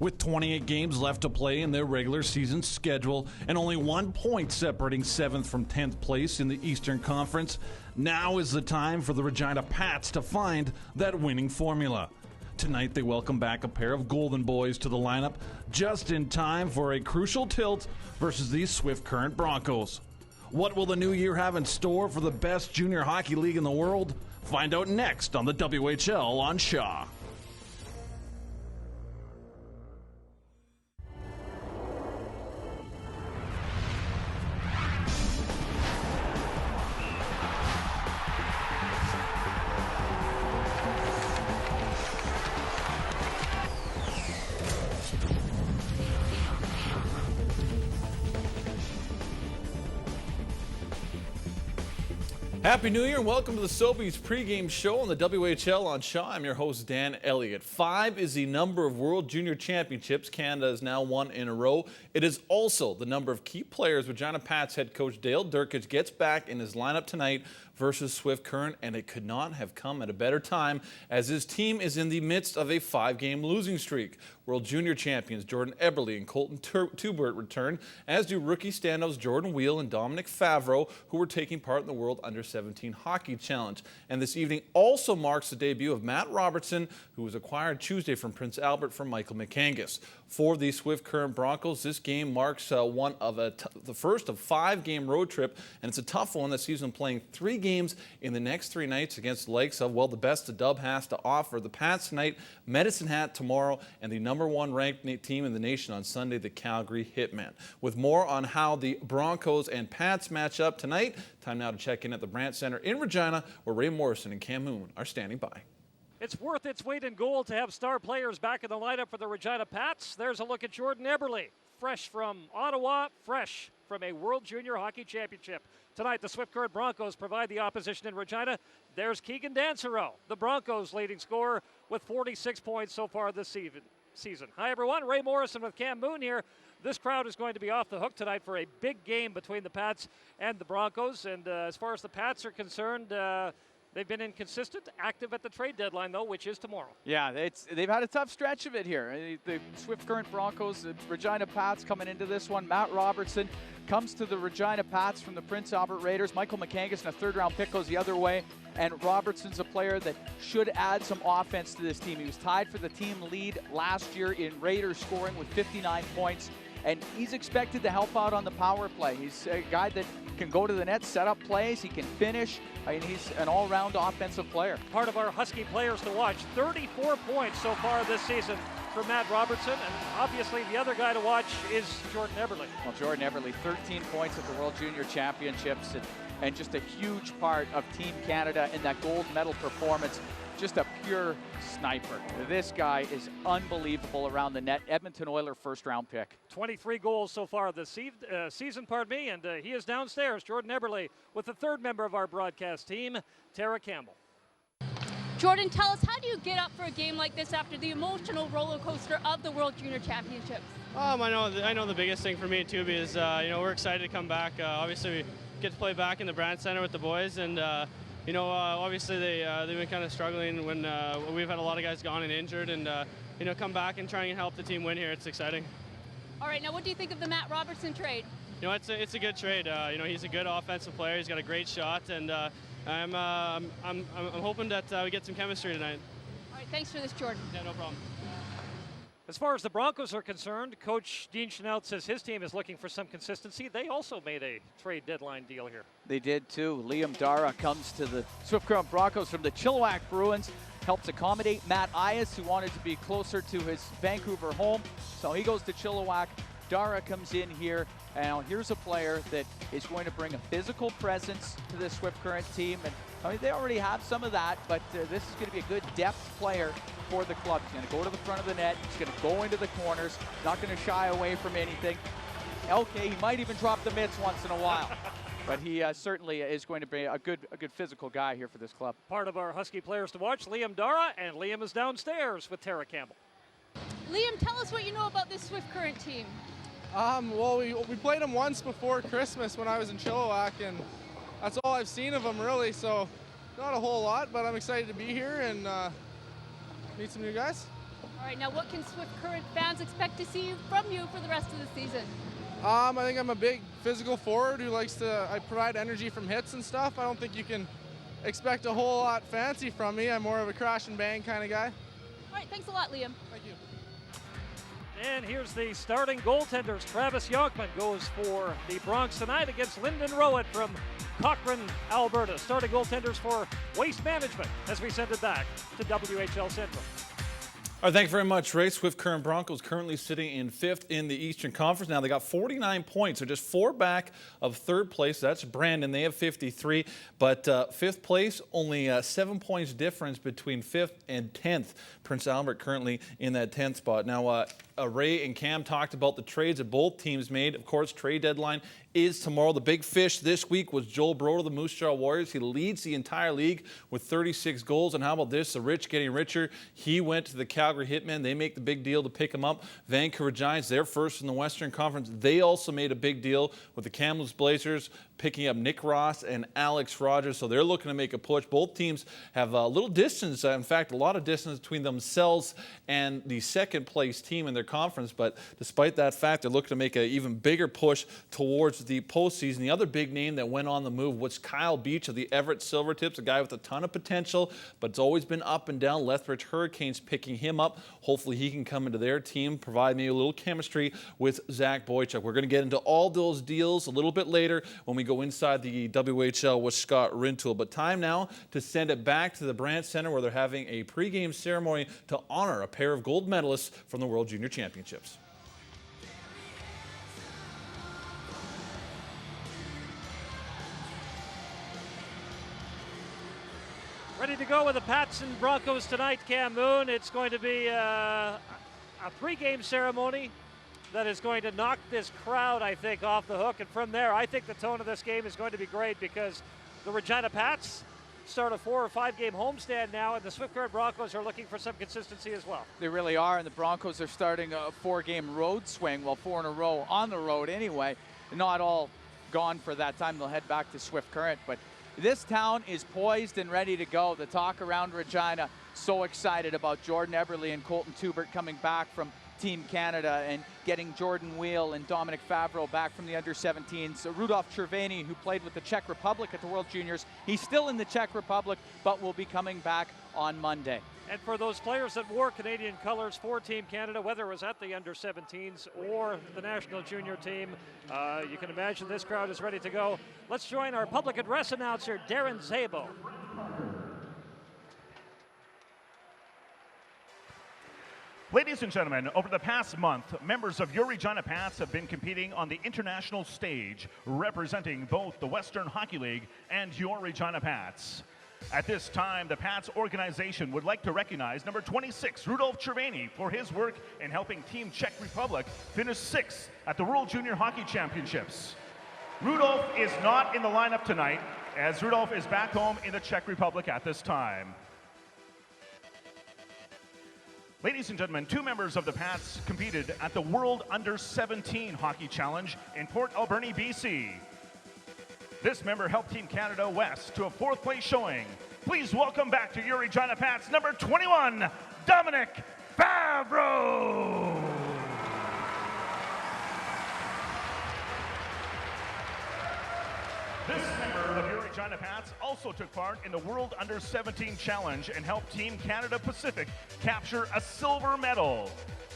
With 28 games left to play in their regular season schedule and only 1 point separating 7th from 10th place in the Eastern Conference, now is the time for the Regina Pats to find that winning formula. Tonight they welcome back a pair of Golden Boys to the lineup just in time for a crucial tilt versus the Swift Current Broncos. What will the new year have in store for the best junior hockey league in the world? Find out next on the WHL on Shaw. Happy New Year and welcome to the Sobeys pregame show on the WHL on Shaw. I'm your host, Dan Elliott. 5 is the number of World Junior Championships Canada has now won in a row. It is also the number of key players Regina Pats head coach Dale Durkich gets back in his lineup tonight versus Swift Current, and it could not have come at a better time as his team is in the midst of a 5-game losing streak. World Junior champions Jordan Eberle and Colton Tubert return, as do rookie standouts Jordan Wheel and Dominic Favreau, who were taking part in the World Under-17 Hockey Challenge. And this evening also marks the debut of Matt Robertson, who was acquired Tuesday from Prince Albert from Michael McCangus. For the Swift Current Broncos, this game marks the first of 5-game road trip, and it's a tough one this season, playing 3 games in the next 3 nights against the likes of, well, the best the Dub has to offer. The Pats tonight, Medicine Hat tomorrow, and the number 1 ranked team in the nation on Sunday, the Calgary Hitmen. With more on how the Broncos and Pats match up tonight, time now to check in at the Brandt Center in Regina, where Ray Morrison and Cam Moon are standing by. It's worth its weight in gold to have star players back in the lineup for the Regina Pats. There's a look at Jordan Eberle, fresh from Ottawa, fresh from a World Junior Hockey Championship. Tonight, the Swift Current Broncos provide the opposition in Regina. There's Keegan Dansereau, the Broncos' leading scorer, with 46 points so far this season. Hi, everyone. Ray Morrison with Cam Moon here. This crowd is going to be off the hook tonight for a big game between the Pats and the Broncos. And as far as the Pats are concerned, they've been inconsistent, active at the trade deadline, though, which is tomorrow. Yeah, they've had a tough stretch of it here. The Swift Current Broncos, the Regina Pats coming into this one. Matt Robertson comes to the Regina Pats from the Prince Albert Raiders. Michael McCangus in a third-round pick goes the other way. And Robertson's a player that should add some offense to this team. He was tied for the team lead last year in Raiders scoring with 59 points. And he's expected to help out on the power play. He's a guy that can go to the net, set up plays, he can finish. I mean, he's an all-round offensive player. Part of our Husky players to watch. 34 points so far this season for Matt Robertson, and obviously the other guy to watch is Jordan Eberle. Well, Jordan Eberle, 13 points at the World Junior Championships, and just a huge part of Team Canada in that gold medal performance. Just a pure sniper. This guy is unbelievable around the net. Edmonton Oilers first-round pick. 23 goals so far this season, and he is downstairs, Jordan Eberle, with the third member of our broadcast team, Tara Campbell. Jordan, tell us, how do you get up for a game like this after the emotional roller coaster of the World Junior Championships? I know the biggest thing for me too is we're excited to come back. Obviously, we get to play back in the Brandt Center with the boys, and obviously they've been kind of struggling when we've had a lot of guys gone and injured, and come back and try and help the team win here. It's exciting. All right, now what do you think of the Matt Robertson trade? It's a good trade. He's a good offensive player. He's got a great shot, and I'm hoping that we get some chemistry tonight. All right, thanks for this, Jordan. Yeah, no problem. As far as the Broncos are concerned, Coach Dean Chenault says his team is looking for some consistency. They also made a trade deadline deal here. They did too. Liam Dara comes to the Swift Current Broncos from the Chilliwack Bruins, helps accommodate Matt Ias, who wanted to be closer to his Vancouver home. So he goes to Chilliwack. Dara comes in here, and here's a player that is going to bring a physical presence to the Swift Current team. And I mean, they already have some of that, but this is going to be a good depth player for the club. He's going to go to the front of the net. He's going to go into the corners. Not going to shy away from anything. Okay, he might even drop the mitts once in a while. But he certainly is going to be a good physical guy here for this club. Part of our Husky players to watch, Liam Dara, and Liam is downstairs with Tara Campbell. Liam, tell us what you know about this Swift Current team. Well, we played them once before Christmas when I was in Chilliwack, and that's all I've seen of them really, so not a whole lot, but I'm excited to be here and meet some new guys. All right, now what can Swift Current fans expect to see from you for the rest of the season? I think I'm a big physical forward who I provide energy from hits and stuff. I don't think you can expect a whole lot fancy from me. I'm more of a crash and bang kind of guy. All right, thanks a lot, Liam. Thank you. And here's the starting goaltenders. Travis Yonkman goes for the Bronx tonight against Lyndon Rowett from Cochrane, Alberta. Starting goaltenders for Waste Management as we send it back to WHL Central. All right, thank you very much, Ray. Swift Current Broncos currently sitting in 5th in the Eastern Conference. Now they got 49 points. They're just 4 back of 3rd place. That's Brandon. They have 53. But 5th place, only 7 points difference between 5th and 10th. Prince Albert currently in that 10th spot. Now, Ray and Cam talked about the trades that both teams made. Of course, trade deadline is tomorrow. The big fish this week was Joel Broder, the Moose Jaw Warriors. He leads the entire league with 36 goals. And how about this? The rich getting richer. He went to the Calgary Hitmen. They make the big deal to pick him up. Vancouver Giants, they're first in the Western Conference. They also made a big deal with the Kamloops Blazers picking up Nick Ross and Alex Rogers. So they're looking to make a push. Both teams have a little distance, in fact, a lot of distance between themselves and the 2nd place team in their conference. But despite that fact, they're looking to make an even bigger push towards the postseason. The other big name that went on the move was Kyle Beach of the Everett Silvertips, a guy with a ton of potential, but it's always been up and down. Lethbridge Hurricanes picking him up. Hopefully he can come into their team, provide maybe a little chemistry with Zach Boychuk. We're going to get into all those deals a little bit later when we go inside the WHL with Scott Rintoul. But time now to send it back to the Brandt Center where they're having a pregame ceremony to honor a pair of gold medalists from the World Junior Championships. Ready to go with the Pats and Broncos tonight, Cam Moon. It's going to be a pregame ceremony that is going to knock this crowd, I think, off the hook. And from there, I think the tone of this game is going to be great because the Regina Pats start a 4 or 5 game homestand now, and the Swift Current Broncos are looking for some consistency as well. They really are, and the Broncos are starting a 4-game road swing, well, 4 in a row on the road anyway. Not all gone for that time. They'll head back to Swift Current, but this town is poised and ready to go. The talk around Regina, so excited about Jordan Eberle and Colton Tubert coming back from Team Canada and getting Jordan Wheel and Dominic Favreau back from the under-17s. Rudolf Cherveny, who played with the Czech Republic at the World Juniors, he's still in the Czech Republic, but will be coming back on Monday. And for those players that wore Canadian colors for Team Canada, whether it was at the under-17s or the national junior team, you can imagine this crowd is ready to go. Let's join our public address announcer, Darren Szabo. Ladies and gentlemen, over the past month, members of your Regina Pats have been competing on the international stage, representing both the Western Hockey League and your Regina Pats. At this time, the Pats organization would like to recognize number 26, Rudolf Cherveny, for his work in helping Team Czech Republic finish 6th at the World Junior Hockey Championships. Rudolf is not in the lineup tonight, as Rudolf is back home in the Czech Republic at this time. Ladies and gentlemen, 2 members of the Pats competed at the World Under-17 Hockey Challenge in Port Alberni, BC. This member helped Team Canada West to a 4th place showing. Please welcome back to your Regina Pats, number 21, Dominic Favreau. This member of your Regina Pats also took part in the World Under-17 Challenge and helped Team Canada Pacific capture a silver medal.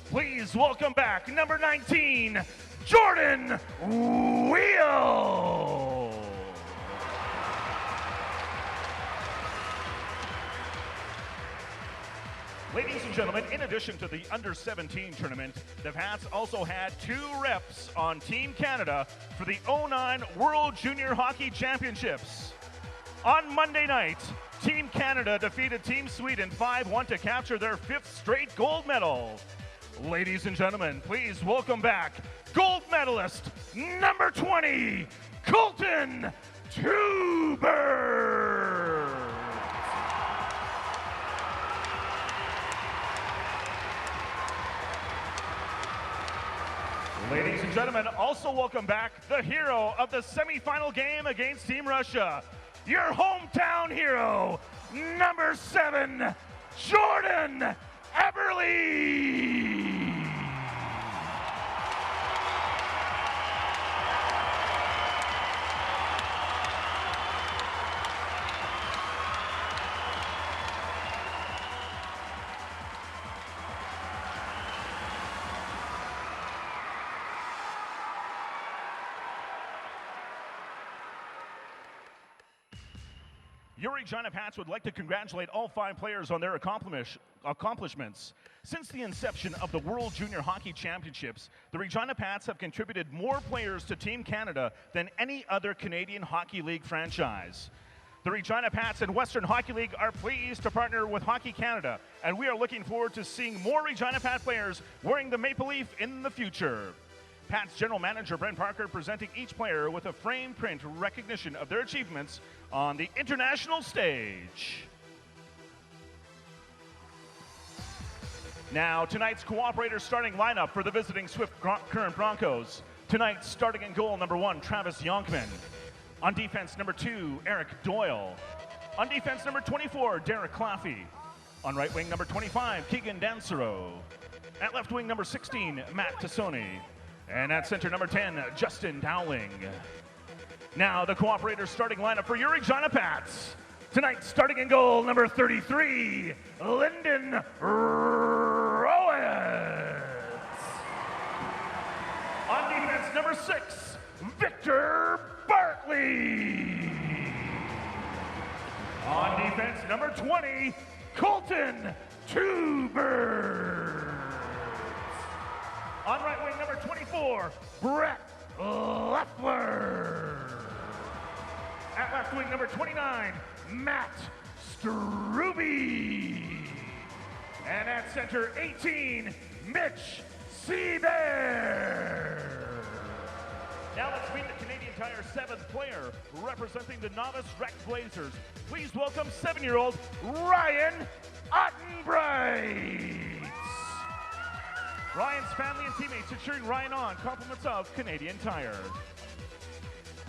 Please welcome back number 19, Jordan Wheel. Ladies and gentlemen, in addition to the Under-17 tournament, the Pats also had 2 reps on Team Canada for the 09 World Junior Hockey Championships. On Monday night, Team Canada defeated Team Sweden 5-1 to capture their 5th straight gold medal. Ladies and gentlemen, please welcome back gold medalist number 20, Colton Tubert. Ladies and gentlemen, also welcome back the hero of the semifinal game against Team Russia, your hometown hero, number 7, Jordan Eberle. Your Regina Pats would like to congratulate all 5 players on their accomplishments. Since the inception of the World Junior Hockey Championships, the Regina Pats have contributed more players to Team Canada than any other Canadian Hockey League franchise. The Regina Pats and Western Hockey League are pleased to partner with Hockey Canada, and we are looking forward to seeing more Regina Pat players wearing the Maple Leaf in the future. Pat's General Manager Brent Parker presenting each player with a frame print recognition of their achievements on the international stage. Now, tonight's cooperator starting lineup for the visiting Swift Current Broncos. Tonight, starting in goal, number 1, Travis Yonkman. On defense, number 2, Eric Doyle. On defense, number 24, Derek Claffey. On right wing, number 25, Keegan Dansero. At left wing, number 16, Matt Tassoni. And at center, number 10, Justin Dowling. Now, the cooperator starting lineup for your Regina Pats. Tonight, starting in goal, number 33, Lyndon Rowitz. On defense, number 6, Victor Bartley. On defense, number 20, Colton Tuber. On right wing, number 24, Brett Leffler. At left wing, number 29, Matt Struby. And at center, 18, Mitch Seabear. Now let's meet the Canadian Tire 7th player representing the novice rec Blazers. Please welcome 7-year-old Ryan Ottenbright. Ryan's family and teammates are cheering Ryan on. Compliments of Canadian Tire.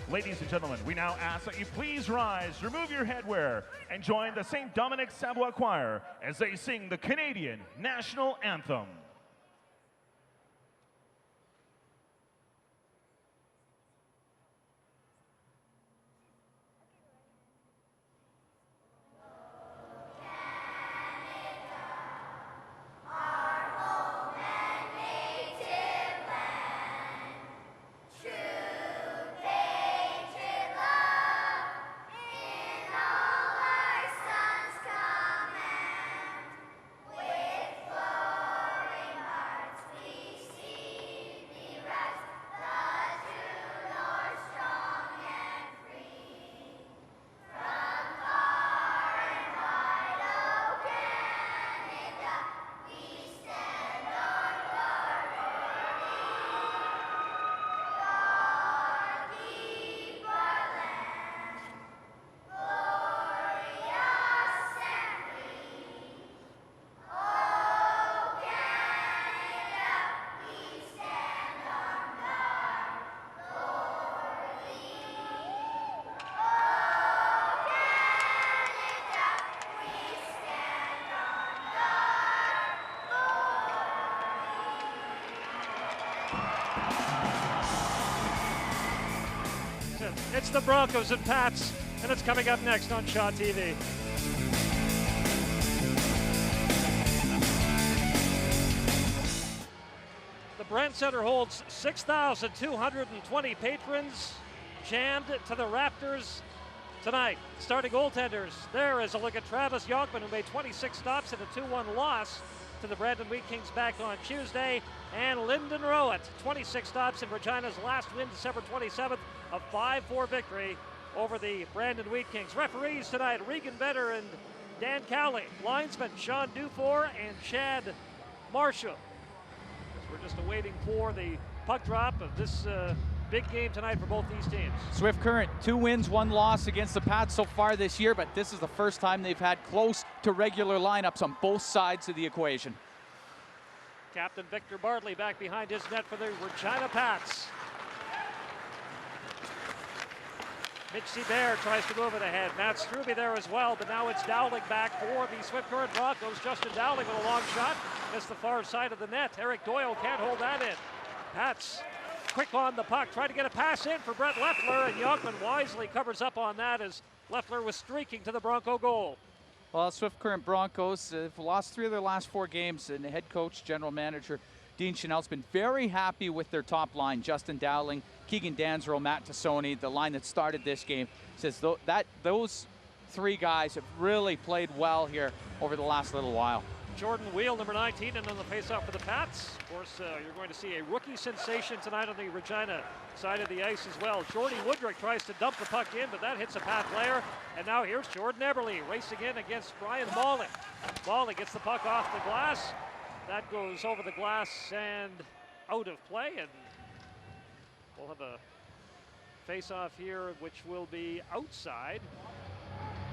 Ladies and gentlemen, we now ask that you please rise, remove your headwear, and join the St. Dominic Savoie Choir as they sing the Canadian National Anthem. It's the Broncos and Pats, and it's coming up next on Shaw TV. The Brandt Center holds 6,220 patrons jammed to the rafters tonight. Starting goaltenders, there is a look at Travis Yonkman, who made 26 stops in a 2-1 loss to the Brandon Wheat Kings back on Tuesday, and Lyndon Rowitz, 26 stops in Regina's last win, December 27th, a 5-4 victory over the Brandon Wheat Kings. Referees tonight, Regan Better and Dan Cowley. Linesmen, Sean Dufour and Chad Marshall. We're just awaiting for the puck drop of this big game tonight for both these teams. Swift Current, 2 wins, 1 loss against the Pats so far this year, but this is the first time they've had close to regular lineups on both sides of the equation. Captain Victor Bartley back behind his net for the Regina Pats. Mitch Seabair tries to move it ahead. Matt Struby there as well, but now it's Dowling back for the Swift Current Broncos. Justin Dowling with a long shot. Missed the far side of the net. Eric Doyle can't hold that in. Pats quick on the puck. Try to get a pass in for Brett Leffler, and Yonkman wisely covers up on that as Leffler was streaking to the Bronco goal. Well, Swift Current Broncos have lost 3 of their last 4 games, and the head coach, general manager Dean Chanel's been very happy with their top line. Justin Dowling, Keegan Dansrow, Matt Tassoni, the line that started this game, says those 3 guys have really played well here over the last little while. Jordan Wheel, number 19, and on the faceoff for the Pats. Of course, you're going to see a rookie sensation tonight on the Regina side of the ice as well. Jordy Woodrick tries to dump the puck in, but that hits a Pat player. And now here's Jordan Eberle racing in against Brian Mauling. Mauling gets the puck off the glass. That goes over the glass and out of play, and we'll have a face-off here, which will be outside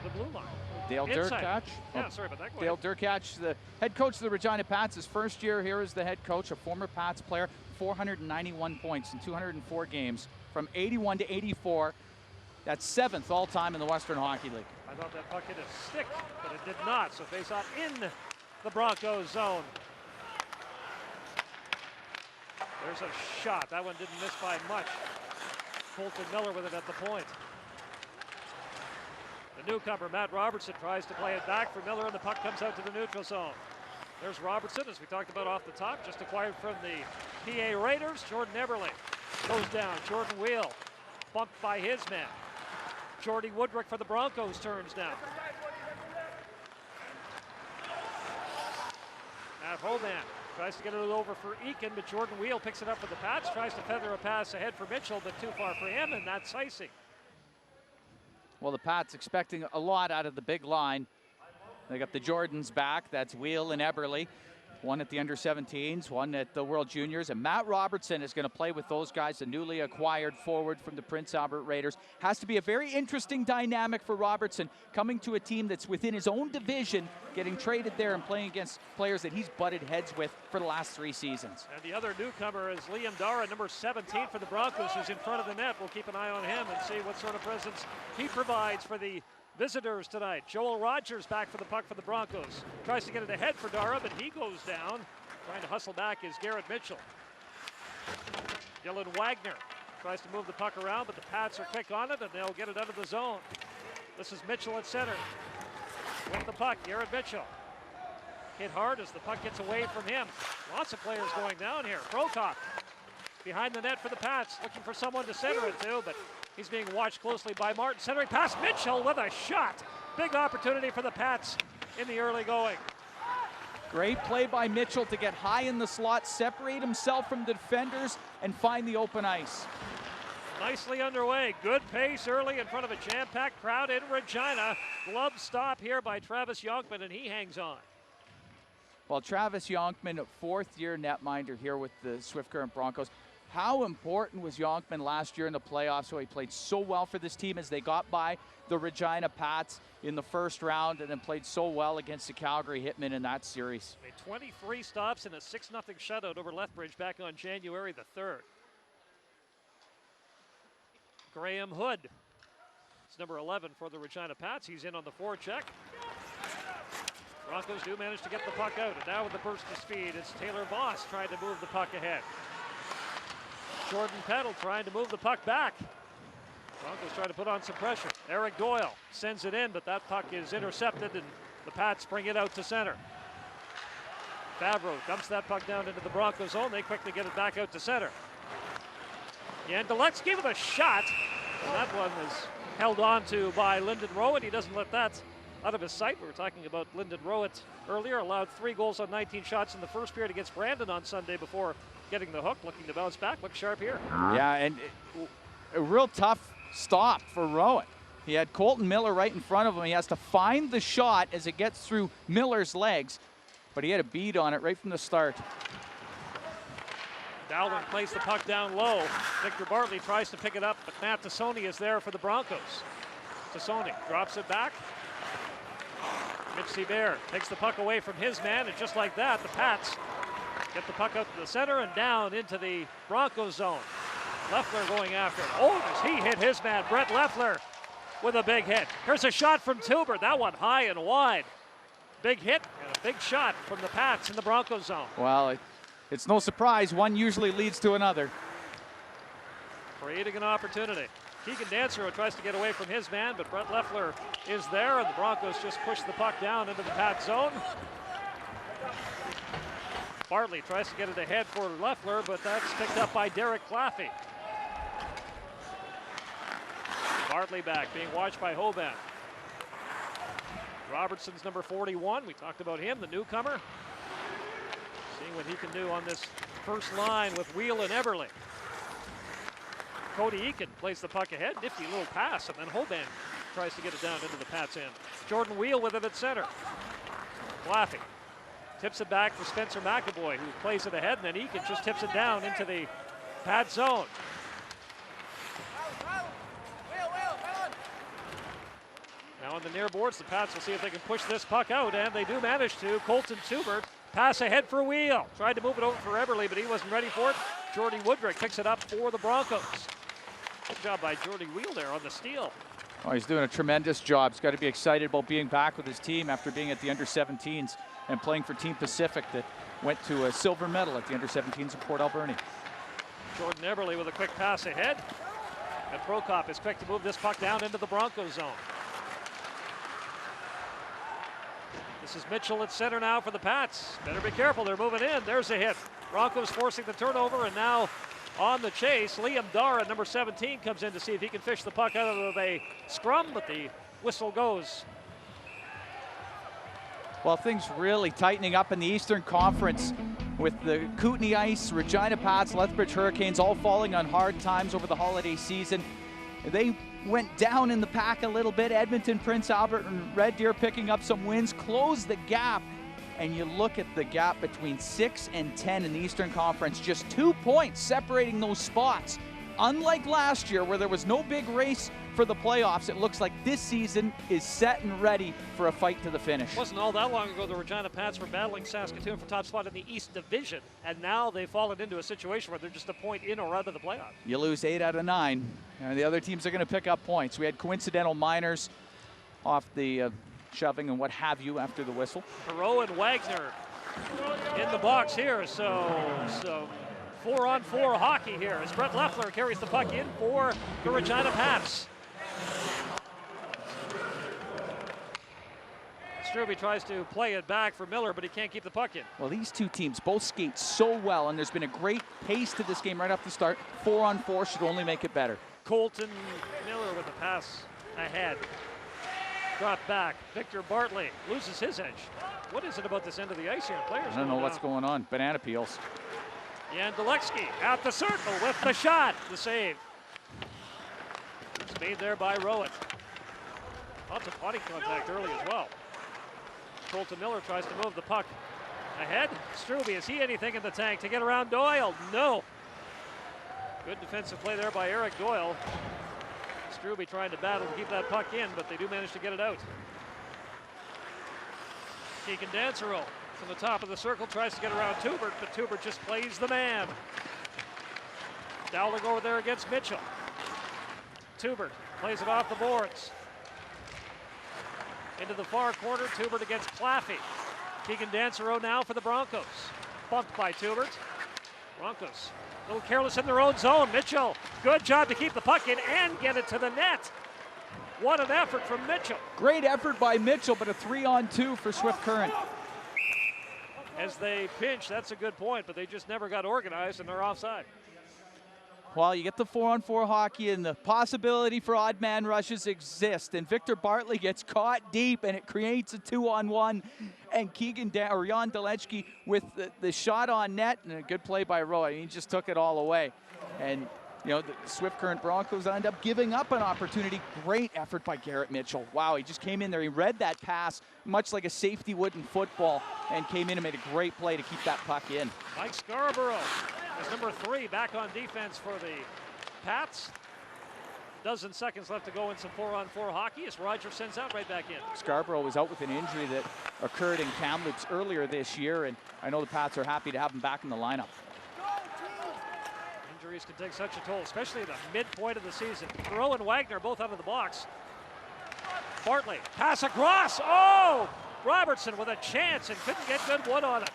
the blue line. Dale Durkach. Yeah, sorry about that. Dale Durkach, the head coach of the Regina Pats, his first year here as the head coach, a former Pats player, 491 points in 204 games from 81 to 84. That's 7th all-time in the Western Hockey League. I thought that puck hit a stick, but it did not, so face-off in the Broncos zone. There's a shot. That one didn't miss by much. Colton Miller with it at the point. The newcomer, Matt Robertson, tries to play it back for Miller, and the puck comes out to the neutral zone. There's Robertson, as we talked about off the top, just acquired from the PA Raiders. Jordan Eberle goes down. Jordan Wheel bumped by his man. Jordy Woodrick for the Broncos turns now. Matt Hoban tries to get it over for Eakin, but Jordan Wheel picks it up for the Pats, tries to feather a pass ahead for Mitchell, but too far for him, and that's icing. Well, the Pats expecting a lot out of the big line. They got the Jordans back. That's Wheel and Eberle. One at the under-17s, one at the World Juniors. And Matt Robertson is going to play with those guys, the newly acquired forward from the Prince Albert Raiders. Has to be a very interesting dynamic for Robertson, coming to a team that's within his own division, getting traded there and playing against players that he's butted heads with for the last 3 seasons. And the other newcomer is Liam Dara, number 17 for the Broncos, who's in front of the net. We'll keep an eye on him and see what sort of presence he provides for the visitors tonight. Joel Rogers back for the puck for the Broncos. Tries to get it ahead for Dara, but he goes down. Trying to hustle back is Garrett Mitchell. Dylan Wagner tries to move the puck around, but the Pats are quick on it, and they'll get it out of the zone. This is Mitchell at center. With the puck, Garrett Mitchell. Hit hard as the puck gets away from him. Lots of players going down here. Prokop behind the net for the Pats, looking for someone to center it to, but he's being watched closely by Martin. Centering past Mitchell with a shot. Big opportunity for the Pats in the early going. Great play by Mitchell to get high in the slot, separate himself from the defenders, and find the open ice. Nicely underway. Good pace early in front of a jam-packed crowd in Regina. Glove stop here by Travis Yonkman, and he hangs on. Well, Travis Yonkman, 4th-year netminder here with the Swift Current Broncos. How important was Yonkman last year in the playoffs? So he played so well for this team as they got by the Regina Pats in the first round, and then played so well against the Calgary Hitmen in that series. Made 23 stops in a 6-0 shutout over Lethbridge back on January the 3rd. Graham Hood. It's number 11 for the Regina Pats. He's in on the forecheck. Broncos do manage to get the puck out, and now with the burst of speed, it's Taylor Voss trying to move the puck ahead. Jordan Peddle trying to move the puck back. Broncos trying to put on some pressure. Eric Doyle sends it in, but that puck is intercepted, and the Pats bring it out to center. Favreau dumps that puck down into the Broncos zone. They quickly get it back out to center. Yandelecki with a shot, and that one is held on to by Lyndon Rowett. He doesn't let that out of his sight. We were talking about Lyndon Rowett earlier. Allowed 3 goals on 19 shots in the first period against Brandon on Sunday before getting the hook. Looking to bounce back. Looks sharp here. Yeah, and a real tough stop for Rowett. He had Colton Miller right in front of him. He has to find the shot as it gets through Miller's legs, but he had a bead on it right from the start. Dowling plays the puck down low. Victor Bartley tries to pick it up, but Matt Tassoni is there for the Broncos. Tassoni drops it back. Mitch Seabair takes the puck away from his man, and just like that, the Pats get the puck out to the center and down into the Broncos zone. Leffler going after it. Oh, does he hit his man? Brett Leffler with a big hit. Here's a shot from Tuber. That one high and wide. Big hit and a big shot from the Pats in the Broncos zone. Well, it's no surprise. One usually leads to another. Creating an opportunity. Keegan Dancero tries to get away from his man, but Brett Leffler is there, and the Broncos just push the puck down into the Pat zone. Bartley tries to get it ahead for Leffler, but that's picked up by Derek Claffey. Bartley back, being watched by Hoban. Robertson's number 41. We talked about him, the newcomer. Seeing what he can do on this first line with Wheel and Eberle. Cody Eakin plays the puck ahead. Nifty little pass, and then Hoban tries to get it down into the Pats end. Jordan Wheel with it at center. Claffey tips it back for Spencer McAvoy, who plays it ahead, and then Eakin just tips it down into the Pat zone. Now on the near boards, the Pats will see if they can push this puck out, and they do manage to. Colton Tuber, pass ahead for Wheel. Tried to move it over for Eberle, but he wasn't ready for it. Jordy Woodrick picks it up for the Broncos. Good job by Jordy Wheel there on the steal. Oh, he's doing a tremendous job. He's got to be excited about being back with his team after being at the under-17s and playing for Team Pacific that went to a silver medal at the under-17s in Port Alberni. Jordan Eberle with a quick pass ahead. And Prokop is quick to move this puck down into the Broncos zone. This is Mitchell at center now for the Pats. Better be careful, they're moving in. There's a hit. Broncos forcing the turnover, and now on the chase, Liam Dara, number 17, comes in to see if he can fish the puck out of a scrum, but the whistle goes. Well, things really tightening up in the Eastern Conference with the Kootenay Ice, Regina Pats, Lethbridge Hurricanes all falling on hard times over the holiday season. They went down in the pack a little bit. Edmonton, Prince Albert, and Red Deer picking up some wins, closed the gap. And you look at the gap between 6 and 10 in the Eastern Conference, just 2 points separating those spots. Unlike last year where there was no big race for the playoffs, it looks like this season is set and ready for a fight to the finish. It wasn't all that long ago the Regina Pats were battling Saskatoon for top spot in the East Division, and now they've fallen into a situation where they're just a point in or out of the playoffs. You lose 8 out of 9, and the other teams are going to pick up points. We had coincidental minors off the shoving and what have you after the whistle. Perreault and Wagner in the box here, so 4-on-4 hockey here as Brett Leffler carries the puck in for the Regina Pats. Strube tries to play it back for Miller, but he can't keep the puck in. Well, these two teams both skate so well, and there's been a great pace to this game right off the start. 4-on-4 should only make it better. Colton Miller with a pass ahead. Drop back. Victor Bartley loses his edge. What is it about this end of the ice here? Players I don't know what's going on. Banana peels. Jan Delecki at the circle with the shot. The save. It's made there by Rowett. Lots of body contact early as well. Colton Miller tries to move the puck ahead. Strube, is he anything in the tank to get around Doyle? No. Good defensive play there by Eric Doyle. Strube trying to battle to keep that puck in, but they do manage to get it out. Keegan Dancero from the top of the circle tries to get around Tubert, but Tubert just plays the man. Dowling over there against Mitchell. Tubert plays it off the boards. Into the far corner, Tubert against Claffey. Keegan Dancero now for the Broncos. Bumped by Tubert. Broncos a little careless in their own zone. Mitchell, good job to keep the puck in and get it to the net. What an effort from Mitchell. Great effort by Mitchell, but a 3-on-2 for Swift Current. As they pinch, that's a good point, but they just never got organized and they're offside. Well, you get the 4-on-4 hockey and the possibility for odd man rushes exist. And Victor Bartley gets caught deep and it creates a 2-on-1. And Jan Delecki with the shot on net and a good play by Roy. He just took it all away. And, you know, the Swift Current Broncos end up giving up an opportunity. Great effort by Garrett Mitchell. Wow, he just came in there. He read that pass much like a safety would in football and came in and made a great play to keep that puck in. Mike Scarborough is number 3 back on defense for the Pats. Dozen seconds left to go in some 4-on-4 hockey as Roger sends out right back in. Scarborough was out with an injury that occurred in Kamloops earlier this year, and I know the Pats are happy to have him back in the lineup. Injuries can take such a toll, especially at the midpoint of the season. Perreault and Wagner both out of the box. Bartley, pass across. Oh! Robertson with a chance and couldn't get good wood on it.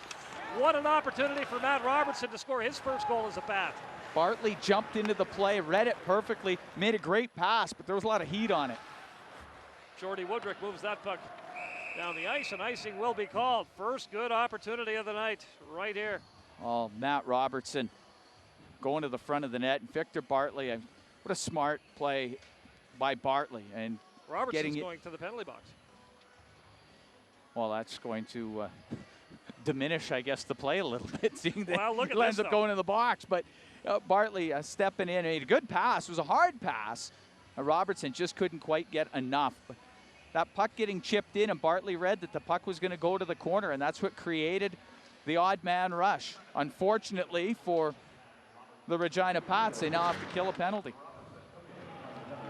What an opportunity for Matt Robertson to score his first goal as a Pat. Bartley jumped into the play, read it perfectly, made a great pass, but there was a lot of heat on it. Jordy Woodrick moves that puck down the ice, and icing will be called. First good opportunity of the night right here. Oh, Matt Robertson going to the front of the net. Victor Bartley, what a smart play by Bartley. And Robertson's going to the penalty box. Well, that's going to diminish, I guess, the play a little bit, seeing that Well, look at he ends this, up though. going in the box. But Bartley stepping in, made a good pass. It was a hard pass. Robertson just couldn't quite get enough. But that puck getting chipped in, and Bartley read that the puck was going to go to the corner, and that's what created the odd man rush. Unfortunately for the Regina Pats, they now have to kill a penalty.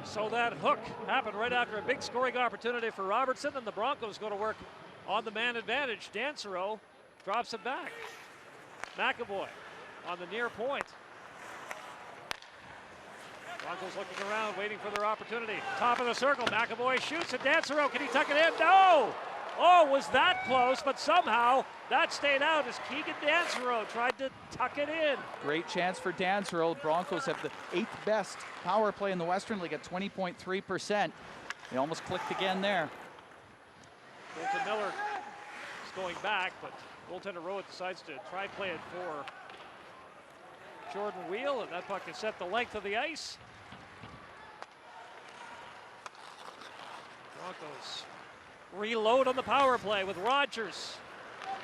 So that hook happened right after a big scoring opportunity for Robertson, and the Broncos go to work on the man advantage. Dansereau drops it back. McAvoy on the near point. Broncos looking around, waiting for their opportunity. Top of the circle, McAvoy shoots at Dansereau. Can he tuck it in? No! Oh, was that close, but somehow that stayed out as Keegan Dansereau tried to tuck it in. Great chance for Dansereau. Broncos have the 8th best power play in the Western League at 20.3%. They almost clicked again there. Colton Miller is going back, but goaltender Rowan decides to try play it for Jordan Wheel, and that puck is set the length of the ice. Broncos reload on the power play with Rogers.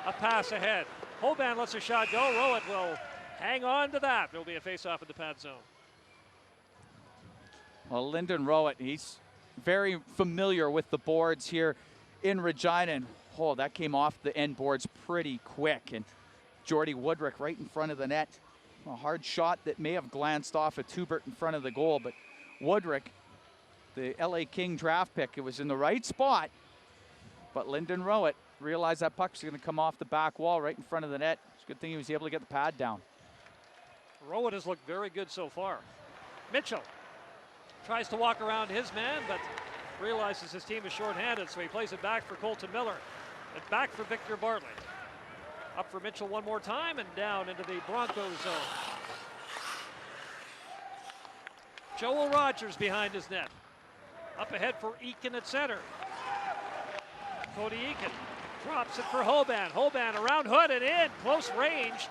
A pass ahead. Hoban lets a shot go. Rowett will hang on to that. There'll be a face-off in the pad zone. Well, Lyndon Rowett, he's very familiar with the boards here in Regina. And, oh, that came off the end boards pretty quick. And Jordy Woodrick right in front of the net. A hard shot that may have glanced off a Tubert in front of the goal. But Woodrick, the LA King draft pick, it was in the right spot. But Lyndon Rowett realized that puck's going to come off the back wall right in front of the net. It's a good thing he was able to get the pad down. Rowett has looked very good so far. Mitchell tries to walk around his man, but realizes his team is shorthanded, so he plays it back for Colton Miller. And back for Victor Bartley. Up for Mitchell one more time and down into the Broncos zone. Joel Rogers behind his net. Up ahead for Eakin at center. Cody Eakin drops it for Hoban. Hoban around Hood and in, close range.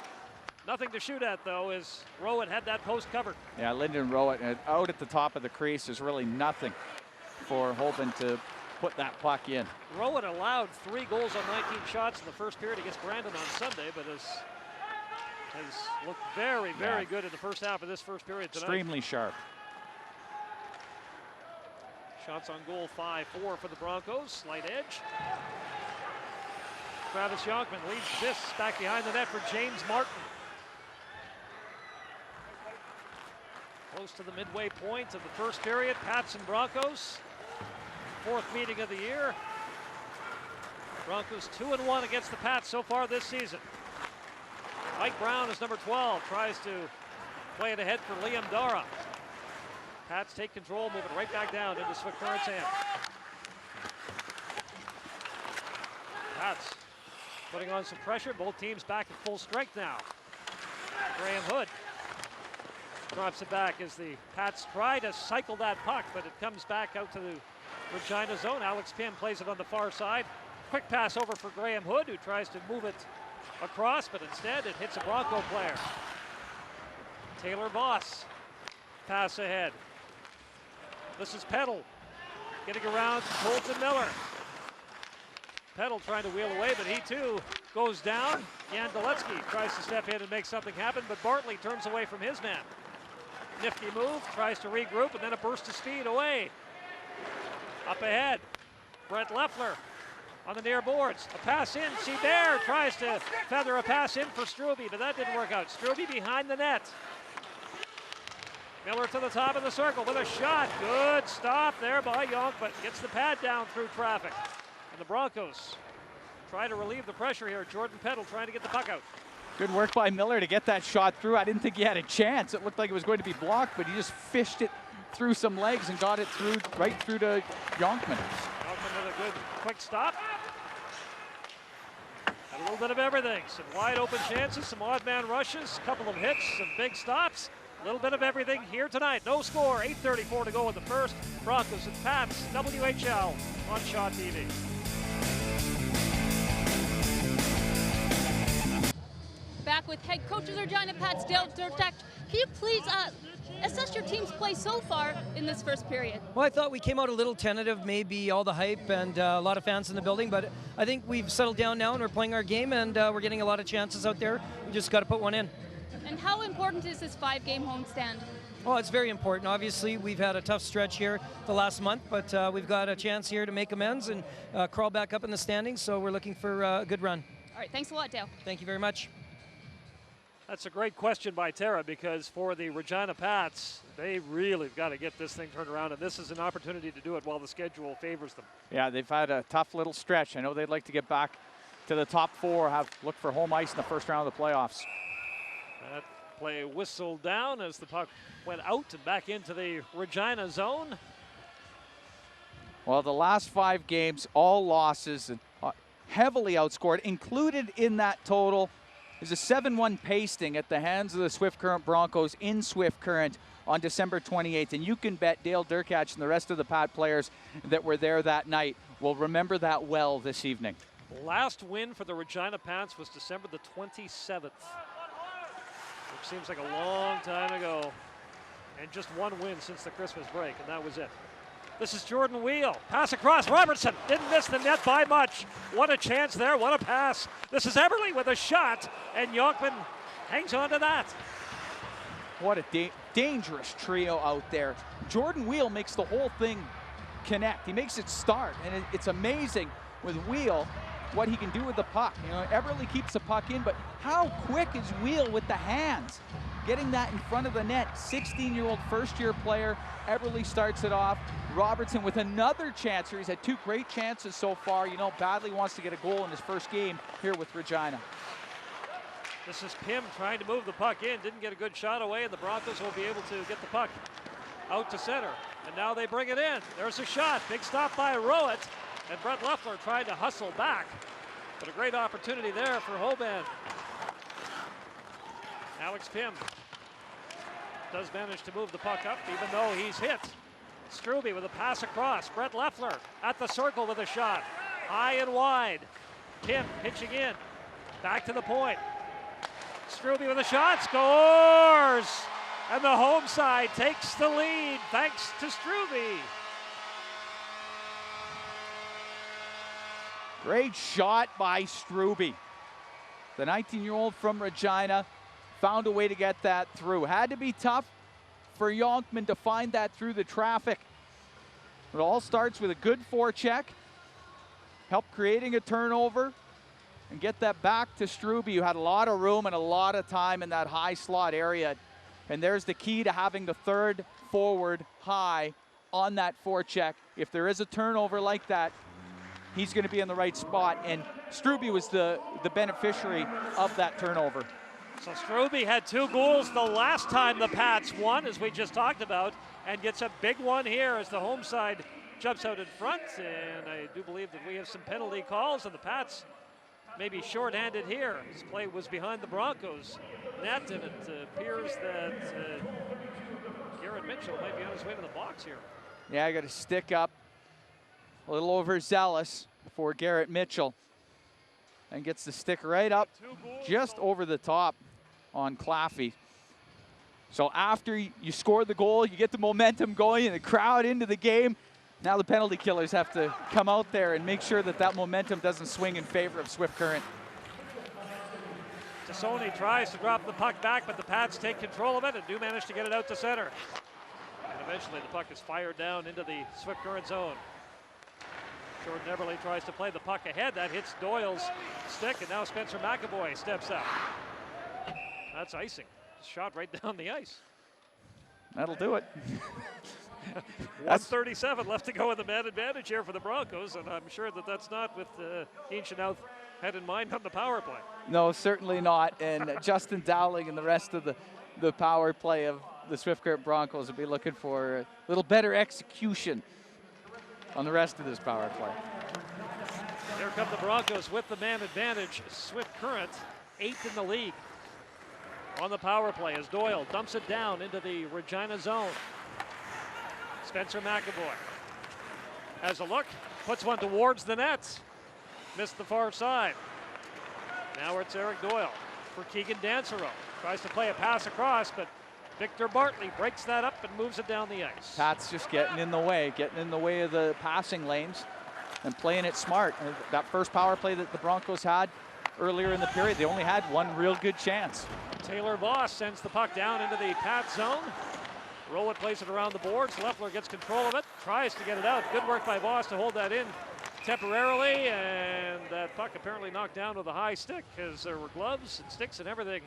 Nothing to shoot at, though, as Rowett had that post covered. Yeah, Lyndon Rowett out at the top of the crease. There's really nothing for Hoban to put that puck in. Rowett allowed 3 goals on 19 shots in the first period against Brandon on Sunday, but has looked very, very good in the first half of this first period tonight. Extremely sharp. Shots on goal 5-4 for the Broncos. Slight edge. Travis Yonkman leads this back behind the net for James Martin. Close to the midway point of the first period. Pats and Broncos. 4th meeting of the year. Broncos 2-1 against the Pats so far this season. Mike Brown is number 12. Tries to play it ahead for Liam Dara. Pats take control, moving right back down into Swift Current's hand. Pats putting on some pressure. Both teams back at full strength now. Graham Hood drops it back as the Pats try to cycle that puck, but it comes back out to the Regina zone. Alex Pym plays it on the far side. Quick pass over for Graham Hood, who tries to move it across, but instead it hits a Bronco player. Taylor Voss, pass ahead. This is Peddle getting around Colton Miller. Peddle trying to wheel away, but he too goes down. Jan Doletsky tries to step in and make something happen, but Bartley turns away from his man. Nifty move, tries to regroup, and then a burst of speed away. Up ahead, Brett Leffler on the near boards. A pass in, Seabair tries to feather a pass in for Struby, but that didn't work out. Struby behind the net. Miller to the top of the circle with a shot. Good stop there by Yonk, but gets the pad down through traffic. And the Broncos try to relieve the pressure here. Jordan Peddle trying to get the puck out. Good work by Miller to get that shot through. I didn't think he had a chance. It looked like it was going to be blocked, but he just fished it through some legs and got it through right through to Yonkman. Yonkman good quick stop. And a little bit of everything. Some wide open chances, some odd man rushes, a couple of hits, some big stops. A little bit of everything here tonight. No score, 8:34 to go in the first. Broncos and Pats, WHL on Shaw TV. Back with head coach of the Regina Pats, Dale Durtak. Can you please assess your team's play so far in this first period? Well, I thought we came out a little tentative, maybe all the hype and a lot of fans in the building, but I think we've settled down now and we're playing our game and we're getting a lot of chances out there. We just got to put one in. And how important is this 5-game homestand? Oh, it's very important. Obviously, we've had a tough stretch here the last month, but we've got a chance here to make amends and crawl back up in the standings, so we're looking for a good run. All right, thanks a lot, Dale. Thank you very much. That's a great question by Tara, because for the Regina Pats, they really got to get this thing turned around, and this is an opportunity to do it while the schedule favors them. Yeah, they've had a tough little stretch. I know they'd like to get back to the top 4, look for home ice in the first round of the playoffs. That play whistled down as the puck went out and back into the Regina zone. Well, the last 5 games, all losses, and heavily outscored. Included in that total is a 7-1 pasting at the hands of the Swift Current Broncos in Swift Current on December 28th. And you can bet Dale Durkach and the rest of the Pat players that were there that night will remember that well this evening. Last win for the Regina Pats was December the 27th, which seems like a long time ago. And just one win since the Christmas break, and that was it. This is Jordan Wheel. Pass across. Robertson didn't miss the net by much. What a chance there. What a pass. This is Eberle with a shot, and Jonkman hangs on to that. What a dangerous trio out there. Jordan Wheel makes the whole thing connect. He makes it start, and it's amazing with Wheel what he can do with the puck. You know, Eberle keeps the puck in, but how quick is Wheel with the hands? Getting that in front of the net. 16-year-old first-year player. Eberle starts it off. Robertson with another chance here. He's had 2 great chances so far. You know, badly wants to get a goal in his first game here with Regina. This is Pym trying to move the puck in. Didn't get a good shot away, and the Broncos will be able to get the puck out to center. And now they bring it in. There's a shot. Big stop by Rowett. And Brett Leffler tried to hustle back. But a great opportunity there for Hoban. Alex Pym does manage to move the puck up, even though he's hit. Struby with a pass across. Brett Leffler at the circle with a shot. High and wide. Pym pitching in. Back to the point. Struby with a shot. Scores! And the home side takes the lead thanks to Struby. Great shot by Struby. The 19-year-old from Regina found a way to get that through. Had to be tough for Jonkman to find that through the traffic. It all starts with a good forecheck, help creating a turnover, and get that back to Struby, who had a lot of room and a lot of time in that high slot area. And there's the key to having the third forward high on that forecheck. If there is a turnover like that, he's going to be in the right spot. And Struby was the beneficiary of that turnover. So Struby had 2 goals the last time the Pats won, as we just talked about, and gets a big one here as the home side jumps out in front. And I do believe that we have some penalty calls, and the Pats may be shorthanded here. His play was behind the Broncos net, and it appears that Garrett Mitchell might be on his way to the box here. Yeah, I got to stick up. A little overzealous for Garrett Mitchell. And gets the stick right up just over the top on Claffey. So after you score the goal, you get the momentum going and the crowd into the game. Now the penalty killers have to come out there and make sure that that momentum doesn't swing in favor of Swift Current. Tassoni tries to drop the puck back, but the Pats take control of it and do manage to get it out to center. And eventually the puck is fired down into the Swift Current zone. Jordan Eberle tries to play the puck ahead. That hits Doyle's stick, and now Spencer McAvoy steps up. That's icing. Shot right down the ice. That'll do it. 1:37 left to go in the man advantage here for the Broncos, and I'm sure that that's not with Ian Chanel had in mind on the power play. No, certainly not. And Justin Dowling and the rest of the power play of the Swift Current Broncos will be looking for a little better execution on the rest of this power play. come the Broncos with the man advantage. Swift Current, 8th in the league on the power play as Doyle dumps it down into the Regina zone. Spencer McAvoy has a look, puts one towards the net. Missed the far side. Now it's Eric Doyle for Keegan Dansero. Tries to play a pass across, but Victor Bartley breaks that up and moves it down the ice. Pat's just getting in the way of the passing lanes and playing it smart. And that first power play that the Broncos had earlier in the period, they only had one real good chance. Taylor Voss sends the puck down into the Pat zone. Rowett plays it around the boards. Leffler gets control of it, tries to get it out. Good work by Voss to hold that in temporarily, and that puck apparently knocked down with a high stick because there were gloves and sticks and everything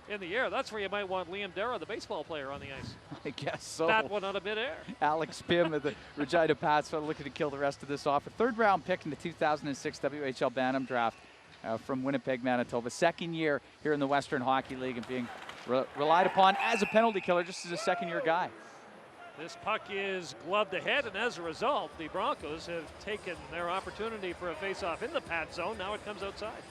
in the air. That's where you might want Liam Dara, the baseball player, on the ice. I guess so. That one out of midair. Alex Pim of the Regina Pats looking to kill the rest of this off. A third-round pick in the 2006 WHL Bantam draft from Winnipeg, Manitoba. Second year here in the Western Hockey League and being relied upon as a penalty killer just as a second-year guy. This puck is gloved ahead, and as a result, the Broncos have taken their opportunity for a face-off in the Pat zone. Now it comes outside.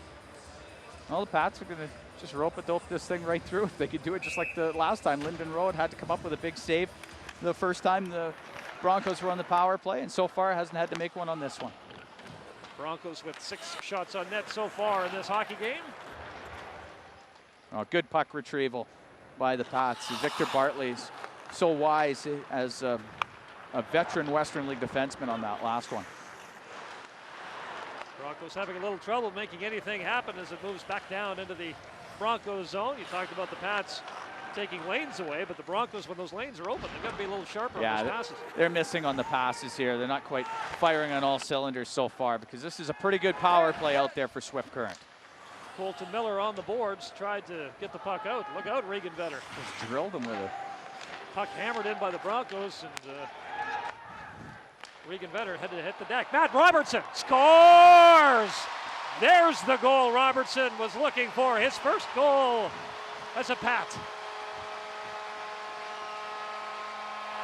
Well, the Pats are going to just rope-a-dope this thing right through. If they could do it just like the last time. Lyndon Rowe had to come up with a big save the first time the Broncos were on the power play, and so far hasn't had to make one on this one. Broncos with 6 shots on net so far in this hockey game. Oh, good puck retrieval by the Pats. Victor Bartley's so wise as a veteran Western League defenseman on that last one. Broncos having a little trouble making anything happen as it moves back down into the Broncos zone. You talked about the Pats taking lanes away, but the Broncos, when those lanes are open, they've got to be a little sharper on those passes. They're missing on the passes here. They're not quite firing on all cylinders so far because this is a pretty good power play out there for Swift Current. Colton Miller on the boards, tried to get the puck out. Look out, Regan Vetter. Just drilled him with it. Puck hammered in by the Broncos, and Regan Vetter had to hit the deck. Matt Robertson scores! There's the goal Robertson was looking for. His first goal as a Pat.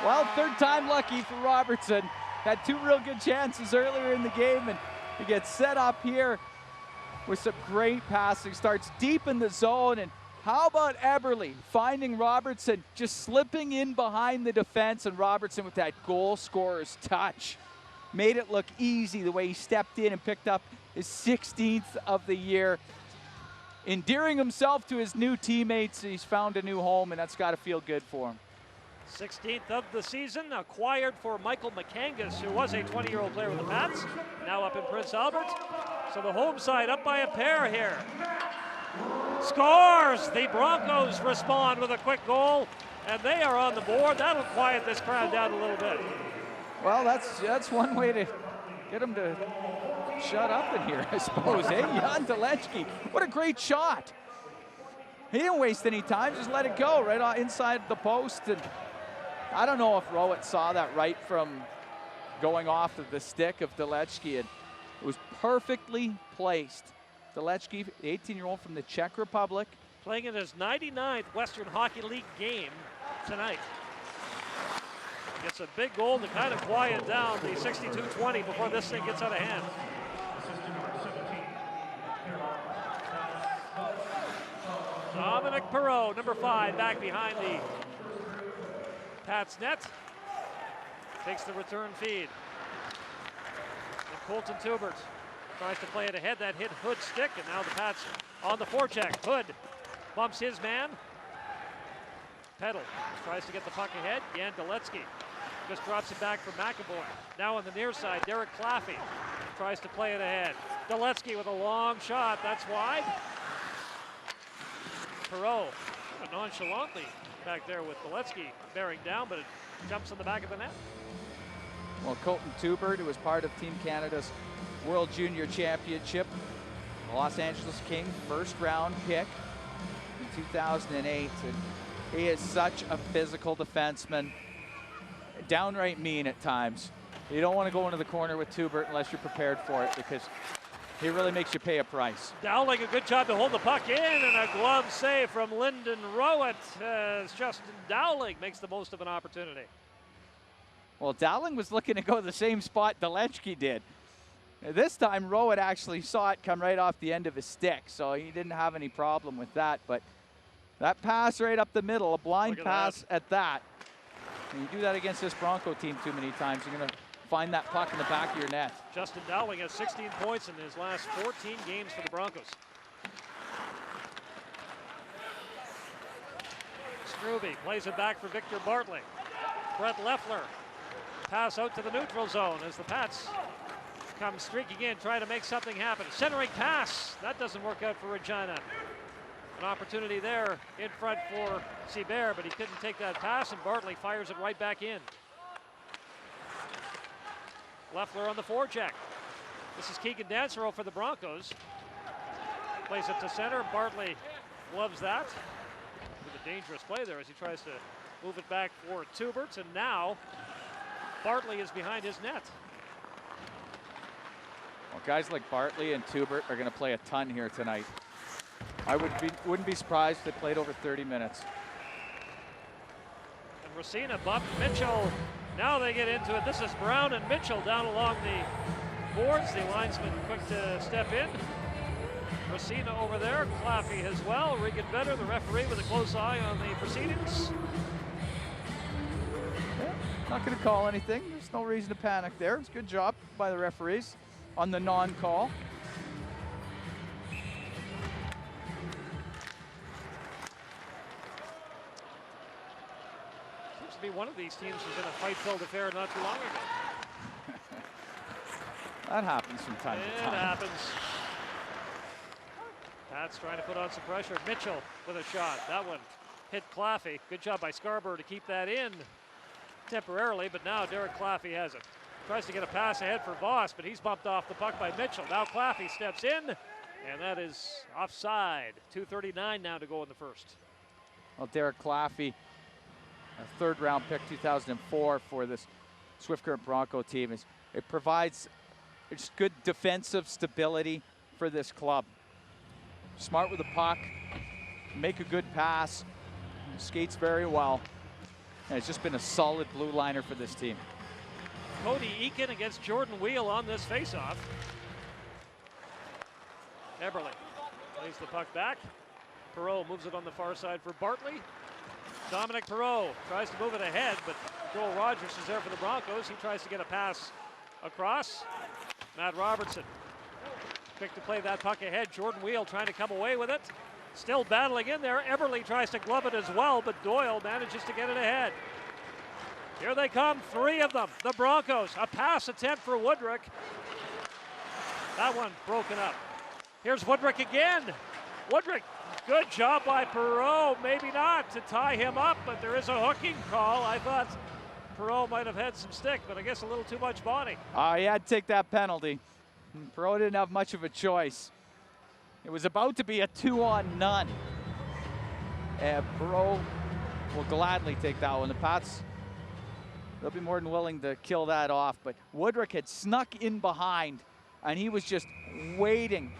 Well, third time lucky for Robertson. Had 2 real good chances earlier in the game, and he gets set up here with some great passing. Starts deep in the zone, and how about Eberle finding Robertson, just slipping in behind the defense, and Robertson with that goal scorer's touch. Made it look easy the way he stepped in and picked up his 16th of the year. Endearing himself to his new teammates, he's found a new home, and that's got to feel good for him. 16th of the season, acquired for Michael McCangus, who was a 20-year-old player with the Pats, now up in Prince Albert. So the home side up by a pair here. Scores! The Broncos respond with a quick goal, and they are on the board. That'll quiet this crowd down a little bit. Well, that's one way to get them to shut up in here, I suppose. Hey, Jan Delechki, what a great shot. He didn't waste any time, just let it go right inside the post. And I don't know if Rowett saw that right from going off of the stick of Delechki, and it was perfectly placed. Delechki, 18-year-old from the Czech Republic. Playing in his 99th Western Hockey League game tonight. Gets a big goal to kind of quiet down the 62-20 before this thing gets out of hand. Dominic Perreault, number 5, back behind the Pats net. Takes the return feed. And Colton Tubert tries to play it ahead. That hit Hood's stick, and now the Pats on the forecheck. Hood bumps his man. Peddle tries to get the puck ahead. Jan Delechki just drops it back for McAvoy. Now on the near side, Derek Claffey tries to play it ahead. Delechki with a long shot. That's wide. Perreault nonchalantly back there with Delechki bearing down, but it jumps in the back of the net. Well, Colton Tubert, who was part of Team Canada's World Junior Championship, Los Angeles King, first-round pick in 2008. And he is such a physical defenseman, downright mean at times. You don't want to go into the corner with Tubert unless you're prepared for it, because he really makes you pay a price. Dowling, a good job to hold the puck in, and a glove save from Lyndon Rowett as Justin Dowling makes the most of an opportunity. Well, Dowling was looking to go to the same spot Delechki did. This time, Rowan actually saw it come right off the end of his stick, so he didn't have any problem with that. But that pass right up the middle, a blind pass at that. And you do that against this Bronco team too many times, you're going to find that puck in the back of your net. Justin Dowling has 16 points in his last 14 games for the Broncos. Struby plays it back for Victor Bartley. Brett Leffler. Pass out to the neutral zone as the Pats come streaking in, try to make something happen. Centering pass. That doesn't work out for Regina. An opportunity there in front for Seabert, but he couldn't take that pass, and Bartley fires it right back in. Leffler on the forecheck. This is Keegan Dancero for the Broncos. Plays it to center. Bartley loves that. With a dangerous play there as he tries to move it back for Tubert, and now Bartley is behind his net. Well, guys like Bartley and Tubert are going to play a ton here tonight. I wouldn't be surprised if they played over 30 minutes. And Racina bumped Mitchell. Now they get into it. This is Brown and Mitchell down along the boards. The linesman quick to step in. Racina over there. Claffey as well. Regan Vetter, the referee, with a close eye on the proceedings. Yeah, not going to call anything. There's no reason to panic there. It's a good job by the referees on the non-call. Seems to be one of these teams who's in a fight-filled affair not too long ago. That happens from time to time. It happens. Pats trying to put on some pressure. Mitchell with a shot. That one hit Claffey. Good job by Scarborough to keep that in temporarily, but now Derek Claffey has it. Tries to get a pass ahead for Voss, but he's bumped off the puck by Mitchell. Now Claffey steps in, and that is offside. 2:39 now to go in the first. Well, Derek Claffey, a third-round pick, 2004 for this Swift Current Bronco team. It provides just good defensive stability for this club. Smart with the puck, make a good pass, skates very well, and it's just been a solid blue liner for this team. Cody Eakin against Jordan Wheel on this faceoff. Eberle plays the puck back. Perreault moves it on the far side for Bartley. Dominic Perreault tries to move it ahead, but Joel Rogers is there for the Broncos. He tries to get a pass across. Matt Robertson quick to play that puck ahead. Jordan Wheel trying to come away with it. Still battling in there. Eberle tries to glove it as well, but Doyle manages to get it ahead. Here they come, three of them. The Broncos, a pass attempt for Woodrick. That one broken up. Here's Woodrick again. Woodrick, good job by Perreault. Maybe not to tie him up, but there is a hooking call. I thought Perreault might have had some stick, but I guess a little too much body. He had to take that penalty. Perreault didn't have much of a choice. It was about to be a 2-on-none. And Perreault will gladly take that one. The Pats, they'll be more than willing to kill that off, but Woodrick had snuck in behind, and he was just waiting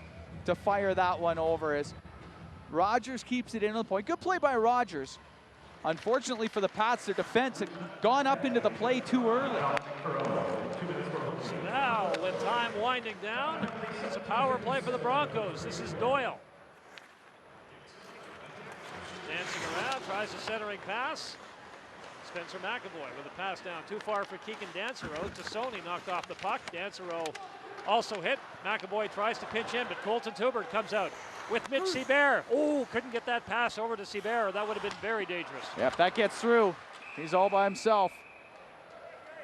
to fire that one over as Rogers keeps it in on the point. Good play by Rogers. Unfortunately for the Pats, their defense had gone up into the play too early. So now, with time winding down, it's a power play for the Broncos. This is Doyle. Dancing around, tries a centering pass. Spencer McAvoy with a pass down too far for Keegan Dancero. Tassoni knocked off the puck. Dancero also hit. McAvoy tries to pinch in, but Colton Tubert comes out with Mitch Seabert. Oh, couldn't get that pass over to Seabert. That would have been very dangerous. Yeah, if that gets through, he's all by himself.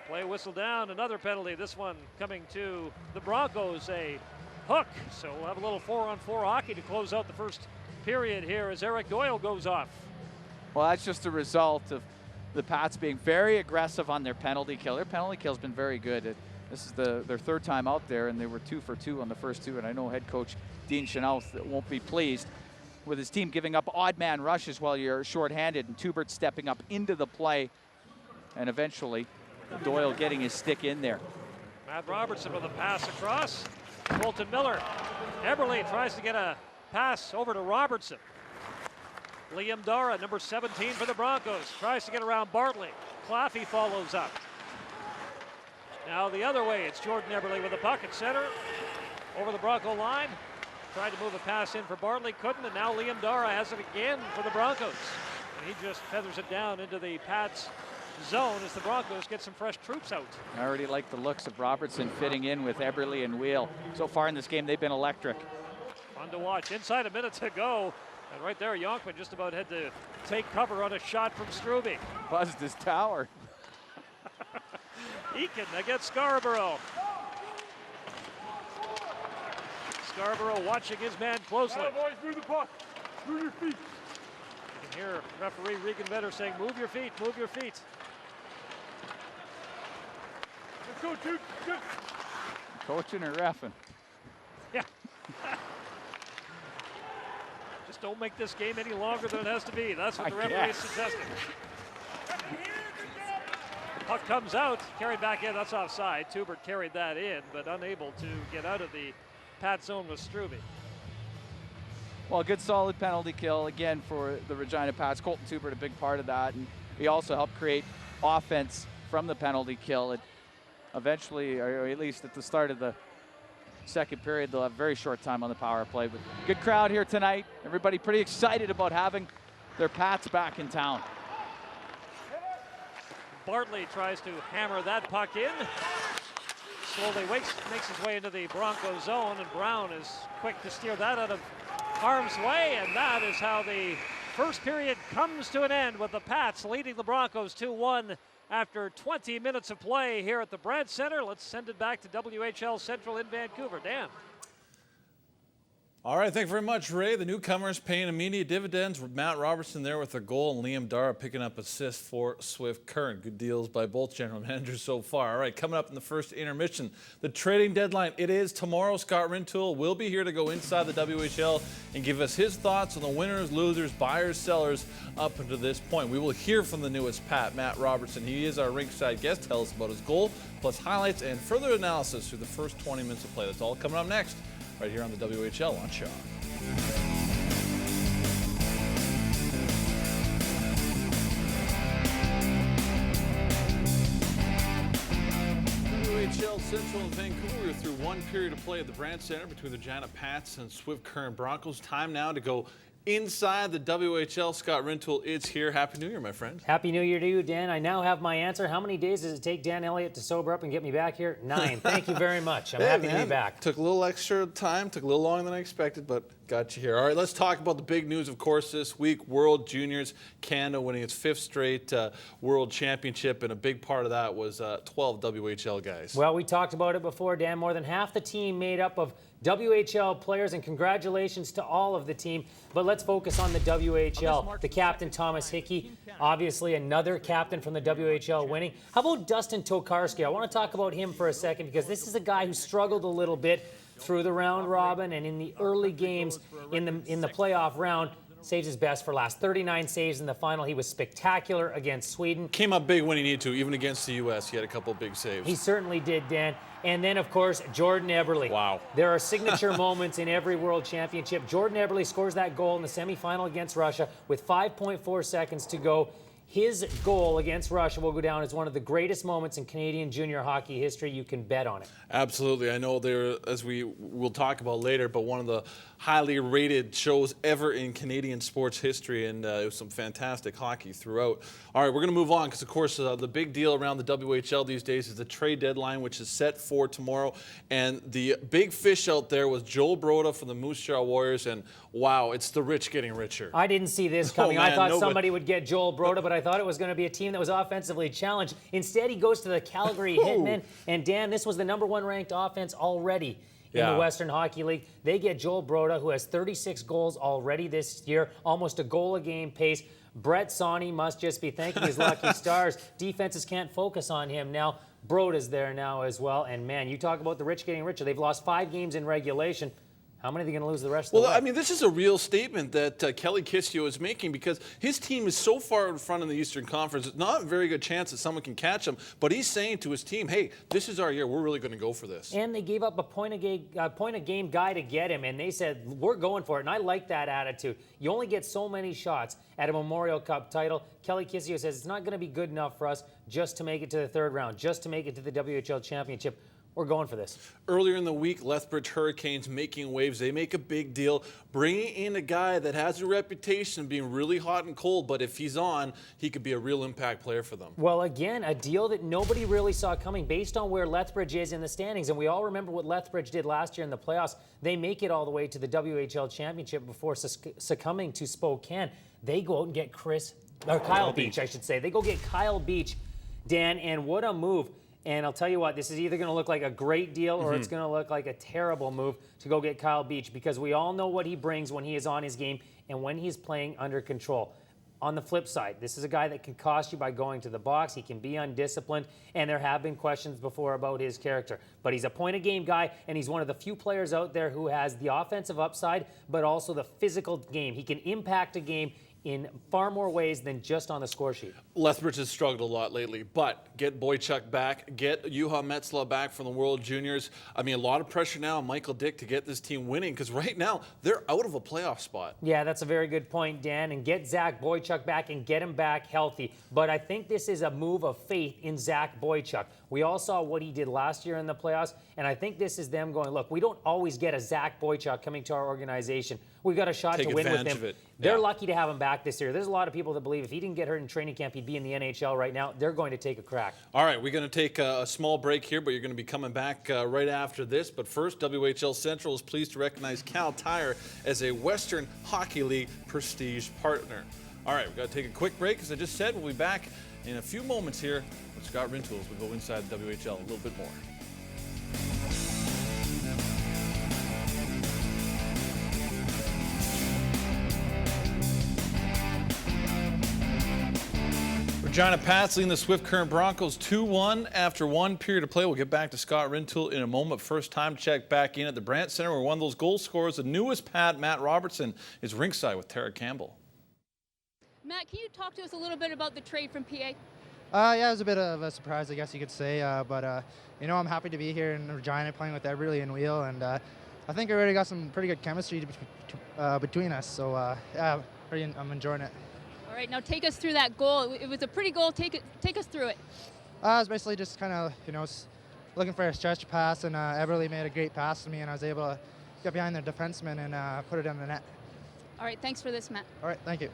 Play whistle down, another penalty. This one coming to the Broncos, a hook. So we'll have a little 4-on-4 hockey to close out the first period here as Eric Doyle goes off. Well, that's just a result of the Pats being very aggressive on their penalty kill. Their penalty kill's been very good. This is their third time out there, and they were 2 for 2 on the first two. And I know head coach Dean Chanel won't be pleased with his team giving up odd man rushes while you're shorthanded, and Tubert stepping up into the play, and eventually Doyle getting his stick in there. Matt Robertson with a pass across. Colton Miller. Eberle tries to get a pass over to Robertson. Liam Dara, number 17 for the Broncos, tries to get around Bartley. Claffey follows up. Now the other way, it's Jordan Eberle with the puck at center. Over the Bronco line. Tried to move a pass in for Bartley, couldn't, and now Liam Dara has it again for the Broncos. And he just feathers it down into the Pats zone as the Broncos get some fresh troops out. I already like the looks of Robertson fitting in with Eberle and Wheel. So far in this game, they've been electric. Fun to watch. Inside a minute to go. And right there, Yonkman just about had to take cover on a shot from Struby. Buzzed his tower. Eakin against Scarborough. Scarborough watching his man closely. Boys, move the puck. Move your feet. You can hear referee Regan Vetter saying, move your feet, move your feet. Let's go, dude. Good. Coaching or reffing? Yeah. Just don't make this game any longer than it has to be. That's what the referee is suggesting. Puck comes out, carried back in. That's offside. Tubert carried that in, but unable to get out of the Pat zone with Struby. Well, good solid penalty kill again for the Regina Pats. Colton Tubert a big part of that, and he also helped create offense from the penalty kill. And eventually, or at least at the start of the second period, they'll have very short time on the power play. But good crowd here tonight. Everybody pretty excited about having their Pats back in town. Bartley tries to hammer that puck in. Slowly makes his way into the Bronco zone, and Brown is quick to steer that out of harm's way, and that is how the first period comes to an end with the Pats leading the Broncos 2-1 after 20 minutes of play here at the Brandt Center. Let's send it back to WHL Central in Vancouver. Dan. All right, thank you very much, Ray. The newcomers paying immediate dividends. Matt Robertson there with a goal, and Liam Dara picking up assists for Swift Current. Good deals by both general managers so far. All right, coming up in the first intermission, the trading deadline. It is tomorrow. Scott Rintoul will be here to go inside the WHL and give us his thoughts on the winners, losers, buyers, sellers up until this point. We will hear from the newest Pat, Matt Robertson. He is our ringside guest. Tell us about his goal, plus highlights and further analysis through the first 20 minutes of play. That's all coming up next, right here on the WHL on Shaw. WHL Central in Vancouver. We're through one period of play at the Brandt Center between the Regina Pats and Swift Current Broncos. Time now to go inside the WHL. Scott Rintoul is here. Happy New Year, my friend. Happy New Year to you, Dan. I now have my answer. How many days does it take Dan Elliott to sober up and get me back here? 9. Thank you very much. I'm happy to be back. Took a little extra time, took a little longer than I expected, but got you here. All right, let's talk about the big news, of course, this week. World Juniors, Canada winning its 5th straight World Championship, and a big part of that was 12 WHL guys. Well, we talked about it before, Dan. More than half the team made up of WHL players, and congratulations to all of the team. But let's focus on the WHL. The captain, Thomas Hickey, obviously another captain from the WHL winning. How about Dustin Tokarski? I want to talk about him for a second because this is a guy who struggled a little bit through the round robin and in the early games in the playoff round. Saves his best for last. 39 saves in the final. He was spectacular against Sweden. Came up big when he needed to. Even against the U.S., he had a couple of big saves. He certainly did, Dan. And then, of course, Jordan Eberle. Wow. There are signature moments in every World Championship. Jordan Eberle scores that goal in the semifinal against Russia with 5.4 seconds to go. His goal against Russia will go down as one of the greatest moments in Canadian junior hockey history. You can bet on it. Absolutely. I know they're, as we will talk about later, but one of the highly rated shows ever in Canadian sports history, and it was some fantastic hockey throughout. All right, we're going to move on because, of course, the big deal around the WHL these days is the trade deadline, which is set for tomorrow. And the big fish out there was Joel Broda from the Moose Jaw Warriors, and wow, it's the rich getting richer. I didn't see this coming. Oh, man, I thought somebody would get Joel Broda, but I thought it was going to be a team that was offensively challenged. Instead, he goes to the Calgary Hitmen. And Dan, this was the #1 ranked offense already in the Western Hockey League. They get Joel Broda, who has 36 goals already this year, almost a goal a game pace. Brett Sawney must just be thanking his lucky stars. Defenses can't focus on him now. Broda's there now as well. And man, you talk about the rich getting richer. They've lost 5 games in regulation. How many are they going to lose the rest of the way? Well, I mean, this is a real statement that Kelly Kissio is making because his team is so far in front in the Eastern Conference. It's not a very good chance that someone can catch him. But he's saying to his team, hey, this is our year. We're really going to go for this. And they gave up a point a game guy to get him, and they said, we're going for it. And I like that attitude. You only get so many shots at a Memorial Cup title. Kelly Kissio says it's not going to be good enough for us just to make it to the third round, just to make it to the WHL championship. We're going for this. Earlier in the week, Lethbridge Hurricanes making waves. They make a big deal, bringing in a guy that has a reputation of being really hot and cold, but if he's on, he could be a real impact player for them. Well, again, a deal that nobody really saw coming based on where Lethbridge is in the standings. And we all remember what Lethbridge did last year in the playoffs. They make it all the way to the WHL championship before succumbing to Spokane. They go out and get Kyle Beach, I should say. They go get Kyle Beach, Dan, and what a move. And I'll tell you what, this is either going to look like a great deal or it's going to look like a terrible move to go get Kyle Beach, because we all know what he brings when he is on his game and when he's playing under control. On the flip side, this is a guy that can cost you by going to the box. He can be undisciplined, and there have been questions before about his character. But he's a point-a-game guy, and he's one of the few players out there who has the offensive upside, but also the physical game. He can impact a game in far more ways than just on the score sheet. Lethbridge has struggled a lot lately, but get Boychuk back, get Juha Metzla back from the World Juniors. I mean, a lot of pressure now on Michael Dick to get this team winning, because right now they're out of a playoff spot. Yeah, that's a very good point, Dan. And get Zach Boychuk back and get him back healthy. But I think this is a move of faith in Zach Boychuk. We all saw what he did last year in the playoffs, and I think this is them going, look, we don't always get a Zach Boychuk coming to our organization. We've got a shot to win with him. They're lucky to have him back this year. There's a lot of people that believe if he didn't get hurt in training camp, he'd be in the NHL right now. They're going to take a crack. All right, we're going to take a small break here, but you're going to be coming back right after this. But first, WHL Central is pleased to recognize Cal Tire as a Western Hockey League prestige partner. All right, we've got to take a quick break. As I just said, we'll be back in a few moments here with Scott Rintoul as we go inside the WHL a little bit more. Regina Pats leading the Swift Current Broncos 2-1 after one period of play. We'll get back to Scott Rintoul in a moment. First time check back in at the Brandt Center where one of those goal scorers, the newest Pat, Matt Robertson, is ringside with Tara Campbell. Matt, can you talk to us a little bit about the trade from PA? Yeah, it was a bit of a surprise, I guess you could say. But you know, I'm happy to be here in Regina playing with Eberle and Wheel. And I think we already got some pretty good chemistry between us. So, yeah, I'm enjoying it. All right, now take us through that goal. It was a pretty goal. Take us through it. I was basically just kind of, you know, looking for a stretch pass, and Eberle made a great pass to me, and I was able to get behind the defenseman and put it in the net. All right, thanks for this, Matt. All right, thank you.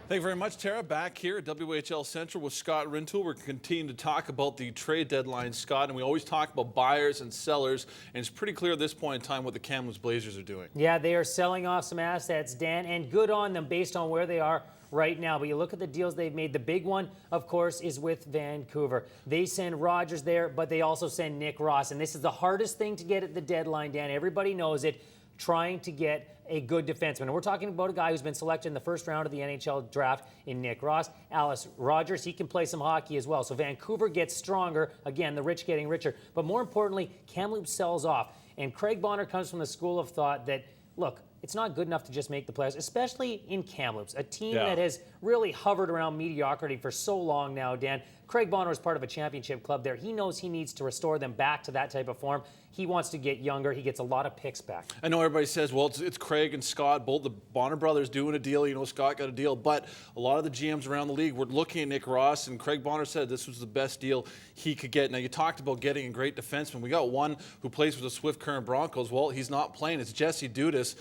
Thank you very much, Tara. Back here at WHL Central with Scott Rintoul. We're continuing to talk about the trade deadline, Scott, and we always talk about buyers and sellers, and it's pretty clear at this point in time what the Kamloops Blazers are doing. Yeah, they are selling off some assets, Dan, and good on them based on where they are right now. But you look at the deals they've made. The big one, of course, is with Vancouver. They send Rogers there, but they also send Nick Ross, and this is the hardest thing to get at the deadline, Dan. Everybody knows it. Trying to get a good defenseman. And we're talking about a guy who's been selected in the first round of the NHL draft in Nick Ross. Alice Rogers, he can play some hockey as well. So Vancouver gets stronger. Again, the rich getting richer. But more importantly, Kamloops sells off. And Craig Bonner comes from the school of thought that, look, it's not good enough to just make the playoffs, especially in Kamloops, a team that has really hovered around mediocrity for so long now, Dan. Craig Bonner is part of a championship club there. He knows he needs to restore them back to that type of form. He wants to get younger. He gets a lot of picks back. I know everybody says, well, it's Craig and Scott, both the Bonner brothers doing a deal. You know, Scott got a deal. But a lot of the GMs around the league were looking at Nick Ross, and Craig Bonner said this was the best deal he could get. Now, you talked about getting a great defenseman. We got one who plays for the Swift Current Broncos. Well, he's not playing. It's Jesse Dudas.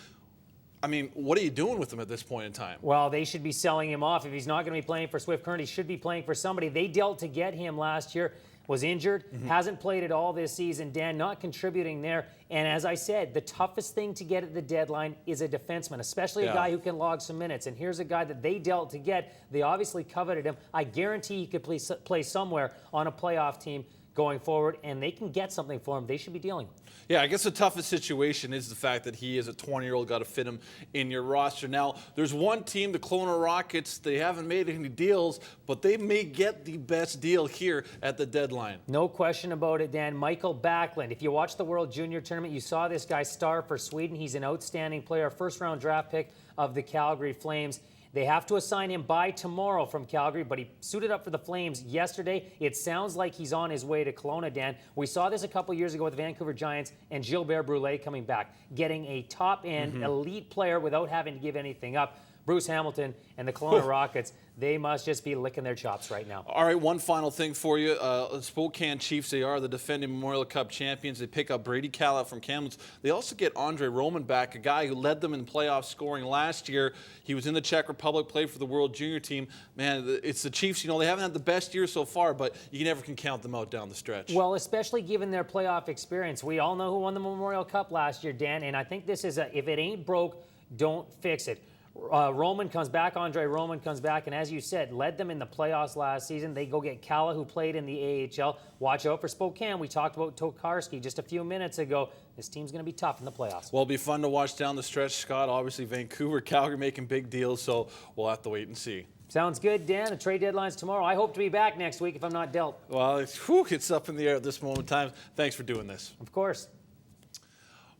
I mean, what are you doing with him at this point in time? Well, they should be selling him off. If he's not going to be playing for Swift Current, he should be playing for somebody. They dealt to get him last year, was injured, hasn't played at all this season. Dan, not contributing there. And as I said, the toughest thing to get at the deadline is a defenseman, especially a guy who can log some minutes. And here's a guy that they dealt to get. They obviously coveted him. I guarantee he could play somewhere on a playoff team going forward, and they can get something for him. They should be dealing. Yeah, I guess the toughest situation is the fact that he is a 20-year-old, got to fit him in your roster. Now, there's one team, the Kelowna Rockets, they haven't made any deals, but they may get the best deal here at the deadline. No question about it, Dan. Michael Backlund. If you watch the World Junior Tournament, tournament. You saw this guy star for Sweden. He's an outstanding player, first-round draft pick of the Calgary Flames. They have to assign him by tomorrow from Calgary, but he suited up for the Flames yesterday. It sounds like he's on his way to Kelowna, Dan. We saw this a couple years ago with the Vancouver Giants and Gilbert Brulé coming back, getting a top-end elite player without having to give anything up. Bruce Hamilton and the Kelowna Rockets, they must just be licking their chops right now. All right, one final thing for you. Spokane Chiefs, they are the defending Memorial Cup champions. They pick up Brady Callett from Kamloops. They also get Andre Roman back, a guy who led them in playoff scoring last year. He was in the Czech Republic, played for the World Junior team. Man, it's the Chiefs. You know, they haven't had the best year so far, but you never can count them out down the stretch. Well, especially given their playoff experience. We all know who won the Memorial Cup last year, Dan, and I think this is if it ain't broke, don't fix it. Roman comes back, Andre Roman comes back, and as you said, led them in the playoffs last season. They go get Calla, who played in the AHL. Watch out for Spokane. We talked about Tokarski just a few minutes ago. This team's going to be tough in the playoffs. Well, it'll be fun to watch down the stretch, Scott. Obviously, Vancouver, Calgary making big deals, so we'll have to wait and see. Sounds good, Dan. The trade deadline's tomorrow. I hope to be back next week if I'm not dealt. Well, it's up in the air at this moment in time. Thanks for doing this. Of course.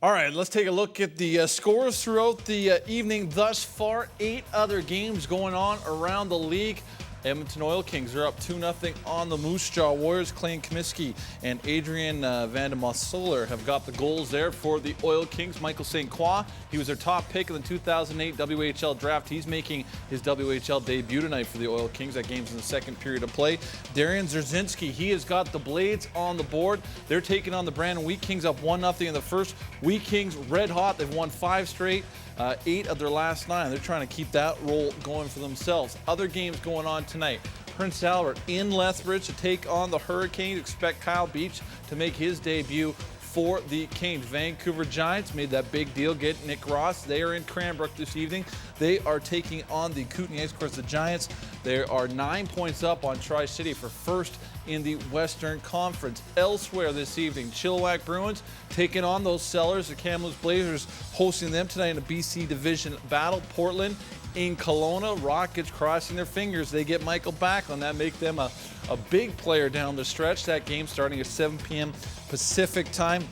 All right, let's take a look at the scores throughout the evening thus far. 8 other games going on around the league. Edmonton Oil Kings are up 2-0 on the Moose Jaw Warriors. Clayton Comiskey and Adrian Vandemosoler have got the goals there for the Oil Kings. Michael St. Croix, he was their top pick in the 2008 WHL draft. He's making his WHL debut tonight for the Oil Kings. That game's in the second period of play. Darian Zerzinski, he has got the Blades on the board. They're taking on the Brandon Wheat Kings, up 1-0 in the first. Wheat Kings red hot. They've won 5 straight. 8 of their last 9. They're trying to keep that roll going for themselves. Other games going on tonight. Prince Albert in Lethbridge to take on the Hurricanes. Expect Kyle Beach to make his debut for the Canes. Vancouver Giants made that big deal, get Nick Ross. They are in Cranbrook this evening. They are taking on the Kootenays. Of course, the Giants, they are 9 points up on Tri-City for first in the Western Conference. Elsewhere this evening, Chilliwack Bruins taking on those Sellers. The Kamloops Blazers hosting them tonight in a BC Division battle. Portland in Kelowna. Rockets crossing their fingers. They get Michael Backlund. That make them a big player down the stretch. That game starting at 7 p.m. Pacific time.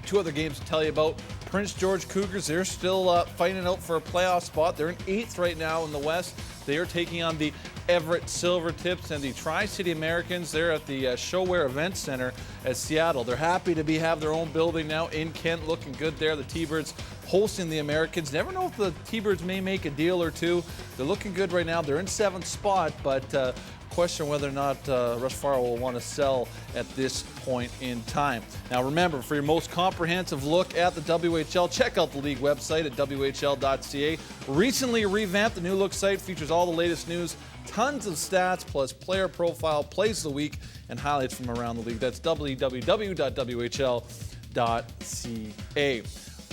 2 other games to tell you about. Prince George Cougars, they're still fighting out for a playoff spot. They're in 8th right now in the West. They are taking on the Everett Silvertips, and the Tri-City Americans. They're at the ShoWare Event Center at Seattle. They're happy to have their own building now in Kent, looking good there. The T-Birds hosting the Americans. Never know if the T-Birds may make a deal or two. They're looking good right now. They're in 7th spot, but question whether or not Russ Farrell will want to sell at this point in time. Now remember, for your most comprehensive look at the WHL, check out the league website at WHL.ca. Recently revamped, the new look site features all the latest news, tons of stats, plus player profile, plays of the week, and highlights from around the league. That's www.WHL.ca.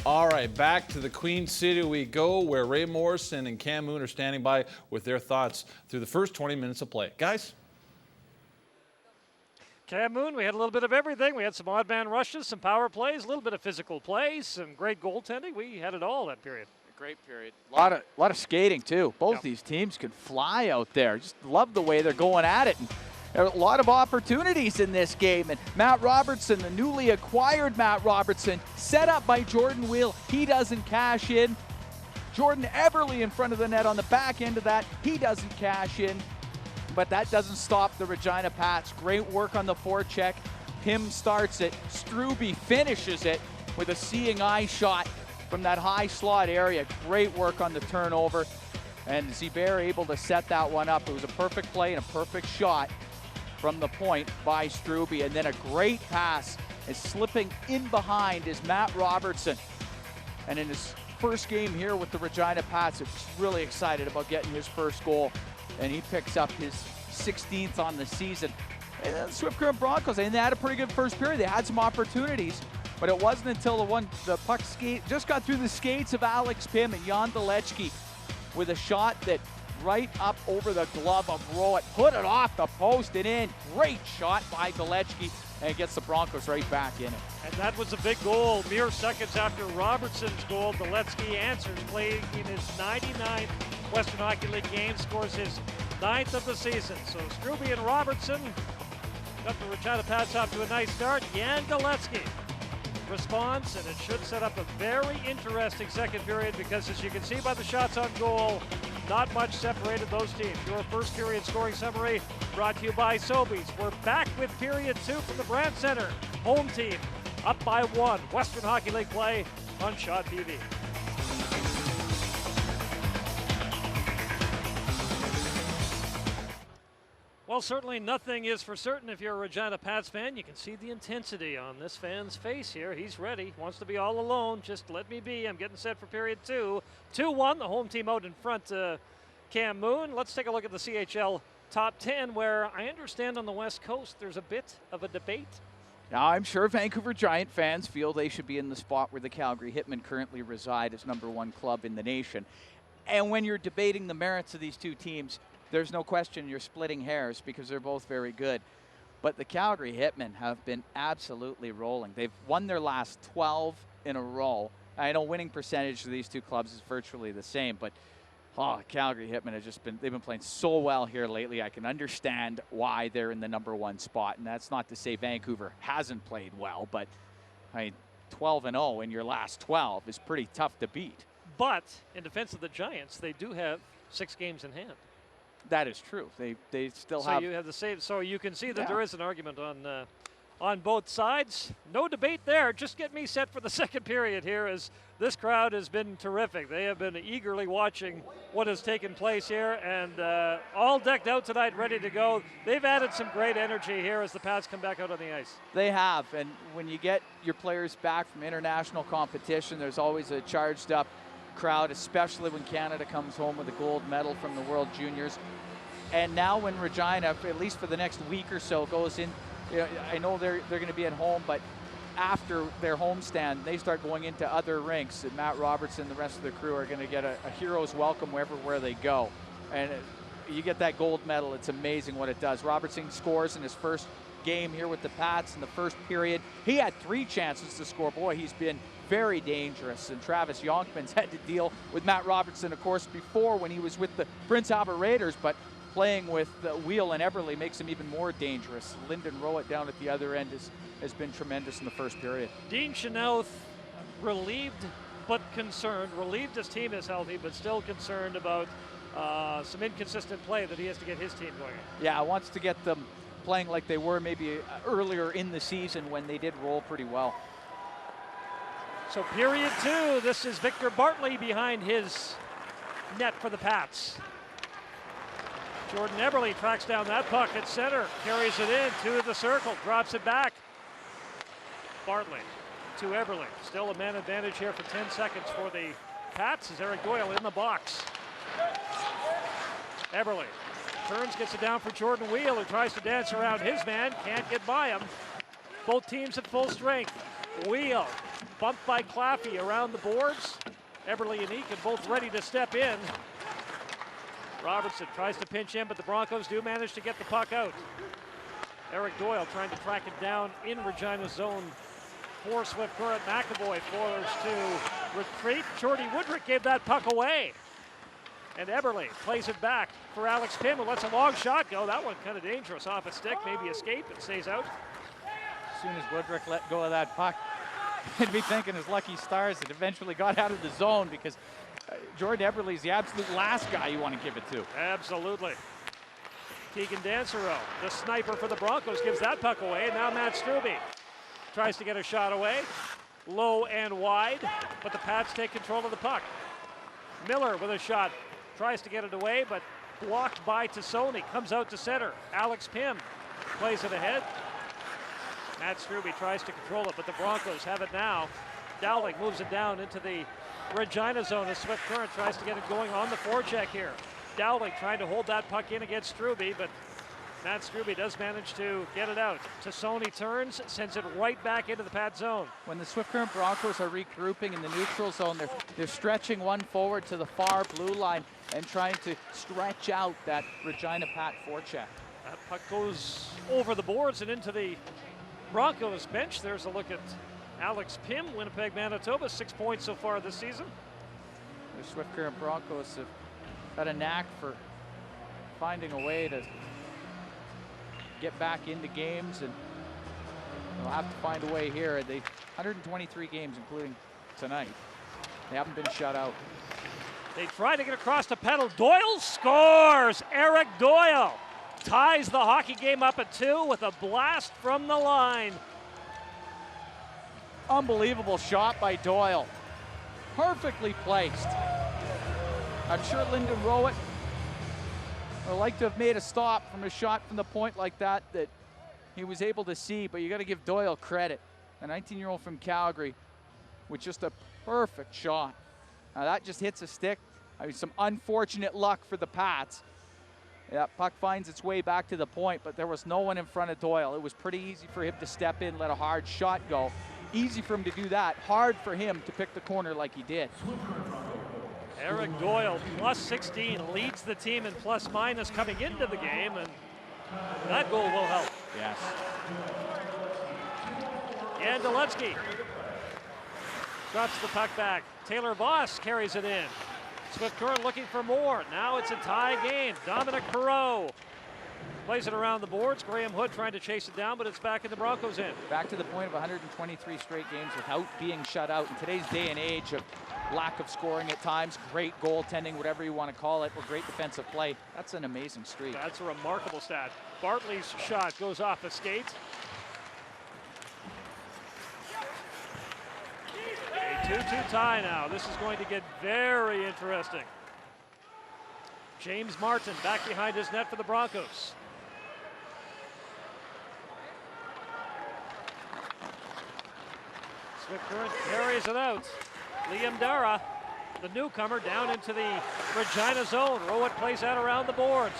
All right, back to the Queen City we go, where Ray Morrison and Cam Moon are standing by with their thoughts through the first 20 minutes of play. Guys? Cam Moon, we had a little bit of everything. We had some odd man rushes, some power plays, a little bit of physical plays, some great goaltending. We had it all that period. A great period. A lot of skating, too. Both these teams can fly out there. Just love the way they're going at it. And a lot of opportunities in this game, and Matt Robertson, the newly acquired Matt Robertson, set up by Jordan Wheel. He doesn't cash in. Jordan Everly in front of the net on the back end of that. He doesn't cash in, but that doesn't stop the Regina Pats. Great work on the forecheck. Pym starts it. Struby finishes it with a seeing eye shot from that high slot area. Great work on the turnover, and Zibert able to set that one up. It was a perfect play and a perfect shot from the point by Struby, and then a great pass, and slipping in behind is Matt Robertson. And in his first game here with the Regina Pats, he's really excited about getting his first goal, and he picks up his 16th on the season. And the Swift Current Broncos, and they had a pretty good first period. They had some opportunities, but it wasn't until the puck just got through the skates of Alex Pym and Jan Delecki with a shot that right up over the glove of Rowett, put it off the post and in. Great shot by Delecki, and it gets the Broncos right back in it. And that was a big goal. Mere seconds after Robertson's goal, Delecki answers, playing in his 99th Western Hockey League game, scores his 9th of the season. So Struby and Robertson got the Regina Pats off to a nice start. Jan Delecki response, and it should set up a very interesting second period because, as you can see by the shots on goal, not much separated those teams. Your first period scoring summary brought to you by Sobeys. We're back with period 2 from the Brand Center. Home team up by 1. Western Hockey League play on Shaw TV. Well, certainly nothing is for certain if you're a Regina Pats fan. You can see the intensity on this fan's face here. He's ready, wants to be all alone. Just let me be. I'm getting set for period 2. 2-1, the home team out in front, Cam Moon. Let's take a look at the CHL top 10, where I understand on the West Coast there's a bit of a debate. Now, I'm sure Vancouver Giant fans feel they should be in the spot where the Calgary Hitmen currently reside as #1 club in the nation. And when you're debating the merits of these two teams, there's no question you're splitting hairs because they're both very good. But the Calgary Hitmen have been absolutely rolling. They've won their last 12 in a row. I know winning percentage of these two clubs is virtually the same, but Calgary Hitmen have they've been playing so well here lately. I can understand why they're in the #1 spot. And that's not to say Vancouver hasn't played well, but 12-0 in your last 12 is pretty tough to beat. But in defense of the Giants, they do have 6 games in hand. That is true. They still have. So you have the same. So you can see that there is an argument on both sides. No debate there. Just get me set for the second period here, as this crowd has been terrific. They have been eagerly watching what has taken place here, and all decked out tonight, ready to go. They've added some great energy here as the Pats come back out on the ice. They have, and when you get your players back from international competition, there's always a charged up crowd, especially when Canada comes home with a gold medal from the World Juniors. And now when Regina, at least for the next week or so, goes in, I know they're going to be at home, but after their homestand, they start going into other rinks, and Matt Robertson and the rest of the crew are going to get a hero's welcome wherever they go. And you get that gold medal, it's amazing what it does. Robertson scores in his first game here with the Pats in the first period. He had 3 chances to score. Boy, he's been very dangerous, and Travis Yonkman's had to deal with Matt Robertson, of course, before when he was with the Prince Albert Raiders, but playing with Wheel and Eberle makes him even more dangerous. Lyndon Rowett down at the other end has been tremendous in the first period. Dean Chanel relieved but concerned. Relieved his team is healthy, but still concerned about some inconsistent play that he has to get his team going. Yeah, wants to get them playing like they were maybe earlier in the season when they did roll pretty well. So period 2, this is Victor Bartley behind his net for the Pats. Jordan Eberle tracks down that puck at center, carries it in to the circle, drops it back. Bartley to Eberle. Still a man advantage here for 10 seconds for the Pats as Eric Doyle in the box. Eberle turns, gets it down for Jordan Wheel, who tries to dance around his man, can't get by him. Both teams at full strength. Wheel bumped by Claffey around the boards. Eberle and Eakin both ready to step in. Robertson tries to pinch in, but the Broncos do manage to get the puck out. Eric Doyle trying to track it down in Regina's zone for Swift Current. McAvoy forced to retreat. Jordy Woodrick gave that puck away. And Eberle plays it back for Alex Pym, who lets a long shot go. That one kind of dangerous off a stick, maybe escape, it stays out. As soon as Woodrick let go of that puck, he'd be thinking his lucky stars it eventually got out of the zone, because Jordan Eberle is the absolute last guy you want to give it to. Absolutely. Keegan Dansereau, the sniper for the Broncos, gives that puck away. And now Matt Strube tries to get a shot away. Low and wide, but the Pats take control of the puck. Miller with a shot, tries to get it away, but blocked by Tassoni. Comes out to center. Alex Pym plays it ahead. Matt Strube tries to control it, but the Broncos have it now. Dowling moves it down into the Regina zone as Swift Current tries to get it going on the forecheck here. Dowling trying to hold that puck in against Strube, but Matt Strube does manage to get it out. Tassoni turns, sends it right back into the Pat zone. When the Swift Current Broncos are regrouping in the neutral zone, they're stretching one forward to the far blue line and trying to stretch out that Regina Pat forecheck. That puck goes over the boards and into the Broncos bench. There's a look at Alex Pym, Winnipeg, Manitoba, 6 points so far this season. The Swift Current Broncos have got a knack for finding a way to get back into games, and They'll have to find a way here. They 123 games, including tonight. They haven't been shut out. They try to get across the pedal. Doyle scores! Eric Doyle ties the hockey game up at 2 with a blast from the line. Unbelievable shot by Doyle. Perfectly placed. I'm sure Lyndon Rowett would like to have made a stop from a shot from the point like that he was able to see, but you got to give Doyle credit. A 19-year-old from Calgary with just a perfect shot. Now that just hits a stick. I mean, some unfortunate luck for the Pats. Yeah, puck finds its way back to the point, but there was no one in front of Doyle. It was pretty easy for him to step in, let a hard shot go. Easy for him to do that. Hard for him to pick the corner like he did. Eric Doyle, plus 16, leads the team in plus minus coming into the game, and that goal will help. Yes. Yandeletsky drops the puck back. Taylor Voss carries it in. Swift Current looking for more. Now it's a tie game. Dominic Perreault plays it around the boards. Graham Hood trying to chase it down, but it's back in the Broncos' end. Back to the point of 123 straight games without being shut out. In today's day and age of lack of scoring at times, great goaltending, whatever you want to call it, or great defensive play, that's an amazing streak. That's a remarkable stat. Bartley's shot goes off the skate. A 2-2 tie now. This is going to get very interesting. James Martin back behind his net for the Broncos. Swift Current carries it out. Liam Dara, the newcomer, down into the Regina zone. Rowett plays that around the boards.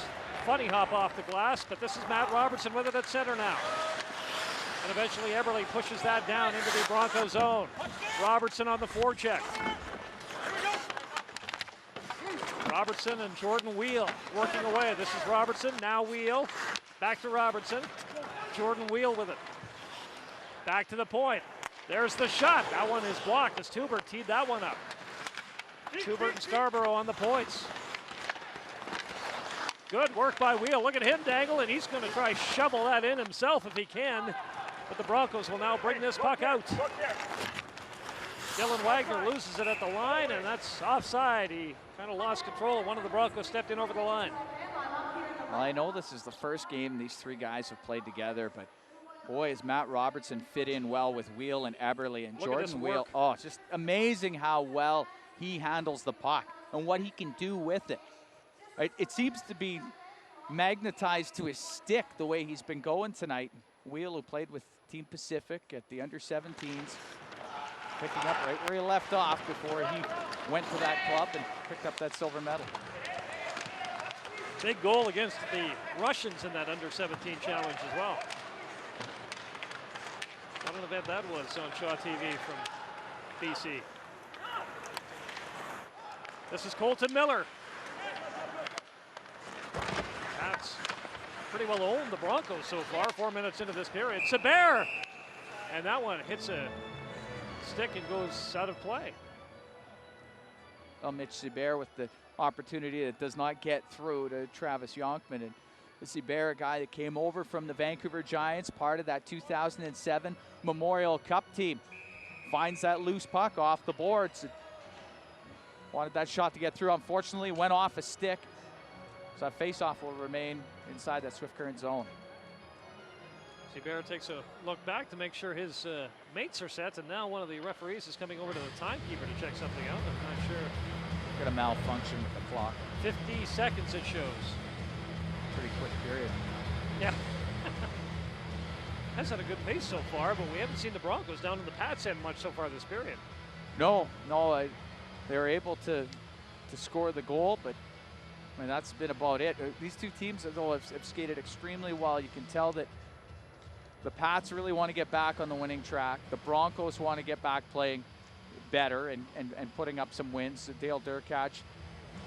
Funny hop off the glass, but this is Matt Robertson with it at center now. And eventually Eberle pushes that down into the Bronco zone. Robertson on the forecheck. Robertson and Jordan Wheel working away. This is Robertson, now Wheel. Back to Robertson. Jordan Wheel with it. Back to the point. There's the shot. That one is blocked as Tubert teed that one up. Tubert and Scarborough on the points. Good work by Wheel. Look at him dangle, and he's going to try shovel that in himself if he can. But the Broncos will now bring this puck out. Dylan Wagner loses it at the line, and that's offside. He kind of lost control. One of the Broncos stepped in over the line. Well, I know this is the first game these three guys have played together, but boy, has Matt Robertson fit in well with Wheel and Eberle. And Jordan Wheel, oh, it's just amazing how well he handles the puck and what he can do with it. It seems to be magnetized to his stick the way he's been going tonight. Wheel, who played with Team Pacific at the under-17s, picking up right where he left off before he went to that club and picked up that silver medal. Big goal against the Russians in that under-17 challenge as well. What an event that was on Shaw TV from BC. This is Colton Miller. That's pretty well owned the Broncos so far, 4 minutes into this period. Sebert! And that one hits a stick and goes out of play. Well, Mitch Sebert with the opportunity that does not get through to Travis Yonkman. And Sebert, a guy that came over from the Vancouver Giants, part of that 2007 Memorial Cup team, finds that loose puck off the boards. Wanted that shot to get through. Unfortunately, went off a stick. So that faceoff will remain inside that Swift Current zone. Sebert takes a look back to make sure his mates are set, and now one of the referees is coming over to the timekeeper to check something out. I'm not sure. Got a malfunction with the clock. 50 seconds it shows. Pretty quick period. Yeah. That's had a good pace so far, but we haven't seen the Broncos down in the Pats end much so far this period. No, they were able to score the goal, but I mean, that's been about it. These two teams, though, have skated extremely well. You can tell that the Pats really want to get back on the winning track. The Broncos want to get back playing better and putting up some wins. So Dale Durkach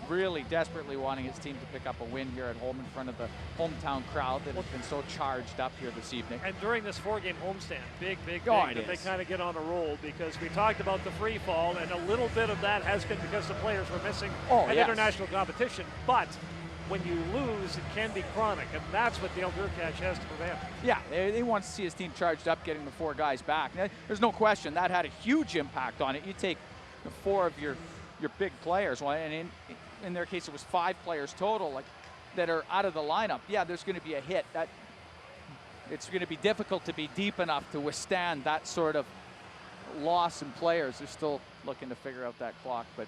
really desperately wanting his team to pick up a win here at home in front of the hometown crowd that has been so charged up here this evening. And during this four-game homestand, big Oh, that they kind of get on a roll, because we talked about the free fall, and a little bit of that has been because the players were missing international competition. But when you lose, it can be chronic, and that's what Dale Durkach has to prevent. Yeah, they want to see his team charged up, getting the 4 guys back. There's no question that had a huge impact on it. You take the 4 of your big players, and in their case it was 5 players total, like that are out of the lineup. Yeah, there's going to be a hit. It's going to be difficult to be deep enough to withstand that sort of loss in players. They're still looking to figure out that clock, but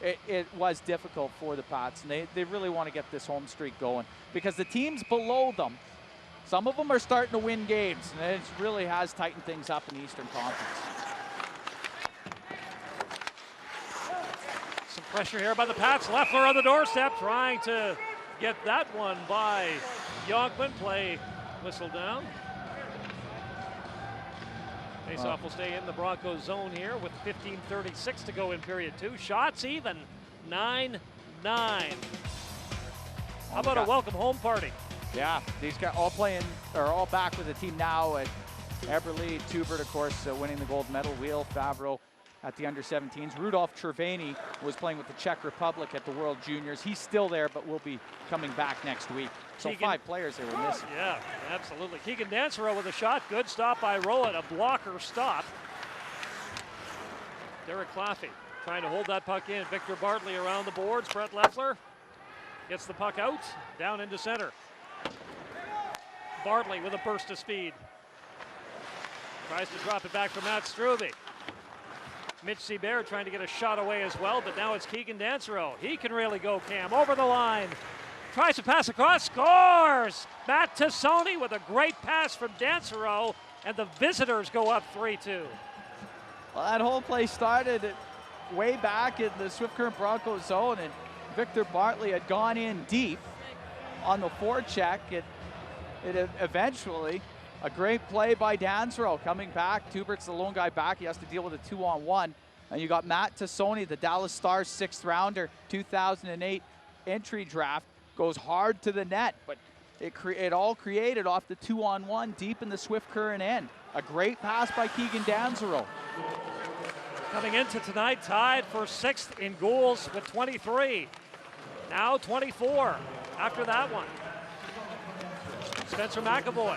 it was difficult for the Pats, and they really want to get this home streak going, because the teams below them, some of them are starting to win games, and it really has tightened things up in the Eastern Conference. Some pressure here by the Pats. Leffler on the doorstep, trying to get that one by Yonkman. Play whistle down. Faceoff will stay in the Broncos zone here with 15:36 to go in period 2. Shots even, 9-9. How about a welcome home party? Yeah, these guys all back with the team now. At Eberle, Tubert, of course, winning the gold medal. Wheel, Favreau at the under-17s. Rudolph Trevany was playing with the Czech Republic at the World Juniors. He's still there, but will be coming back next week. So 5 players they were missing. Yeah, absolutely. Keegan Dancero with a shot. Good stop by Rowan. A blocker stop. Derek Claffey trying to hold that puck in. Victor Bartley around the boards. Brett Leffler gets the puck out. Down into center. Bartley with a burst of speed. Tries to drop it back for Matt Struve. Mitch Seibert trying to get a shot away as well, but now it's Keegan Dancero. He can really go, Cam. Over the line. Tries to pass across, scores! Matt Tassoni with a great pass from Dancero, and the visitors go up 3-2. Well, that whole play started way back in the Swift Current Broncos zone, and Victor Bartley had gone in deep on the forecheck. It eventually, a great play by Dancero coming back. Tubert's the lone guy back. He has to deal with a 2-on-1. And you got Matt Tassoni, the Dallas Stars 6th rounder, 2008 entry draft. Goes hard to the net, but it all created off the 2-on-1 deep in the Swift Current end. A great pass by Keegan Dancero. Coming into tonight, tied for 6th in goals with 23. Now 24 after that one. Spencer McAvoy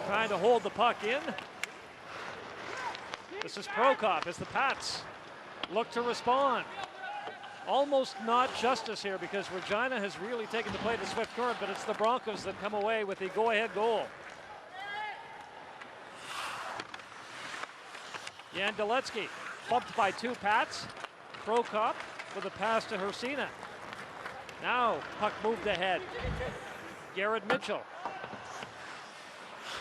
trying to hold the puck in. This is Prokop as the Pats look to respond. Almost not justice here, because Regina has really taken the play to Swift Current, but it's the Broncos that come away with the go-ahead goal. Jan Deletsky bumped by 2 Pats. Prokop with a pass to Hersina. Now puck moved ahead. Garrett Mitchell.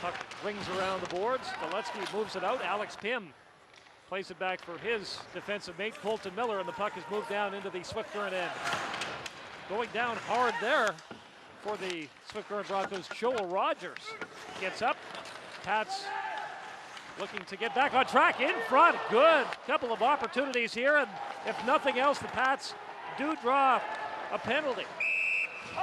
Puck rings around the boards. Deletsky moves it out. Alex Pym plays it back for his defensive mate, Colton Miller, and the puck is moved down into the Swift Current end. Going down hard there for the Swift Current Broncos, Joel Rogers gets up. Pats looking to get back on track in front. Good couple of opportunities here, and if nothing else, the Pats do draw a penalty.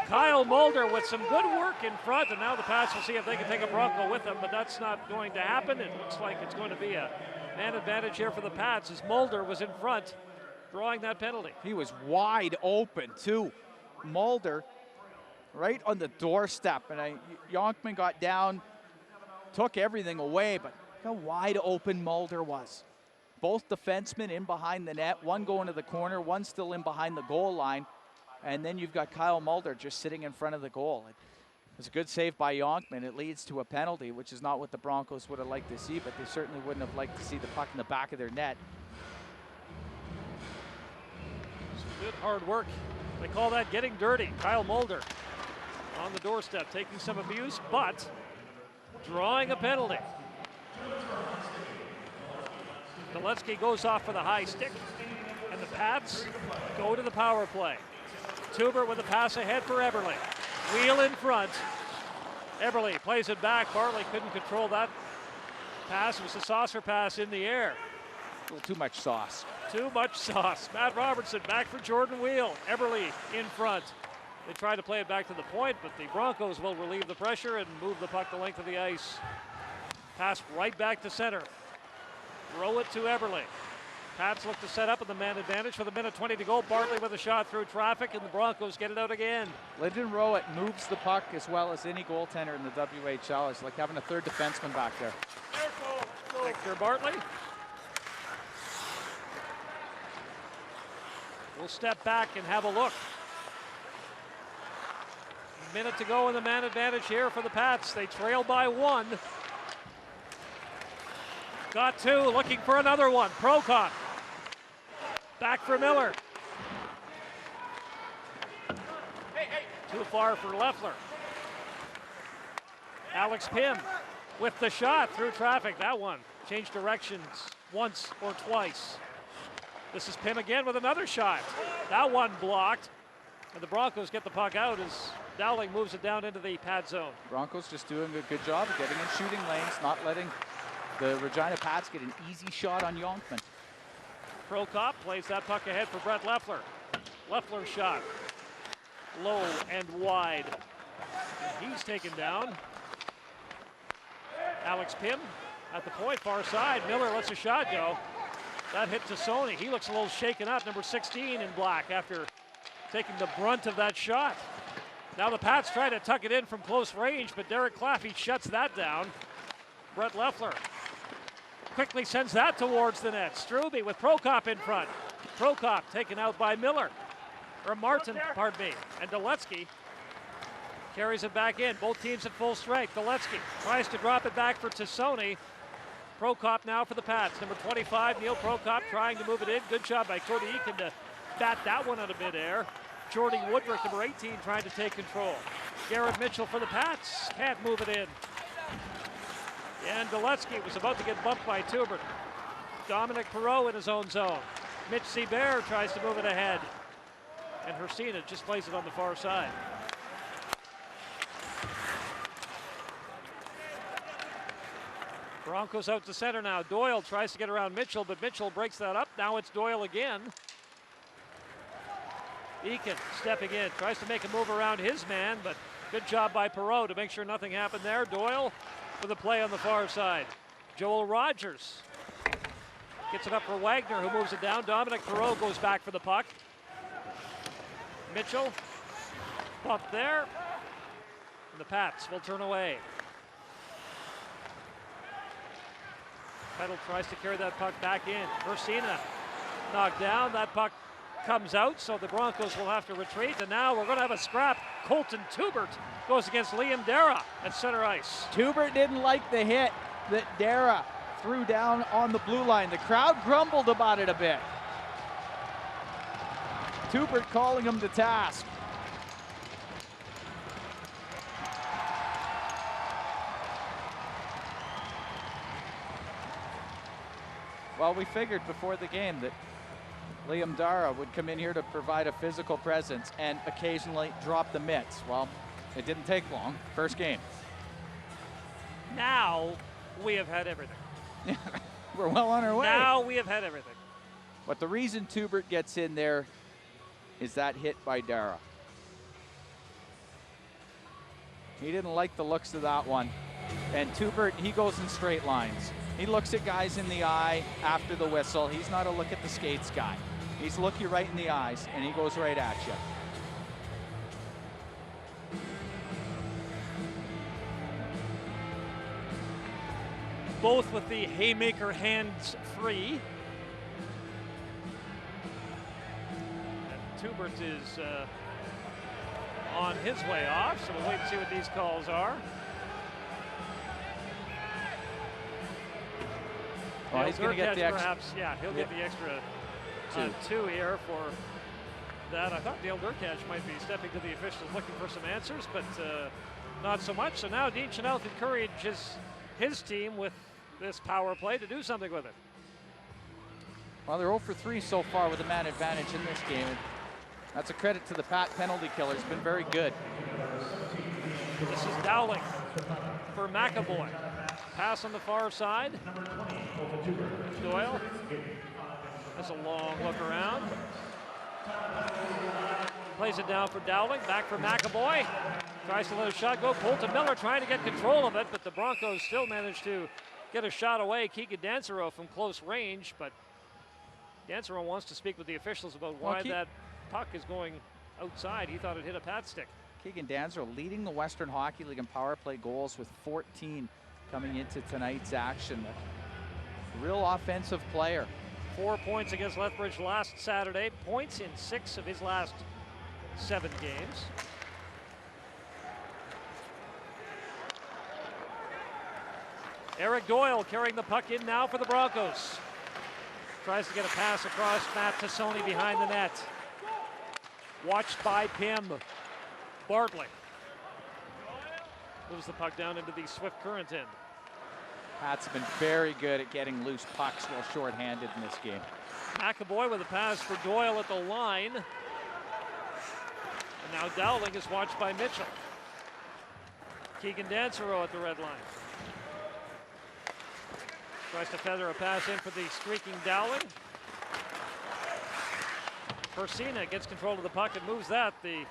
Kyle Mulder with some good work in front, and now the Pats will see if they can take a Bronco with them, but that's not going to happen. It looks like it's going to be a man advantage here for the Pats, as Mulder was in front drawing that penalty. He was wide open too. Mulder right on the doorstep, and Yonkman got down, took everything away, but how wide open Mulder was. Both defensemen in behind the net, one going to the corner, one still in behind the goal line, and then you've got Kyle Mulder just sitting in front of the goal. It was a good save by Yonkman. It leads to a penalty, which is not what the Broncos would have liked to see, but they certainly wouldn't have liked to see the puck in the back of their net. Some good hard work. They call that getting dirty. Kyle Mulder on the doorstep, taking some abuse, but drawing a penalty. Deletsky goes off for the high stick, and the Pats go to the power play. Tubert with a pass ahead for Eberle. Wheel in front. Eberle plays it back. Bartley couldn't control that pass. It was a saucer pass in the air. A little too much sauce. Too much sauce. Matt Robertson back for Jordan Wheel. Eberle in front. They try to play it back to the point, but the Broncos will relieve the pressure and move the puck the length of the ice. Pass right back to center. Throw it to Eberle. Pats look to set up with the man advantage with 1:20 to go. Bartley with a shot through traffic, and the Broncos get it out again. Lyndon Rowett moves the puck as well as any goaltender in the WHL. It's like having a third defenseman back there. Victor Bartley will step back and have a look. Minute to go in the man advantage here for the Pats. They trail by 1. Got 2, looking for another one. Prokop. Back for Miller. Too far for Leffler. Alex Pym with the shot through traffic. That one changed directions once or twice. This is Pym again with another shot. That one blocked. And the Broncos get the puck out as Dowling moves it down into the pad zone. Broncos just doing a good job of getting in shooting lanes, not letting the Regina Pats get an easy shot on Yonkman. Prokop plays that puck ahead for Brett Leffler. Leffler's shot. Low and wide. And he's taken down. Alex Pym at the point, far side. Miller lets a shot go. That hit to Sony. He looks a little shaken up, number 16 in black, after taking the brunt of that shot. Now the Pats try to tuck it in from close range, but Derek Claffey shuts that down. Brett Leffler quickly sends that towards the net. Struby with Prokop in front. Prokop taken out by Miller. Or Martin, pardon me. And Duletsky carries it back in. Both teams at full strength. Duletsky tries to drop it back for Tassoni. Prokop now for the Pats. Number 25, Neil Prokop trying to move it in. Good job by Cody Eakin to bat that one out of midair. Jordy Woodruff, number 18, trying to take control. Garrett Mitchell for the Pats. Can't move it in. And Duletsky was about to get bumped by Tubert. Dominic Perreault in his own zone. Mitch Seabear tries to move it ahead. And Hersina just plays it on the far side. Broncos out to center now. Doyle tries to get around Mitchell, but Mitchell breaks that up. Now it's Doyle again. Eakin stepping in, tries to make a move around his man, but good job by Perreault to make sure nothing happened there. Doyle with a play on the far side. Joel Rogers gets it up for Wagner, who moves it down. Dominic Perreault goes back for the puck. Mitchell bumped there. And the Pats will turn away. Peddle tries to carry that puck back in. Hersina knocked down. That puck comes out, so the Broncos will have to retreat. And now we're going to have a scrap. Colton Tubert goes against Liam Dara at center ice. Tubert didn't like the hit that Dara threw down on the blue line. The crowd grumbled about it a bit. Tubert calling him to task. Well, we figured before the game that Liam Dara would come in here to provide a physical presence and occasionally drop the mitts. Well, it didn't take long. First game. Now we have had everything. We're well on our way. Now we have had everything. But the reason Tubert gets in there is that hit by Dara. He didn't like the looks of that one. And Tubert, he goes in straight lines. He looks at guys in the eye after the whistle. He's not a look at the skates guy. He's look you right in the eyes, and he goes right at you. Both with the haymaker hands free. And Tubert is on his way off, so we'll wait and see what these calls are. Well, he's going to get the extra. Perhaps, yeah, he'll get the extra two here for that. I thought Dale Durkash might be stepping to the officials looking for some answers, but not so much. So now Dean Chanel can encourage his team with this power play to do something with it. Well, they're 0 for 3 so far with a man advantage in this game. That's a credit to the Pat penalty killer. It's been very good. This is Dowling for McAvoy. Pass on the far side. Doyle has a long look around. Plays it down for Dowling. Back for McAvoy. Tries to let a shot go. Colton Miller trying to get control of it, but the Broncos still manage to get a shot away. Keegan Dansereau from close range, but Dancero wants to speak with the officials about why that puck is going outside. He thought it hit a pad stick. Keegan Dancero leading the Western Hockey League in power play goals with 14 coming into tonight's action. A real offensive player. 4 points against Lethbridge last Saturday. Points in 6 of his last 7 games. Eric Doyle carrying the puck in now for the Broncos. Tries to get a pass across Matt Tassoni behind the net. Watched by Pim. Bartley moves the puck down into the Swift Current end. Pats have been very good at getting loose pucks while shorthanded in this game. McAvoy with a pass for Doyle at the line. And now Dowling is watched by Mitchell. Keegan Dancero at the red line. Tries to feather a pass in for the streaking Dowling. Ursina gets control of the puck and moves that the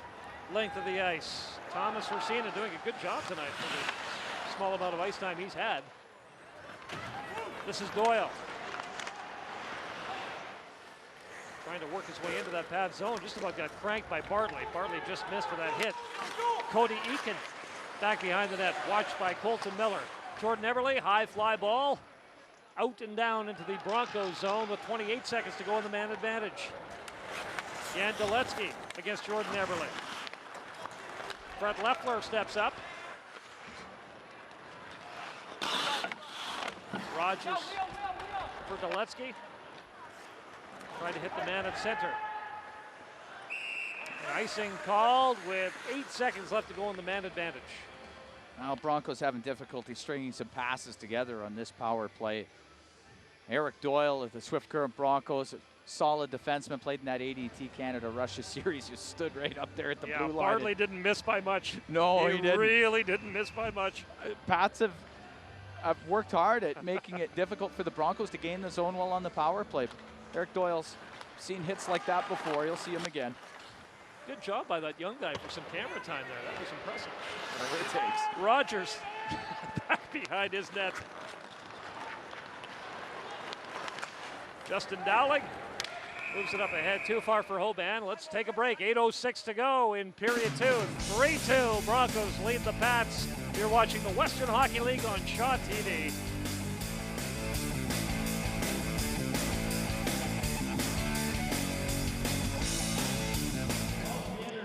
length of the ice. Thomas Ursina doing a good job tonight for the small amount of ice time he's had. This is Doyle. Trying to work his way into that pad zone. Just about got cranked by Bartley. Bartley just missed for that hit. Cody Eakin back behind the net. Watched by Colton Miller. Jordan Everly, high fly ball. Out and down into the Broncos zone with 28 seconds to go in the man advantage. Jan Deletsky against Jordan Everly. Brett Leffler steps up. Rogers for Deletsky. Trying to hit the man at center. And icing called with 8 seconds left to go in the man advantage. Now Broncos having difficulty stringing some passes together on this power play. Eric Doyle of the Swift Current Broncos, solid defenseman, played in that ADT Canada Russia series, just stood right up there at the blue line. Bartley didn't miss by much. No, he didn't. Really didn't miss by much. Pats have worked hard at making it difficult for the Broncos to gain the zone while on the power play. Eric Doyle's seen hits like that before. You'll see him again. Good job by that young guy for some camera time there. That was impressive. Whatever it takes. Rogers back behind his net. Justin Dowling moves it up ahead, too far for Hoban. Let's take a break. 8:06 to go in period 2. 3-2, Broncos lead the Pats. You're watching the Western Hockey League on Shaw TV.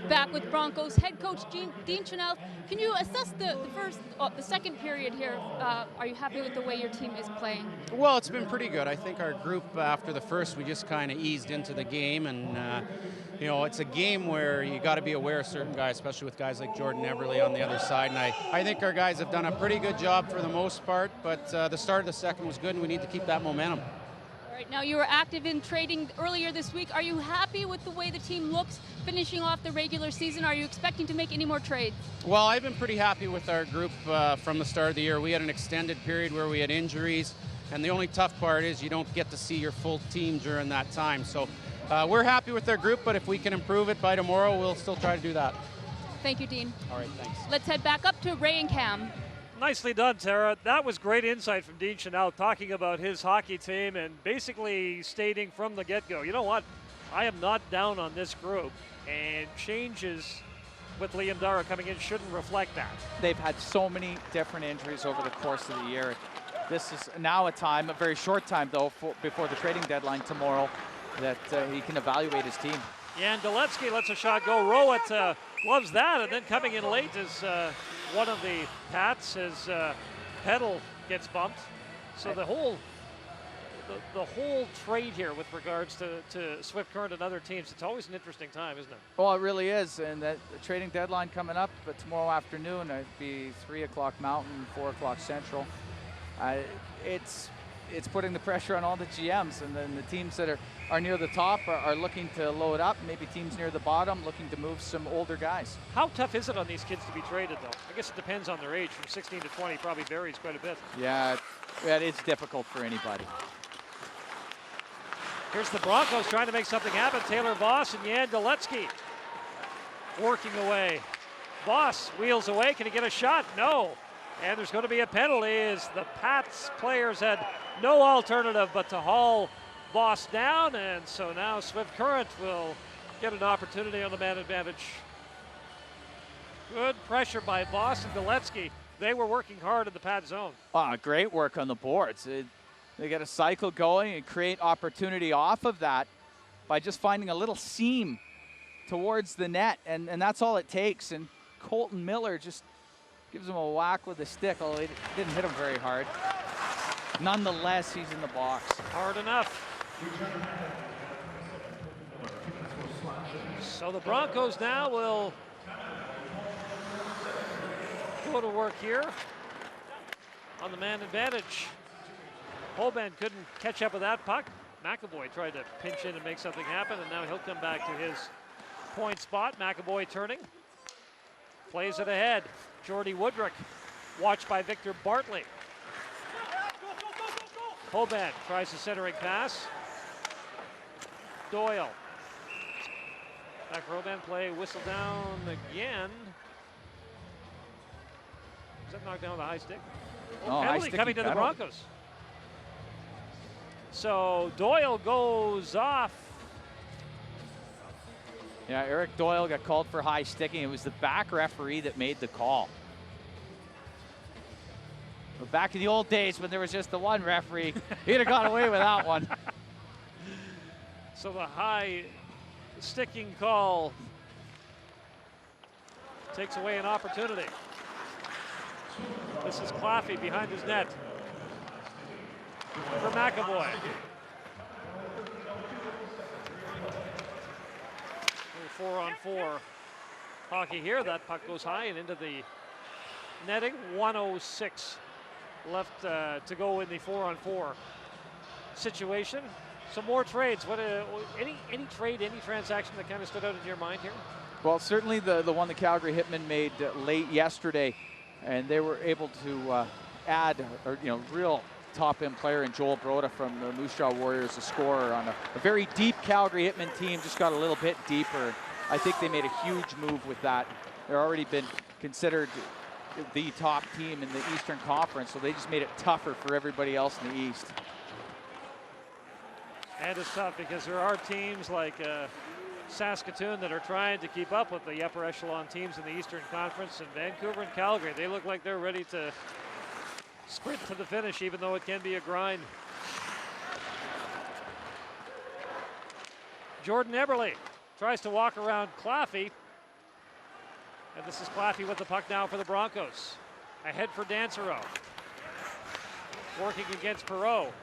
Back with Broncos head coach Dean Chanel. Can you assess the second period here? Are you happy with the way your team is playing? Well, it's been pretty good. I think our group after the first, we just kind of eased into the game, and you know, it's a game where you got to be aware of certain guys, especially with guys like Jordan Everly on the other side. And I think our guys have done a pretty good job for the most part, but the start of the second was good, and we need to keep that momentum. Right now, you were active in trading earlier this week. Are you happy with the way the team looks finishing off the regular season? Are you expecting to make any more trades? Well, I've been pretty happy with our group from the start of the year. We had an extended period where we had injuries, and the only tough part is you don't get to see your full team during that time. So we're happy with our group, but if we can improve it by tomorrow, we'll still try to do that. Thank you, Dean. All right, thanks. Let's head back up to Ray and Cam. Nicely done, Tara. That was great insight from Dean Chanel talking about his hockey team and basically stating from the get-go, you know what, I am not down on this group, and changes with Liam Dara coming in shouldn't reflect that. They've had so many different injuries over the course of the year. This is now a time, a very short time though, before the trading deadline tomorrow, that he can evaluate his team. Jan Deletsky lets a shot go. Rowett loves that, and then coming in late is one of the Pats as Peddle gets bumped. So the whole trade here with regards to Swift Current and other teams, it's always an interesting time, isn't it? Well, it really is, and the trading deadline coming up, but tomorrow afternoon, it'd be 3 o'clock Mountain, 4 o'clock Central. It's putting the pressure on all the GMs, and then the teams that are near the top are looking to load up. Maybe teams near the bottom looking to move some older guys. How tough is it on these kids to be traded, though? I guess it depends on their age. From 16 to 20 probably varies quite a bit. Yeah, it's difficult for anybody. Here's the Broncos trying to make something happen. Taylor Voss and Jan Deletsky working away. Voss wheels away. Can he get a shot? No. And there's going to be a penalty as the Pats players had no alternative but to haul Boss down, and so now Swift Current will get an opportunity on the man advantage. Good pressure by Boss and Galetsky. They were working hard in the pad zone. Great work on the boards. They get a cycle going and create opportunity off of that by just finding a little seam towards the net, and that's all it takes. And Colton Miller just gives him a whack with a stick, although he didn't hit him very hard. Nonetheless, he's in the box. Hard enough. So the Broncos now will go to work here on the man advantage. Holben couldn't catch up with that puck. McAvoy tried to pinch in and make something happen, and now he'll come back to his point spot. McAvoy turning. Plays it ahead. Jordy Woodrick, watched by Victor Bartley. Holben tries the centering pass. Doyle. Back for Holben, play whistle down again. Is that knocked down with a high stick? Penalty coming to the Broncos. So Doyle goes off. Yeah, Eric Doyle got called for high sticking. It was the back referee that made the call. But back in the old days when there was just the one referee, he'd have got away with that one. So the high sticking call takes away an opportunity. This is Claffey behind his net for McAvoy. 4-on-4 hockey here. That puck goes high and into the netting. 1:06 left to go in the 4-on-4 situation. Some more trades. What any trade, any transaction that kind of stood out in your mind here? Well, certainly the one that Calgary Hitmen made late yesterday, and they were able to add real top-end player in Joel Broda from the Moose Jaw Warriors, a scorer on a very deep Calgary Hitmen team, just got a little bit deeper. I think they made a huge move with that. They've already been considered the top team in the Eastern Conference, so they just made it tougher for everybody else in the East. And it's tough because there are teams like Saskatoon that are trying to keep up with the upper echelon teams in the Eastern Conference, and Vancouver and Calgary, they look like they're ready to sprint to the finish, even though it can be a grind. Jordan Eberle tries to walk around Claffey. And this is Claffey with the puck now for the Broncos. Ahead for Dansereau. Working against Perreault.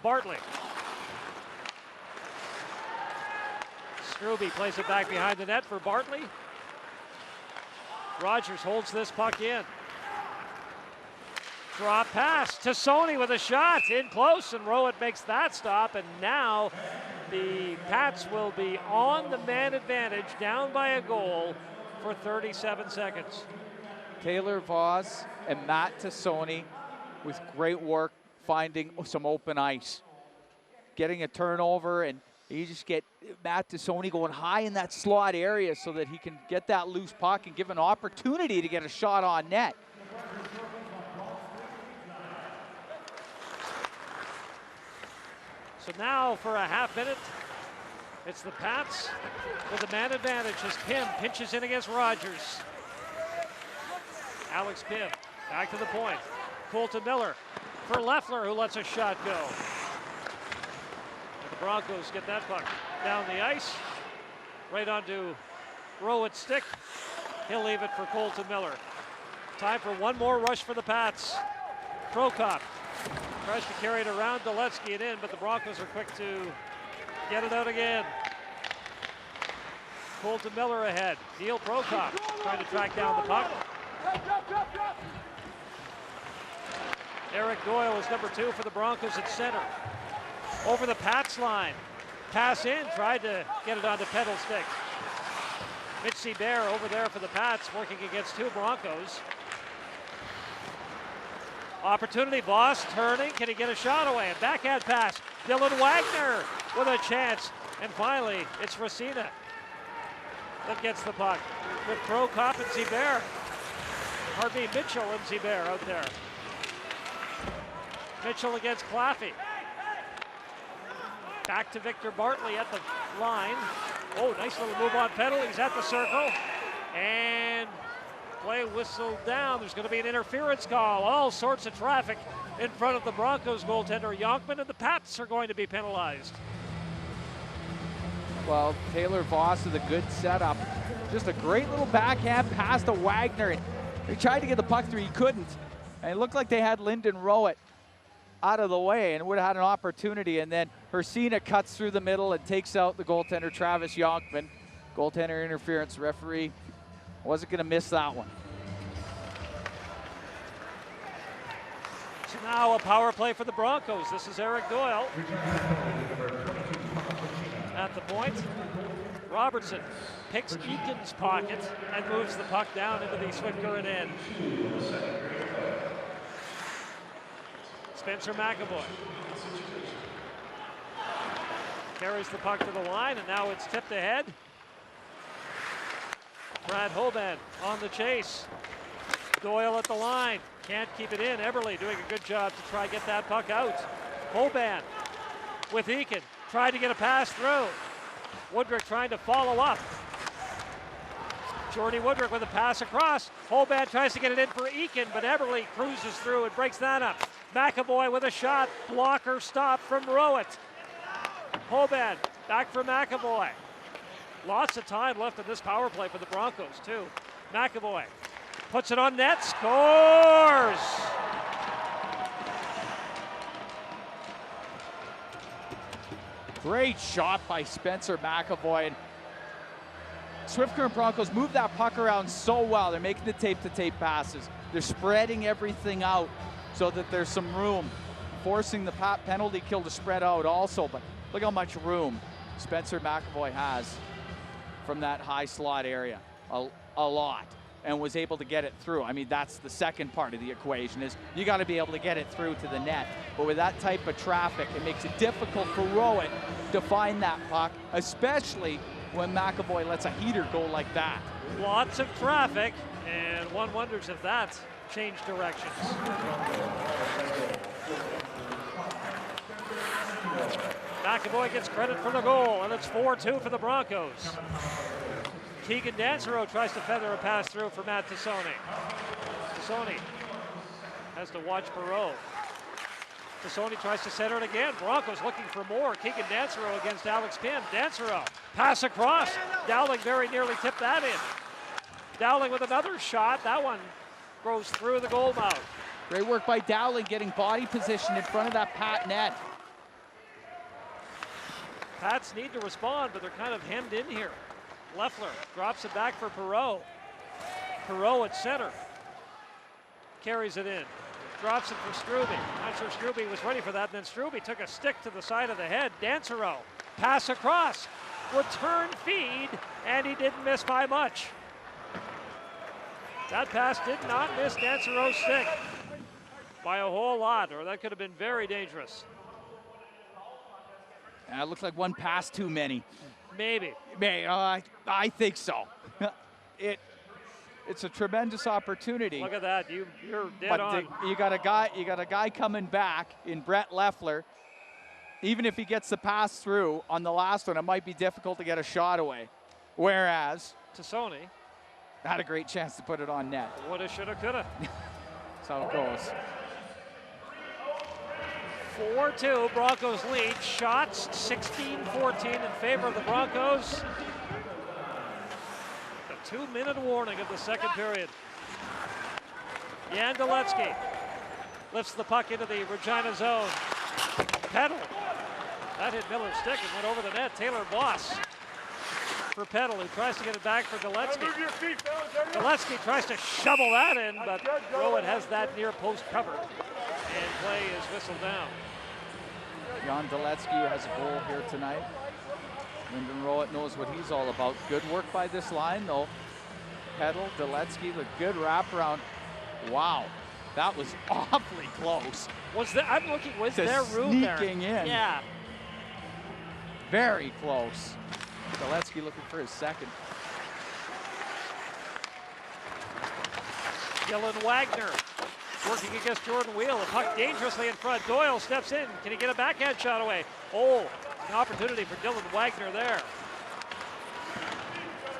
Bartley. Struby plays it back behind the net for Bartley. Rogers holds this puck in. Drop pass to Sony with a shot in close, and Rowett makes that stop, and now the Pats will be on the man advantage, down by a goal for 37 seconds. Taylor Voss and Matt Tassoni with great work finding some open ice. Getting a turnover, and you just get Matt Tassoni going high in that slot area so that he can get that loose puck and give an opportunity to get a shot on net. So now for a half minute, it's the Pats with the man advantage as Pym pinches in against Rogers. Alex Pym back to the point. Colton Miller for Leffler, who lets a shot go. And the Broncos get that puck down the ice, right onto Rowett's stick. He'll leave it for Colton Miller. Time for one more rush for the Pats. Prokop tries to carry it around Galetsky and in, but the Broncos are quick to get it out again. Colton Miller ahead. Neil Prokop trying to track down the puck. Eric Doyle is number 2 for the Broncos at center. Over the Pats line. Pass in, tried to get it onto pedal stick. Mitch Seabear over there for the Pats, working against 2 Broncos. Opportunity, Boss turning. Can he get a shot away? A backhand pass. Dylan Wagner with a chance. And finally, it's Regina that gets the puck with Prokop and Seabear. Pardon me, Mitchell and Seabear out there. Mitchell against Claffey. Back to Victor Bartley at the line. Oh, nice little move on Peddle. He's at the circle. And play whistled down. There's going to be an interference call. All sorts of traffic in front of the Broncos goaltender Yonkman, and the Pats are going to be penalized. Well, Taylor Voss with a good setup. Just a great little backhand pass to Wagner. He tried to get the puck through, he couldn't. And it looked like they had Lyndon Rowett out of the way and would have had an opportunity. And then Hersina cuts through the middle and takes out the goaltender, Travis Yonkman. Goaltender interference, referee wasn't going to miss that one. So now a power play for the Broncos. This is Eric Doyle at the point. Robertson picks Eakin's pocket and moves the puck down into the Swift Current end. Spencer McAvoy carries the puck to the line, and now it's tipped ahead. Brad Hoban on the chase. Doyle at the line. Can't keep it in. Eberle doing a good job to try to get that puck out. Hoban with Eakin. Tried to get a pass through. Woodrick trying to follow up. Jordy Woodrick with a pass across. Hoban tries to get it in for Eakin, but Eberle cruises through and breaks that up. McAvoy with a shot. Blocker stop from Rowett. Hoban back for McAvoy. Lots of time left in this power play for the Broncos, too. McAvoy puts it on net, scores! Great shot by Spencer McAvoy. And Swift Current Broncos move that puck around so well. They're making the tape-to-tape passes. They're spreading everything out so that there's some room. Forcing the penalty kill to spread out also, but look how much room Spencer McAvoy has from that high slot area. A lot. And was able to get it through. I mean, that's the second part of the equation, is you got to be able to get it through to the net. But with that type of traffic, it makes it difficult for Rowett to find that puck, especially when McAvoy lets a heater go like that. Lots of traffic, and one wonders if that's changed directions. McAvoy gets credit for the goal, and it's 4-2 for the Broncos. Keegan Dancero tries to feather a pass through for Matt Tassoni. Tassoni has to watch Perreault. Tassoni tries to center it again. Broncos looking for more. Keegan Dancero against Alex Pym. Dancero, pass across. Dowling very nearly tipped that in. Dowling with another shot. That one goes through the goal mouth. Great work by Dowling, getting body position in front of that Pat net. Pats need to respond, but they're kind of hemmed in here. Leffler drops it back for Perreault. Perreault at center. Carries it in. Drops it for Strube. Not sure Strube was ready for that. Then Strube took a stick to the side of the head. Dancero. Pass across. Return feed. And he didn't miss by much. That pass did not miss Dancero's stick by a whole lot, or that could have been very dangerous. It looks like one pass too many. Maybe. I think so. It's a tremendous opportunity. Look at that. You're dead on. You got a guy coming back in Brett Leffler. Even if he gets the pass through on the last one, it might be difficult to get a shot away. Whereas Tassoni had a great chance to put it on net. Woulda, shoulda, coulda. That's how it goes. 4-2, Broncos lead. Shots 16-14 in favor of the Broncos. The 2-minute warning of the second period. Jan Deletsky lifts the puck into the Regina zone. Peddle. That hit Miller's stick and went over the net. Taylor Voss for Peddle, who tries to get it back for Deletsky. Deletsky tries to shovel that in, but Rowett has that near post covered. And play is whistled down. Jan Deletsky has a goal here tonight. Lyndon Rowett knows what he's all about. Good work by this line, though. Peddle, Deletsky, the good wraparound. Wow, that was awfully close. Was there room there? Sneaking in. Yeah. Very close. Deletsky looking for his second. Dylan Wagner working against Jordan Wheel. The puck dangerously in front. Doyle steps in. Can he get a backhand shot away? Oh, an opportunity for Dylan Wagner there.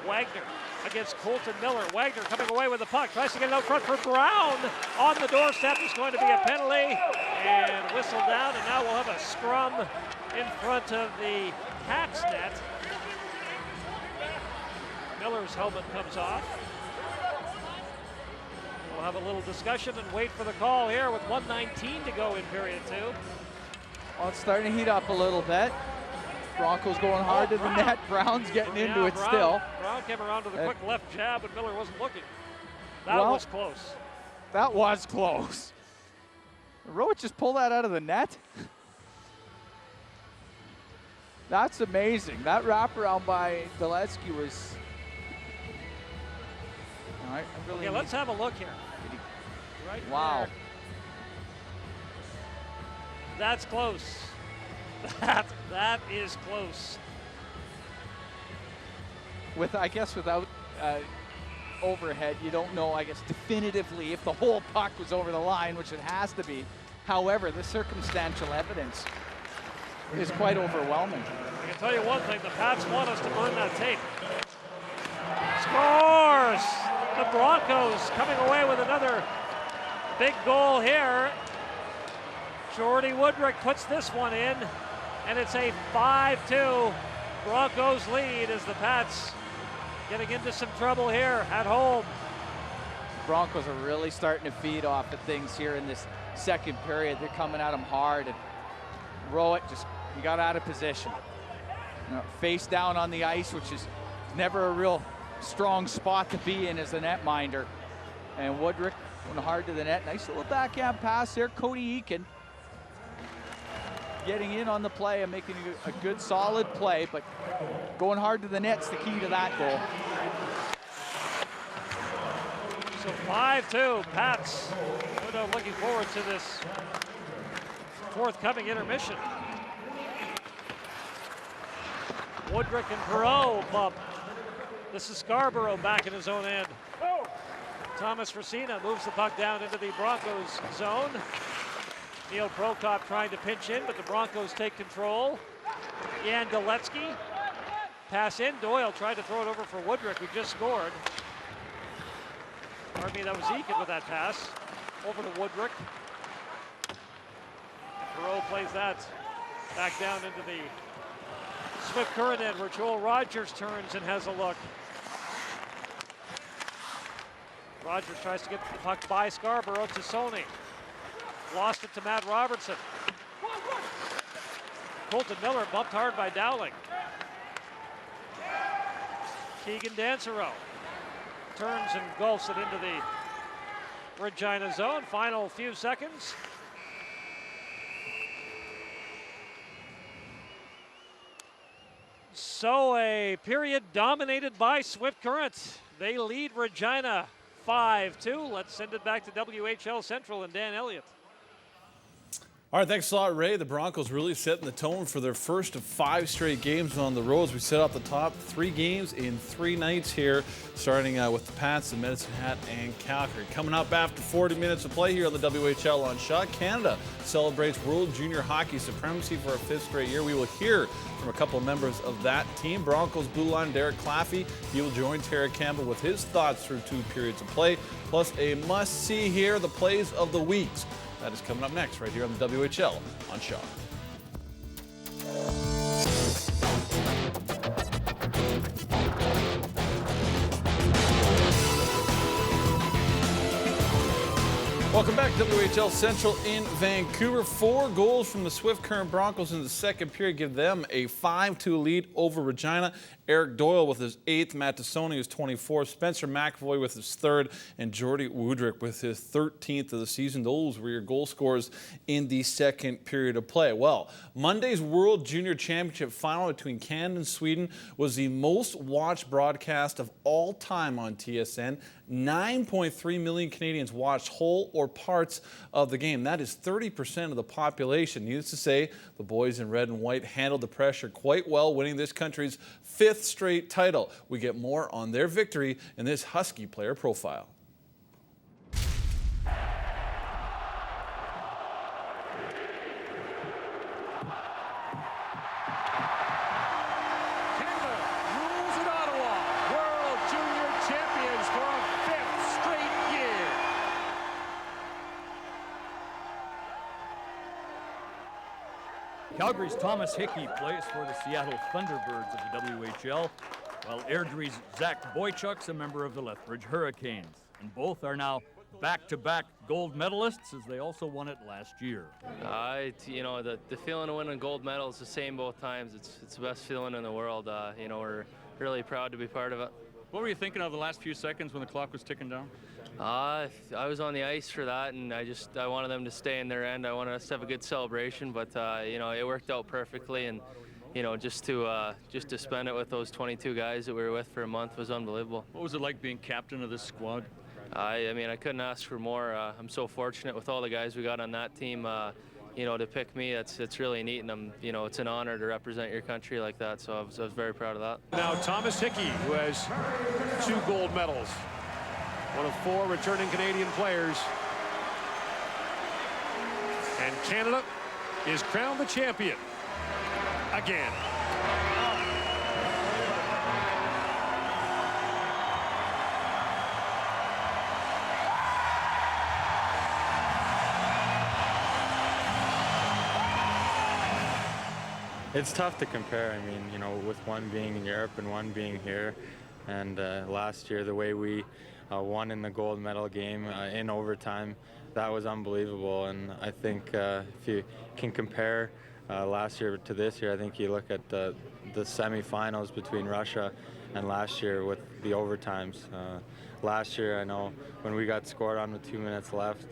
Wagner against Colton Miller. Wagner coming away with the puck. Tries to get it out front for Brown. On the doorstep is going to be a penalty. And whistled down, and now we'll have a scrum in front of the Pats net. Miller's helmet comes off. We'll have a little discussion and wait for the call here with 1:19 to go in period 2. Well, it's starting to heat up a little bit. Broncos going hard to the net. Brown's getting into it still. Brown came around to the quick left jab, and Miller wasn't looking. That was close. That was close. Roach just pulled that out of the net. That's amazing. That wraparound by Deletsky was... All right, okay, let's have a look here. Right wow. There. That's close. That is close. I guess without overhead, you don't know, I guess, definitively if the whole puck was over the line, which it has to be. However, the circumstantial evidence is quite overwhelming. I can tell you one thing, the Pats want us to burn that tape. Scores! The Broncos coming away with another big goal here. Jordy Woodrick puts this one in, and it's a 5-2 Broncos lead as the Pats getting into some trouble here at home. Broncos are really starting to feed off of things here in this second period. They're coming at them hard, and Rowett he got out of position. Face down on the ice, which is never a real strong spot to be in as a netminder. And Woodrick going hard to the net. Nice little backhand pass there. Cody Eakin getting in on the play and making a good solid play, but going hard to the net's the key to that goal. So 5-2 Pats. No doubt looking forward to this forthcoming intermission. Woodrick and Perreault bump. This is Scarborough back in his own end. Thomas Regina moves the puck down into the Broncos zone. Neil Prokop trying to pinch in, but the Broncos take control. Jan Deletsky. Pass in. Doyle tried to throw it over for Woodrick, who just scored. Pardon me, that was Eakin with that pass. Over to Woodrick. And Perreault plays that back down into the Swift Current end, where Joel Rogers turns and has a look. Rogers tries to get the puck by Scarborough to Sony. Lost it to Matt Robertson. Colton Miller bumped hard by Dowling. Keegan Dansereau turns and gulfs it into the Regina zone. Final few seconds. So a period dominated by Swift Current. They lead Regina 5-2. Let's send it back to WHL Central and Dan Elliott. All right, thanks a lot, Ray. The Broncos really setting the tone for their first of 5 straight games on the road. As we set off the top, 3 games in 3 nights here, starting with the Pats, the Medicine Hat, and Calgary. Coming up after 40 minutes of play here on the WHL on Shaw, Canada celebrates World Junior Hockey supremacy for a 5th straight year. We will hear from a couple of members of that team. Broncos blue line Derek Claffey. He will join Tara Campbell with his thoughts through 2 periods of play, plus a must-see here, the plays of the weeks. That is coming up next right here on the WHL on Shaw. Welcome back to WHL Central in Vancouver. 4 goals from the Swift Current Broncos in the second period give them a 5-2 lead over Regina. Eric Doyle with his 8th, Matt Tassoni his 24th, Spencer McAvoy with his 3rd, and Jordy Woodrick with his 13th of the season. Those were your goal scorers in the second period of play. Well, Monday's World Junior Championship final between Canada and Sweden was the most watched broadcast of all time on TSN. 9.3 million Canadians watched whole or parts of the game. That is 30% of the population. Needless to say, the boys in red and white handled the pressure quite well, winning this country's 5th straight title. We get more on their victory in this Husky player profile. Calgary's Thomas Hickey plays for the Seattle Thunderbirds of the WHL, while Airdrie's Zach Boychuk's a member of the Lethbridge Hurricanes. And both are now back-to-back gold medalists, as they also won it last year. You know, the feeling of winning a gold medal is the same both times. It's the best feeling in the world. You know, we're really proud to be part of it. What were you thinking of the last few seconds when the clock was ticking down? I was on the ice for that, and I wanted them to stay in their end. I wanted us to have a good celebration, but you know, it worked out perfectly, and you know, just to spend it with those 22 guys that we were with for a month was unbelievable. What was it like being captain of this squad? I mean, I couldn't ask for more. I'm so fortunate with all the guys we got on that team. You know, to pick me, it's really neat, and you know, it's an honor to represent your country like that. So I was very proud of that. Now Thomas Hickey, who has 2 gold medals, one of 4 returning Canadian players, and Canada is crowned the champion again. It's tough to compare. I mean, you know, with one being in Europe and one being here. And last year, the way we won in the gold medal game in overtime, that was unbelievable. And I think if you can compare last year to this year, I think you look at the semifinals between Russia and last year with the overtimes. Last year, I know when we got scored on with 2 minutes left,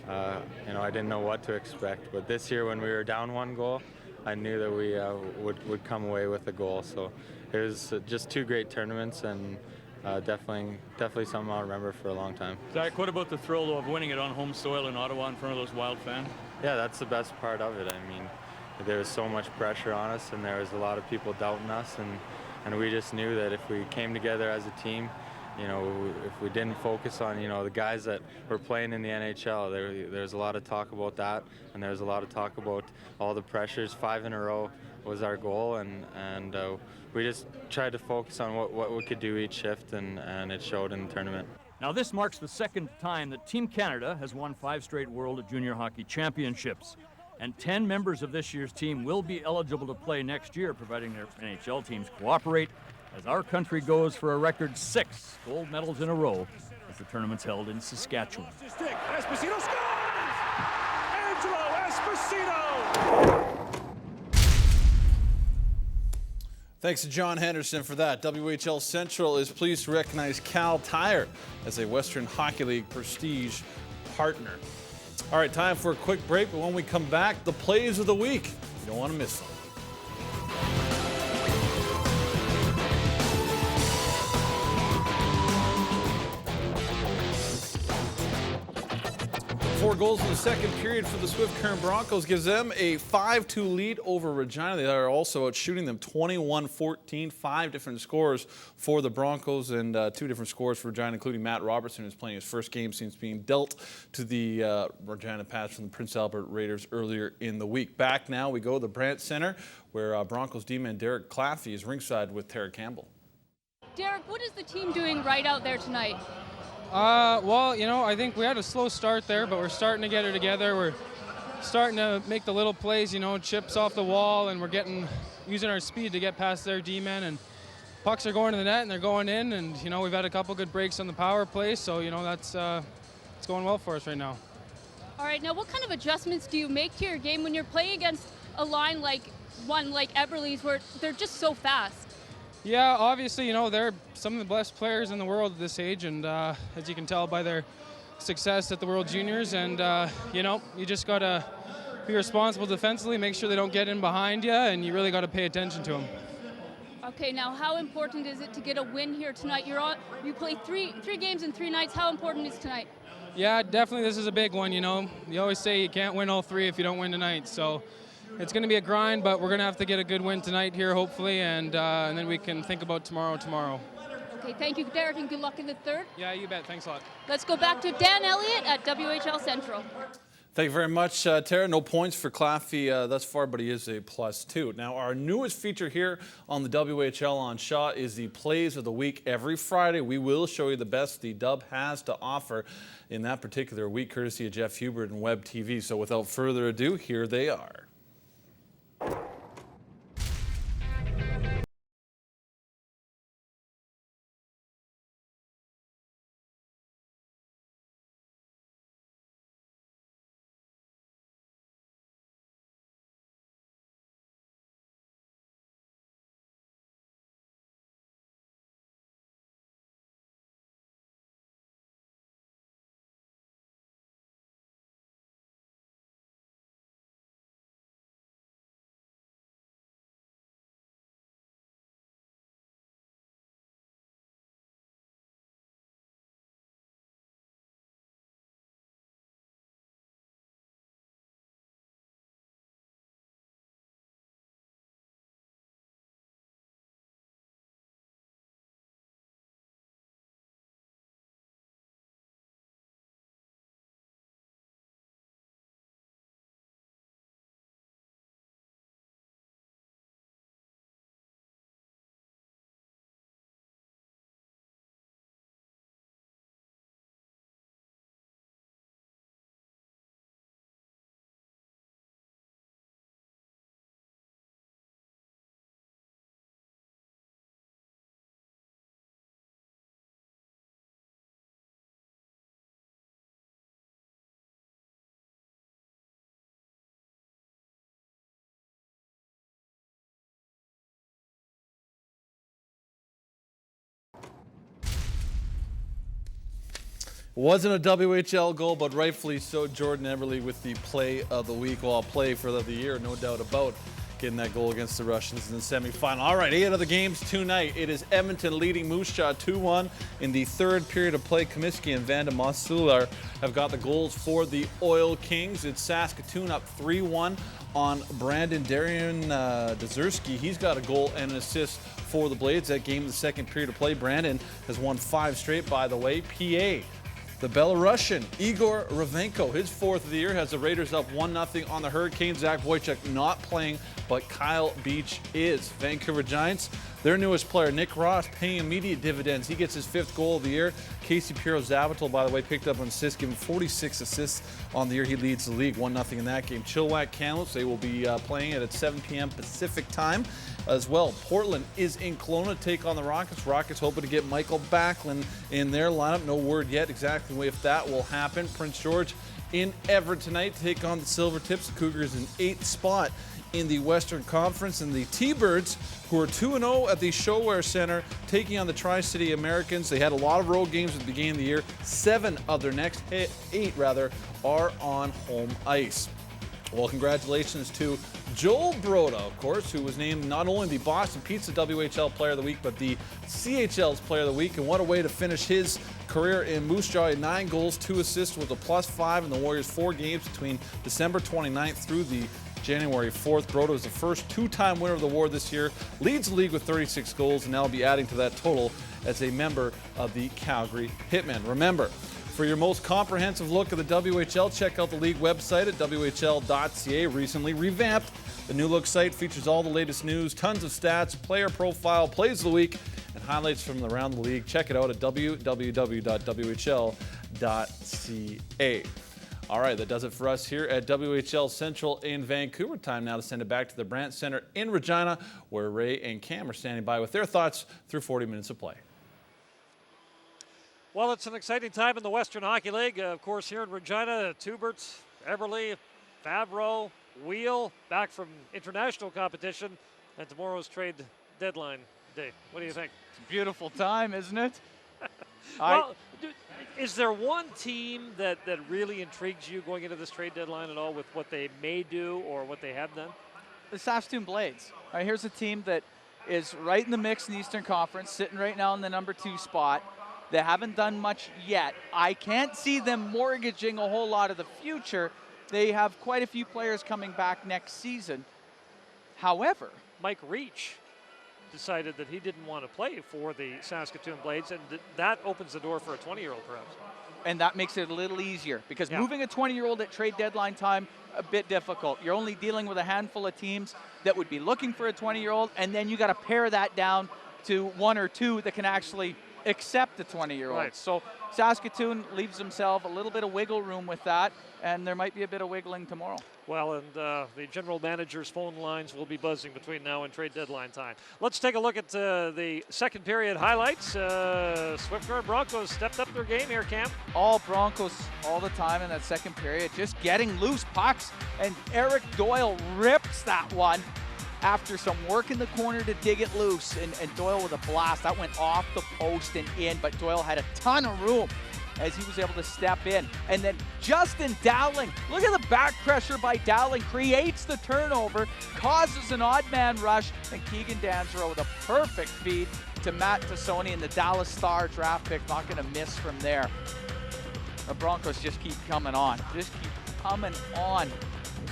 you know, I didn't know what to expect. But this year, when we were down 1 goal, I knew that we would come away with a goal. So it was just 2 great tournaments, and definitely something I'll remember for a long time. Zach, what about the thrill of winning it on home soil in Ottawa in front of those Wild fans? Yeah, that's the best part of it. I mean, there was so much pressure on us, and there was a lot of people doubting us, and we just knew that if we came together as a team, you know, if we didn't focus on, you know, the guys that were playing in the NHL, there's a lot of talk about that, and there's a lot of talk about all the pressures. 5 in a row was our goal, and we just tried to focus on what we could do each shift, and it showed in the tournament. Now this marks the 2nd time that Team Canada has won 5 straight World Junior Hockey Championships. And 10 members of this year's team will be eligible to play next year, providing their NHL teams cooperate, as our country goes for a record 6 gold medals in a row as the tournament's held in Saskatchewan. Esposito scores! Angelo Esposito! Thanks to John Henderson for that. WHL Central is pleased to recognize Cal Tire as a Western Hockey League Prestige partner. All right, time for a quick break, but when we come back, the plays of the week. You don't want to miss them. Four goals in the second period for the Swift Current Broncos gives them a 5-2 lead over Regina. They are also outshooting them 21-14, 5 different scores for the Broncos and 2 different scores for Regina, including Matt Robertson, who's playing his first game since being dealt to the Regina Pats from the Prince Albert Raiders earlier in the week. Back now, we go to the Brandt Center, where Broncos D-man Derek Claffey is ringside with Tara Campbell. Derek, what is the team doing right out there tonight? Well, you know, I think we had a slow start there, but we're starting to get it together. We're starting to make the little plays, you know, chips off the wall, and we're using our speed to get past their D-men, and pucks are going to the net and they're going in, and, you know, we've had a couple good breaks on the power play, so, you know, that's it's going well for us right now. All right, now what kind of adjustments do you make to your game when you're playing against a line like Eberle's, where they're just so fast? Yeah, obviously, you know, they're some of the best players in the world at this age, and as you can tell by their success at the World Juniors, and, you know, you just got to be responsible defensively, make sure they don't get in behind you, and you really got to pay attention to them. Okay, now how important is it to get a win here tonight? You play three games in 3 nights. How important is tonight? Yeah, definitely this is a big one, you know. You always say you can't win all 3 if you don't win tonight, so it's going to be a grind, but we're going to have to get a good win tonight here, hopefully, and then we can think about tomorrow. Okay, thank you, Derek, and good luck in the 3rd. Yeah, you bet. Thanks a lot. Let's go back to Dan Elliott at WHL Central. Thank you very much, Tara. No points for Claffey thus far, but he is a +2. Now, our newest feature here on the WHL on Shaw is the Plays of the Week. Every Friday, we will show you the best the Dub has to offer in that particular week, courtesy of Jeff Hubert and Web TV. So without further ado, here they are. Wasn't a WHL goal, but rightfully so. Jordan Eberle with the play of the week. Well, play for the year, no doubt about getting that goal against the Russians in the semifinal. All right, 8 other games tonight. It is Edmonton leading Moose Jaw 2-1 in the third period of play. Comiskey and Vanda Monsular have got the goals for the Oil Kings. It's Saskatoon up 3-1 on Brandon Darian Dzerzky. He's got a goal and an assist for the Blades. That game in the second period of play. Brandon has won 5 straight, by the way. PA. The Belarusian, Igor Ravenko, his 4th of the year, has the Raiders up 1-0 on the Hurricanes. Zach Wojcik not playing, but Kyle Beach is. Vancouver Giants, their newest player, Nick Ross, paying immediate dividends. He gets his 5th goal of the year. Casey Piro-Zavatal, by the way, picked up an assist, giving 46 assists on the year. He leads the league, 1-0 in that game. Chilliwack Kamloops, they will be playing it at 7 p.m. Pacific time as well. Portland is in Kelowna to take on the Rockets. Rockets hoping to get Michael Backlund in their lineup. No word yet exactly if that will happen. Prince George in Everett tonight to take on the Silvertips. The Cougars in 8th spot in the Western Conference, and the T-Birds, who are 2-0 at the ShoWare Center, taking on the Tri-City Americans. They had a lot of road games at the beginning of the year. 7 of their next 8 are on home ice. Well, congratulations to Joel Broda, of course, who was named not only the Boston Pizza WHL Player of the Week, but the CHL's Player of the Week. And what a way to finish his career in Moose Jaw. 9 goals, 2 assists with a +5 in the Warriors' 4 games between December 29th through the January 4th. Broda was the first 2-time winner of the award this year, leads the league with 36 goals, and now will be adding to that total as a member of the Calgary Hitmen. Remember, for your most comprehensive look at the WHL, check out the league website at WHL.ca. Recently revamped. The new look site features all the latest news, tons of stats, player profile, plays of the week, and highlights from around the league. Check it out at www.whl.ca. All right, that does it for us here at WHL Central in Vancouver. Time now to send it back to the Brandt Center in Regina, where Ray and Cam are standing by with their thoughts through 40 minutes of play. Well, it's an exciting time in the Western Hockey League. Of course, here in Regina, Tuberts, Everly, Favreau, Wheel, back from international competition, and tomorrow's trade deadline day. What do you think? It's a beautiful time, isn't it? Well, is there one team that really intrigues you going into this trade deadline at all with what they may do or what they have done? The Saskatoon Blades. All right, here's a team that is right in the mix in the Eastern Conference, sitting right now in the number 2 spot. They haven't done much yet. I can't see them mortgaging a whole lot of the future. They have quite a few players coming back next season. However, Mike Reach decided that he didn't want to play for the Saskatoon Blades, and that opens the door for a 20-year-old perhaps. And that makes it a little easier, because moving a 20-year-old at trade deadline time, a bit difficult. You're only dealing with a handful of teams that would be looking for a 20-year-old, and then you got to pare that down to 1 or 2 that can actually accept the 20-year-old. Right. So Saskatoon leaves themselves a little bit of wiggle room with that, and there might be a bit of wiggling tomorrow. Well, and the general manager's phone lines will be buzzing between now and trade deadline time. Let's take a look at the second period highlights. Swift Current Broncos stepped up their game here, Cam. All Broncos all the time in that second period, just getting loose pucks, and Eric Doyle rips that one after some work in the corner to dig it loose, and Doyle with a blast. That went off the post and in, but Doyle had a ton of room as he was able to step in. And then Justin Dowling, look at the back pressure by Dowling, creates the turnover, causes an odd man rush, and Keegan Danzero with a perfect feed to Matt Tassoni, and the Dallas Star draft pick, not going to miss from there. The Broncos just keep coming on,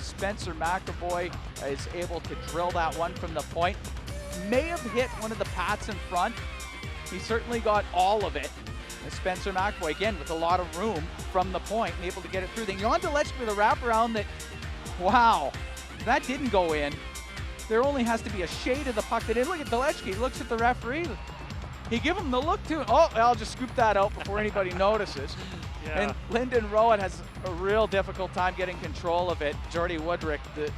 Spencer McAvoy is able to drill that one from the point. May have hit one of the Pats in front. He certainly got all of it. Spencer McAvoy, again, with a lot of room from the point, and able to get it through. Then Jan Deletchke with a wraparound that, wow, that didn't go in. There only has to be a shade of the puck that in. Look at Deletchke, he looks at the referee. He give him the look too. Oh, I'll just scoop that out before anybody notices. Yeah. And Lyndon Rowan has a real difficult time getting control of it. Jordy Woodrick, the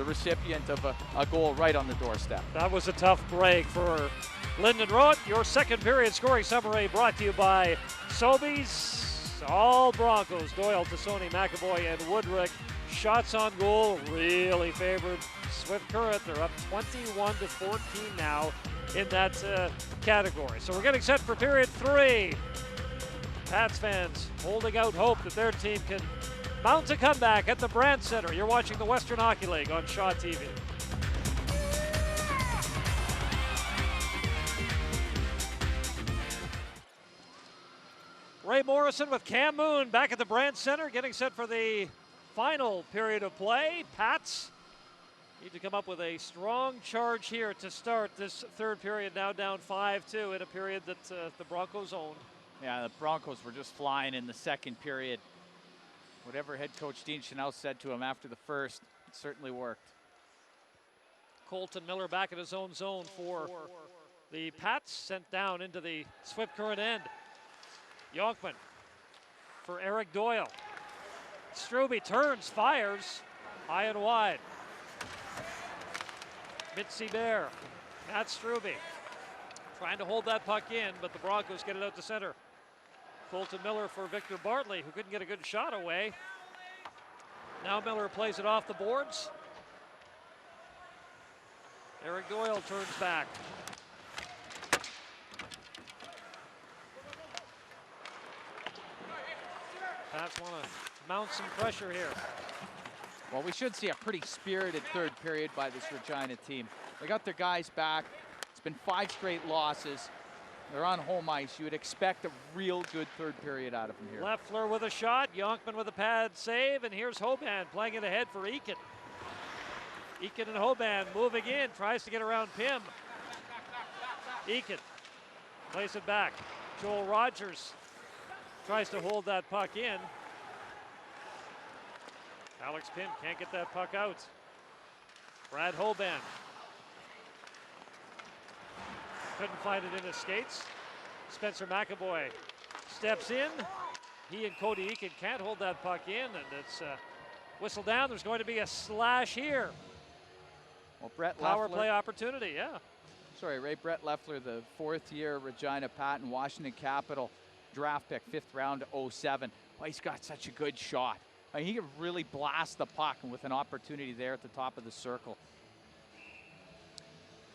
recipient of a goal right on the doorstep. That was a tough break for Lyndon Rowan. Your second period scoring summary brought to you by Sobeys. All Broncos, Doyle, Tassoni, McAvoy, and Woodrick. Shots on goal really favored Swift Current. They're up 21-14 now in that category. So we're getting set for period 3. Pats fans holding out hope that their team can mount a comeback at the Brandt Center. You're watching the Western Hockey League on Shaw TV. Ray Morrison with Cam Moon back at the Brandt Center, getting set for the final period of play. Pats need to come up with a strong charge here to start this third period, now down 5-2 in a period that the Broncos owned. Yeah, the Broncos were just flying in the second period. Whatever head coach Dean Chanel said to him after the first, it certainly worked. Colton Miller back in his own zone for the Pats, sent down into the Swift Current end. Yonkman for Eric Doyle. Struby turns, fires, high and wide. Mitzi Bear, Matt Struby trying to hold that puck in, but the Broncos get it out to center. Colton Miller for Victor Bartley, who couldn't get a good shot away. Now Miller plays it off the boards. Eric Doyle turns back. Pats want to mount some pressure here. Well, we should see a pretty spirited third period by this Regina team. They got their guys back. It's been 5 straight losses. They're on home ice. You would expect a real good third period out of them here. Leffler with a shot, Yonkman with a pad save, and here's Hoban playing it ahead for Eakin. Eakin and Hoban moving in, tries to get around Pym. Eakin plays it back. Joel Rogers tries to hold that puck in. Alex Pym can't get that puck out. Brad Hoban couldn't find it in his skates. Spencer McAvoy steps in. He and Cody Eakin can't hold that puck in, and it's whistled down. There's going to be a slash here. Well, Brett Power Leffler, play opportunity, yeah. Sorry, Ray, Brett Leffler, the 4th-year Regina Pat and Washington Capital draft pick, 5th round, 07. Well, he's got such a good shot. I mean, he can really blast the puck, and with an opportunity there at the top of the circle.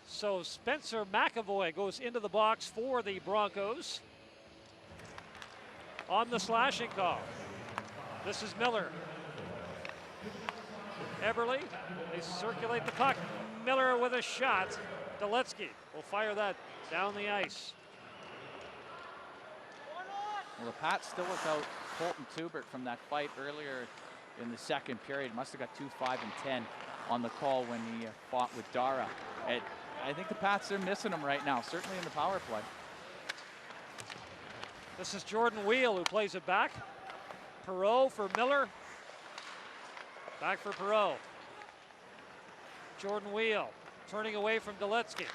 So Spencer McAvoy goes into the box for the Broncos on the slashing call. This is Miller. Eberle, they circulate the puck. Miller with a shot. Deletsky will fire that down the ice. Well, the Pats still without Colton Tubert from that fight earlier in the second period. Must have got 2, 5, and 10 on the call when he fought with Dara. And I think the Pats are missing him right now, certainly in the power play. This is Jordan Wheel who plays it back. Perreault for Miller. Back for Perreault. Jordan Wheel turning away from Deletsky.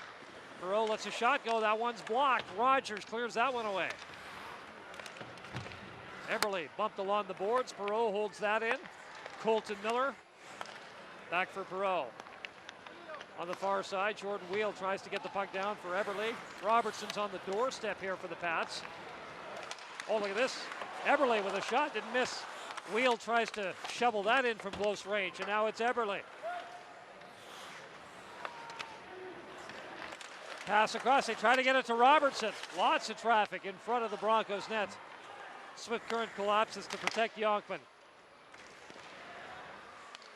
Perreault lets a shot go. That one's blocked. Rogers clears that one away. Eberle bumped along the boards. Perreault holds that in. Colton Miller back for Perreault. On the far side, Jordan Wheel tries to get the puck down for Eberle. Robertson's on the doorstep here for the Pats. Oh, look at this. Eberle with a shot, didn't miss. Wheel tries to shovel that in from close range, and now it's Eberle. Pass across, they try to get it to Robertson. Lots of traffic in front of the Broncos net. Swift Current collapses to protect Yonkman.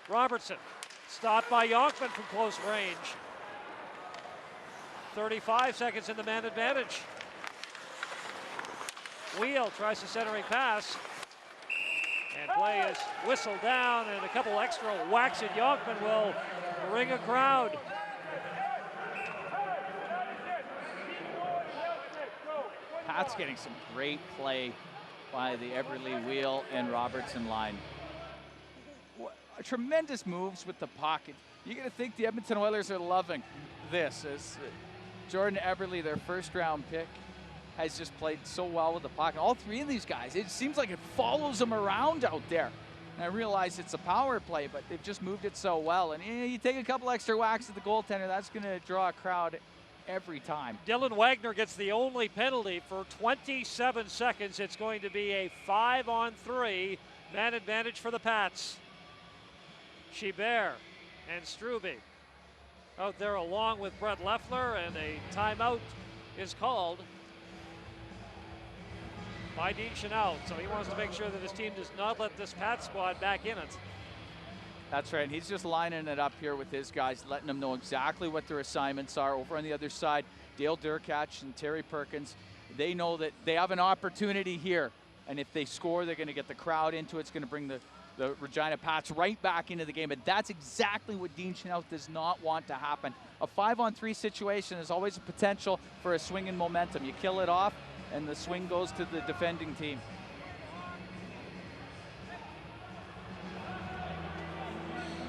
Robertson, stopped by Yonkman from close range. 35 seconds in the man advantage. Wheel tries a centering pass. And play is whistled down, and a couple extra whacks at Yonkman will bring a crowd. Pat's getting some great play by the Eberle, Wheel, and Robertson line. Tremendous moves with the pocket. You're going to think the Edmonton Oilers are loving this, as Jordan Eberle, their first-round pick, has just played so well with the pocket. All 3 of these guys, it seems like it follows them around out there. And I realize it's a power play, but they've just moved it so well. And you take a couple extra whacks at the goaltender, that's going to draw a crowd every time. Dylan Wagner gets the only penalty for 27 seconds. It's going to be a 5-on-3 man advantage for the Pats. Schibert and Struby out there along with Brett Leffler, and a timeout is called. by Dean Chenault. So he wants to make sure that his team does not let this Pat squad back in it. That's right. He's just lining it up here with his guys, letting them know exactly what their assignments are. Over on the other side, Dale Durkach and Terry Perkins, they know that they have an opportunity here. And if they score, they're going to get the crowd into it. It's going to bring the Regina Pats right back into the game. And that's exactly what Dean Chenault does not want to happen. A 5-on-3 situation is always a potential for a swing in momentum. You kill it off, and the swing goes to the defending team.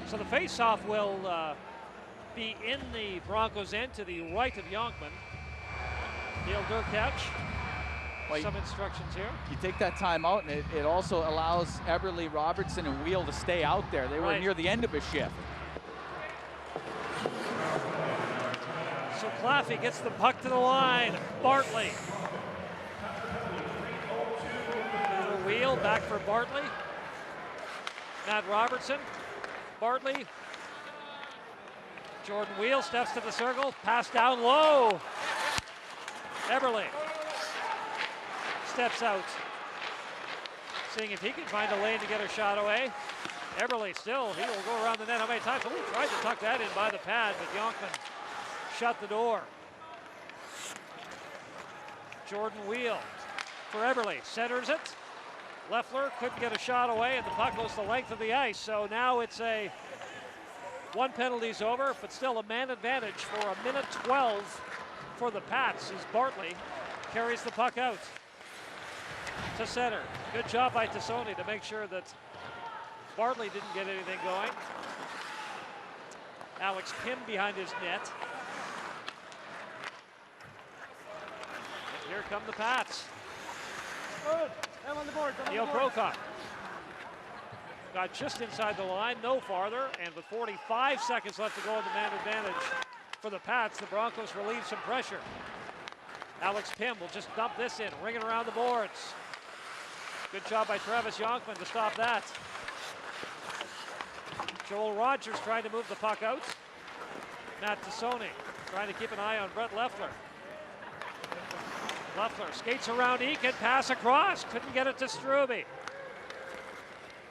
So the face-off will be in the Broncos' end to the right of Yonkman. Dale Durkach. Some instructions here. You take that time out, and it also allows Eberle, Robertson, and Wheel to stay out there. They were near the end of a shift. So Claffey gets the puck to the line. Bartley. Wheel back for Bartley. Matt Robertson. Bartley. Jordan Wheel steps to the circle. Pass down low. Eberle steps out, seeing if he can find a lane to get a shot away. Eberle still, he will go around the net. How many times? Oh, tried to tuck that in by the pad, but Yonkman shut the door. Jordan Wheel for Eberle, centers it. Leffler couldn't get a shot away, and the puck goes the length of the ice. So now it's one penalty's over, but still a man advantage for a minute 12 for the Pats as Bartley carries the puck out to center. Good job by Tassoni to make sure that Bartley didn't get anything going. Alex Pym behind his net. And here come the Pats. Neil Prokop got just inside the line, no farther, and with 45 seconds left to go in the man advantage for the Pats, the Broncos relieve some pressure. Alex Pym will just dump this in, ringing around the boards. Good job by Travis Yonkman to stop that. Joel Rogers trying to move the puck out. Matt Tassoni trying to keep an eye on Brett Leffler. Leffler skates around Eakin, pass across, couldn't get it to Struby.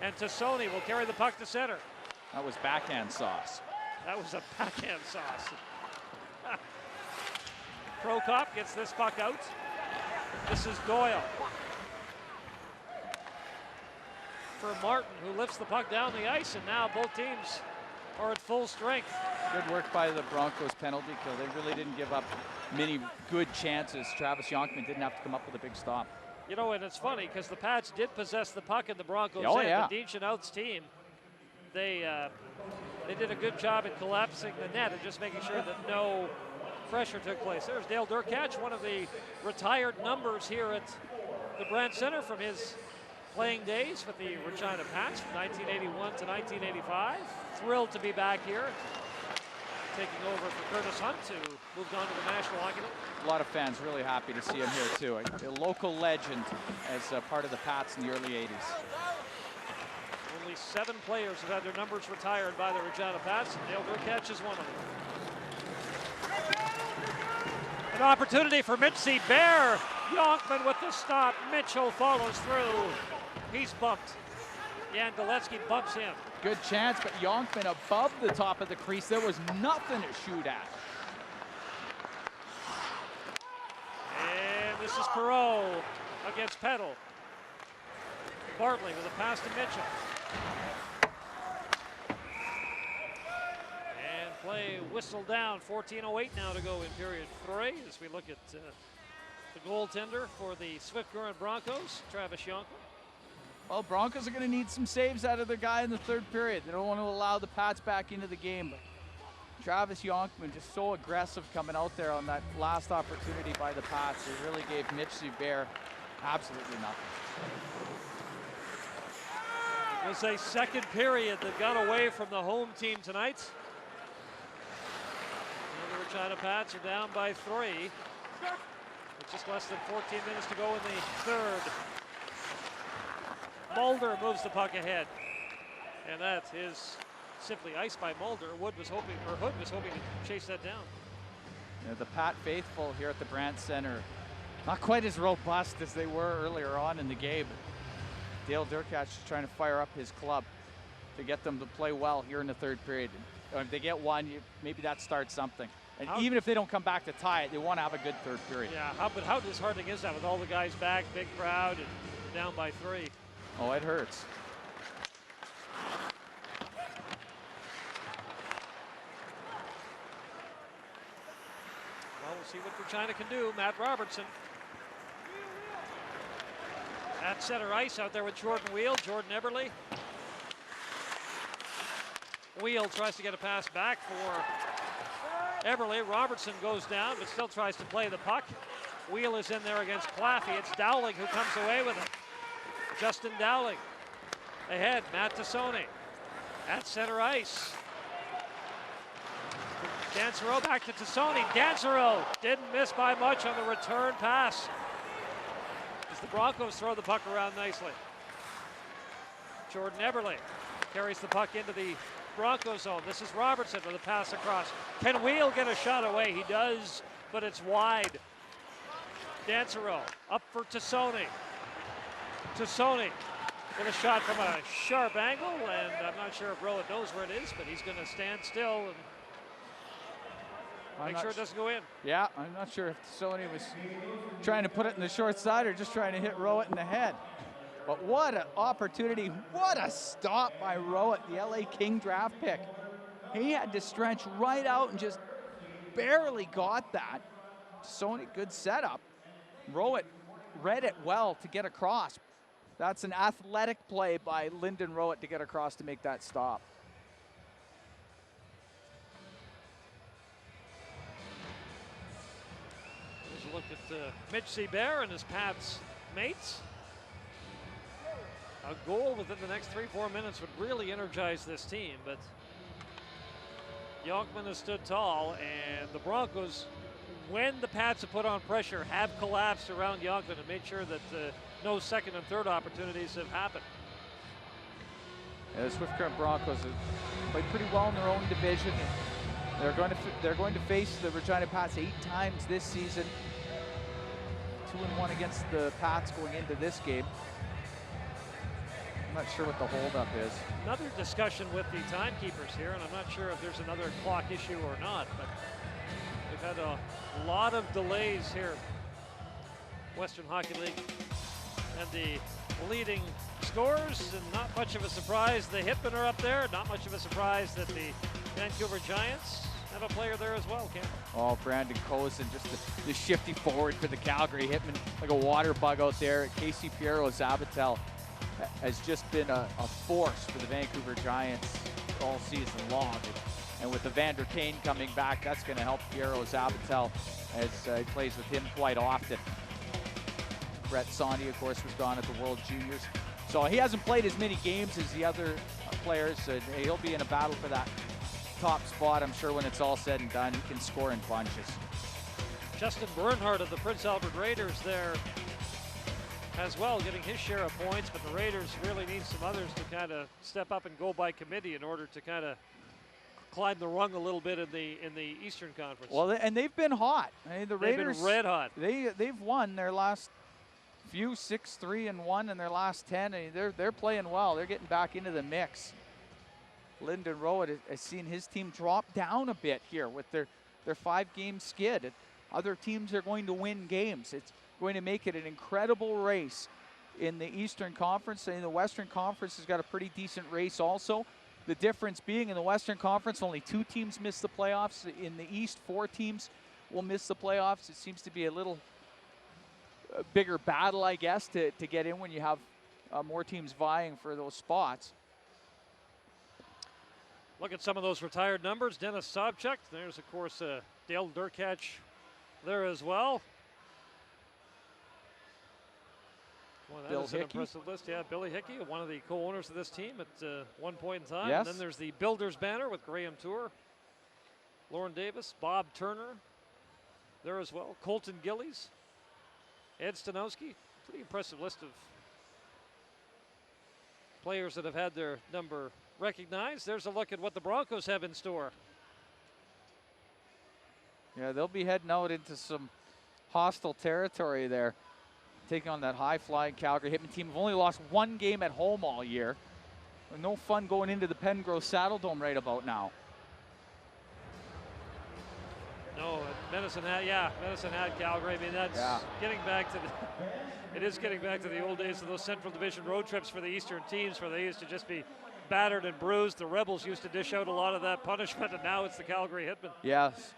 And Tassoni will carry the puck to center. That was backhand sauce. That was a backhand sauce. Prokop gets this puck out. This is Doyle. For Martin, who lifts the puck down the ice, and now both teams are at full strength. Good work by the Broncos penalty kill. They really didn't give up many good chances. Travis Yonkman didn't have to come up with a big stop. You know, and it's funny because the Pats did possess the puck in the Broncos' end. But Dean Chenault's team, they did a good job in collapsing the net and just making sure that no pressure took place. There's Dale Durkach, one of the retired numbers here at the Brandt Center from his playing days with the Regina Pats from 1981 to 1985. Thrilled to be back here, taking over for Curtis Hunt, who moved on to the National Hockey League. A lot of fans really happy to see him here too. A local legend as part of the Pats in the early 80s. Only 7 players have had their numbers retired by the Regina Pats, and Dale Durkach is one of them. An opportunity for Mitch Bear. Yonkman with the stop. Mitchell follows through. He's bumped. Jan Galetsky bumps him. Good chance, but Yonkman above the top of the crease. There was nothing to shoot at. And this is Perreault against Peddle. Bartley with a pass to Mitchell. And play whistled down. 14:08 now to go in period 3 as we look at the goaltender for the Swift Current Broncos, Travis Yonkman. Well, Broncos are going to need some saves out of their guy in the third period. They don't want to allow the Pats back into the game. But Travis Yonkman just so aggressive coming out there on that last opportunity by the Pats. It really gave Mitch Bear absolutely nothing. It was a second period that got away from the home team tonight. And the Regina Pats are down by 3. With just less than 14 minutes to go in the third. Mulder moves the puck ahead. And that is simply iced by Mulder. Hood was hoping to chase that down. You know, the Pat faithful here at the Brandt Center Not quite as robust as they were earlier on in the game. Dale Durkach is trying to fire up his club to get them to play well here in the third period. If they get one, maybe that starts something. And even if they don't come back to tie it, they want to have a good third period. Yeah, but how disheartening is that with all the guys back, big crowd, and down by 3? Oh, it hurts. Well, we'll see what Regina can do. Matt Robertson at center ice out there with Jordan Wheel, Jordan Eberle. Wheel tries to get a pass back for Eberle. Robertson goes down, but still tries to play the puck. Wheel is in there against Claffey. It's Dowling who comes away with it. Justin Dowling ahead. Matt Tassone at center ice. Dansereau back to Tassone. Dansereau didn't miss by much on the return pass as the Broncos throw the puck around nicely. Jordan Eberle carries the puck into the Bronco zone. This is Robertson with a pass across. Can Wheel get a shot away? He does, but it's wide. Dansereau up for Tassone. Tassone with a shot from a sharp angle, and I'm not sure if Rowett knows where it is, but he's going to stand still and make sure it doesn't go in. Yeah, I'm not sure if Tassone was trying to put it in the short side or just trying to hit Rowett in the head. But what an opportunity. What a stop by Rowett, the LA King draft pick. He had to stretch right out and just barely got that. Tassone, good setup. Rowett read it well to get across. That's an athletic play by Lyndon Rowett to get across to make that stop. There's a look at Mitch Seabear and his Pats mates. A goal within the next 3-4 minutes would really energize this team, but Yonkman has stood tall, and the Broncos, when the Pats have put on pressure, have collapsed around Yonkman and made sure that no second and third opportunities have happened. Yeah, the Swift Current Broncos have played pretty well in their own division. They're going to face the Regina Pats 8 times this season. 2-1 against the Pats going into this game. I'm not sure what the holdup is. Another discussion with the timekeepers here, and I'm not sure if there's another clock issue or not, but we've had a lot of delays here. Western Hockey League and the leading scorers, and not much of a surprise the Hitmen are up there. Not much of a surprise that the Vancouver Giants have a player there as well, Cam. Oh, Brandon Cozen, just the shifty forward for the Calgary Hitmen, like a water bug out there. Casey Piero-Zabatel has just been a force for the Vancouver Giants all season long. And with Evander Kane coming back, that's going to help Piero-Zabatel as he plays with him quite often. Brett Sondy, of course, was gone at the World Juniors. So he hasn't played as many games as the other players. He'll be in a battle for that top spot, I'm sure, when it's all said and done. He can score in bunches. Justin Bernhardt of the Prince Albert Raiders there as well, getting his share of points, but the Raiders really need some others to kind of step up and go by committee in order to kind of climb the rung a little bit in the Eastern Conference. Well, and they've been hot. I mean, the Raiders, they've been red hot. They've won their last few, 6-3-1 in their last 10. I mean, they're playing well. They're getting back into the mix. Lyndon Rowett has seen his team drop down a bit here with their 5-game skid. Other teams are going to win games. It's going to make it an incredible race in the Eastern Conference. And the Western Conference has got a pretty decent race also. The difference being in the Western Conference, only 2 teams miss the playoffs. In the East, 4 teams will miss the playoffs. It seems to be a little bigger battle, I guess, to get in when you have more teams vying for those spots. Look at some of those retired numbers. Dennis Sobchuk. There's, of course, Dale Durkach there as well. Well, that is an impressive list. Yeah, Billy Hickey, one of the co-owners of this team at one point in time. Yes. And then there's the Builders banner with Graham Tour, Lauren Davis, Bob Turner there as well, Colton Gillies, Ed Stanowski. Pretty impressive list of players that have had their number recognized. There's a look at what the Broncos have in store. Yeah, they'll be heading out into some hostile territory there, taking on that high-flying Calgary Hitmen team. Have only lost one game at home all year. No fun going into the Pengrove Saddle Dome right about now. No, Medicine Hat Calgary. I mean, that's getting back to it is getting back to the old days of those Central Division road trips for the Eastern teams, where they used to just be battered and bruised. The Rebels used to dish out a lot of that punishment, and now it's the Calgary Hitmen. Yes.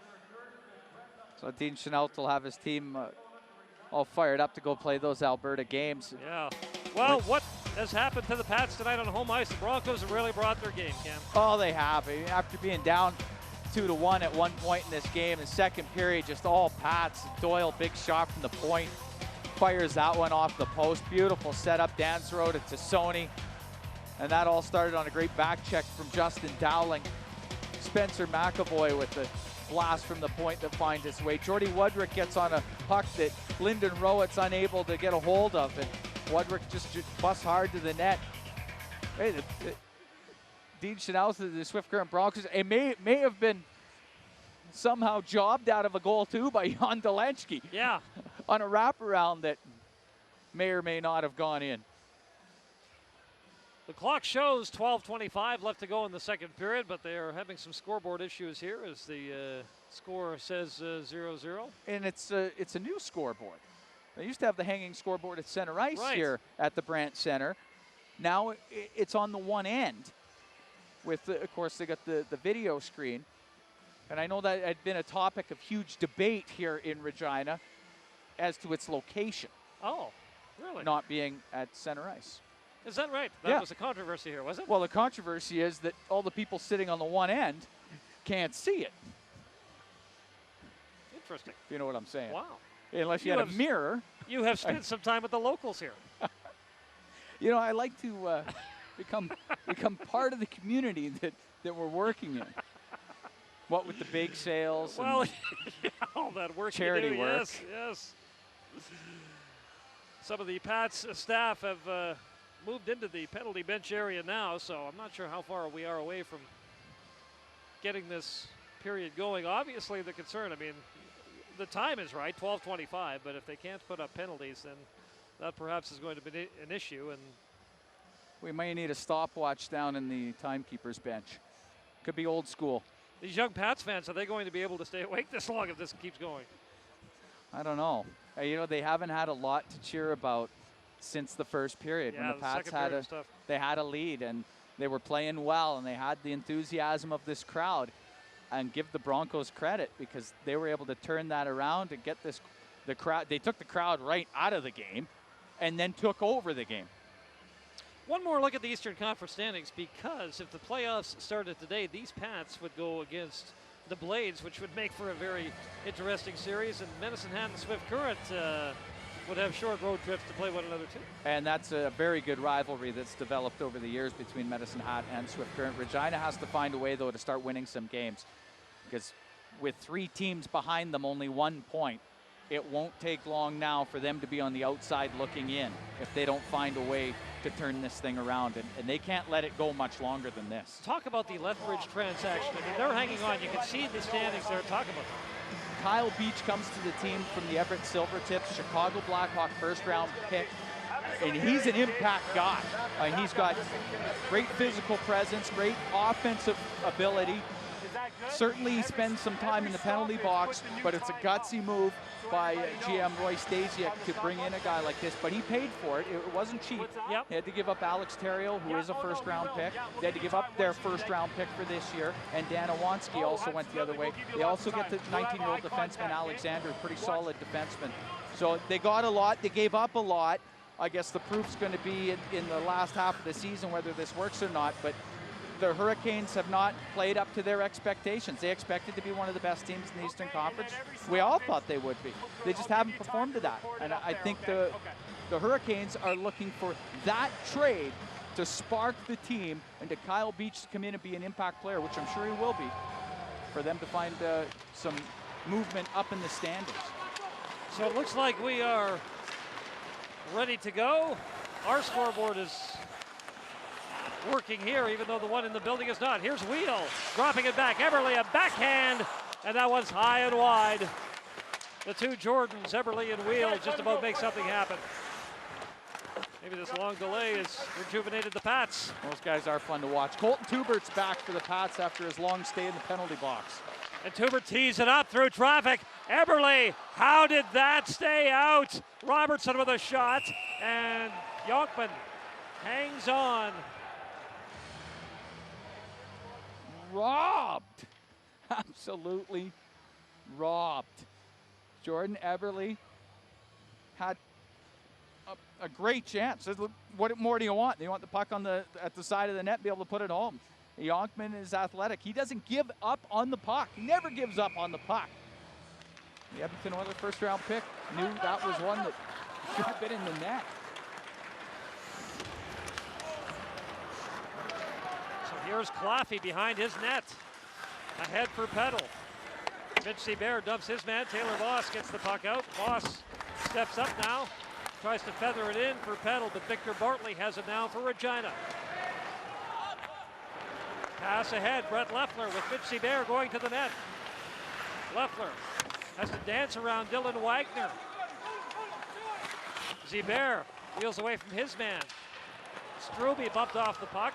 So Dean Chenault will have his team all fired up to go play those Alberta games. Yeah. Well, what has happened to the Pats tonight on home ice? The Broncos have really brought their game, Cam. Oh, they have. I mean, after being down 2-1 at one point in this game, in second period, just all Pats. Doyle, big shot from the point, fires that one off the post. Beautiful setup, dance road to Sony. And that all started on a great back check from Justin Dowling. Spencer McAvoy with the blast from the point that finds its way. Jordy Woodrick gets on a puck that Lyndon Rowett's unable to get a hold of, and Woodrick just busts hard to the net. Hey, Dean Chenault, the Swift Current Broncos, it may have been somehow jobbed out of a goal too by Jan Delensky. Yeah. On a wraparound that may or may not have gone in. The clock shows 12:25 left to go in the second period, but they are having some scoreboard issues here as the score says 0-0. And it's a new scoreboard. They used to have the hanging scoreboard at center ice here at the Brandt Center. Now it's on the one end with, of course, they got the video screen. And I know that had been a topic of huge debate here in Regina as to its location. Oh, really? Not being at center ice. Is that right? That was a controversy here, was it? Well, the controversy is that all the people sitting on the one end can't see it. Interesting. You know what I'm saying? Wow. Unless you had a mirror. You have spent some time with the locals here. You know, I like to become part of the community that we're working in. What with the bake sales and all that work charity you do. work. Yes. Some of the Pats staff have moved into the penalty bench area now, so I'm not sure how far we are away from getting this period going. Obviously, the concern, I mean, the time is right, 12:25, but if they can't put up penalties, then that perhaps is going to be an issue. And we may need a stopwatch down in the timekeeper's bench. Could be old school. These young Pats fans, are they going to be able to stay awake this long if this keeps going? I don't know. You know, they haven't had a lot to cheer about since the first period, when the Pats had a lead and they were playing well and they had the enthusiasm of this crowd. And give the Broncos credit, because they were able to turn that around and get the crowd. They took the crowd right out of the game and then took over the game. One more look at the Eastern Conference standings, because if the playoffs started today, these Pats would go against the Blades, which would make for a very interesting series, and Medicine Hat and Swift Current would have short road trips to play one another too. And that's a very good rivalry that's developed over the years between Medicine Hat and Swift Current. Regina has to find a way, though, to start winning some games, because with 3 teams behind them, only 1 point, it won't take long now for them to be on the outside looking in if they don't find a way to turn this thing around, and they can't let it go much longer than this. Talk about the Lethbridge transaction. I mean, they're hanging on. You can see the standings there. Talk about them. Kyle Beach comes to the team from the Everett Silvertips, Chicago Blackhawk first-round pick, and he's an impact guy. He's got great physical presence, great offensive ability. Certainly he spends some time in the penalty box, but it's a gutsy move by GM Roy Stasiak to bring in a guy like this, but he paid for it. It wasn't cheap. Yep. They had to give up Alex Terrio, who is a first-round pick. They had to give up their first-round pick for this year, and Dan Iwanski also went the other way. They also get the 19-year-old defenseman Alexander, a pretty solid defenseman. So they got a lot. They gave up a lot. I guess the proof's going to be in the last half of the season whether this works or not, but the Hurricanes have not played up to their expectations. They expected to be one of the best teams in the Eastern Conference. We all thought they would be. They just haven't performed to that. And I think the Hurricanes are looking for that trade to spark the team and to Kyle Beach to come in and be an impact player, which I'm sure he will be, for them to find some movement up in the standings. So it looks like we are ready to go. Our scoreboard is working here, even though the one in the building is not. Here's Wheel dropping it back. Everly, a backhand, and that one's high and wide. The two Jordans, Eberle and Wheel, just about make something happen. Maybe this long delay has rejuvenated the Pats. Those guys are fun to watch. Colton Tubert's back for the Pats after his long stay in the penalty box. And Tubert tees it up through traffic. Eberle, how did that stay out? Robertson with a shot, and Jonkman hangs on. Robbed. Absolutely robbed. Jordan Eberle had a great chance. What more do you want? You want the puck at the side of the net, be able to put it home. Jonkman is athletic. He doesn't give up on the puck. He never gives up on the puck. The Edmonton Oilers first-round pick knew that was one that should have been in the net. So here's Claffey behind his net. Ahead for Peddle. Mitch Seabear dumps his man. Taylor Voss gets the puck out. Voss steps up now. Tries to feather it in for Peddle, but Victor Bartley has it now for Regina. Pass ahead, Brett Leffler with Mitch Seabear going to the net. Leffler has to dance around Dylan Wagner. Seabear wheels away from his man. Struby bumped off the puck.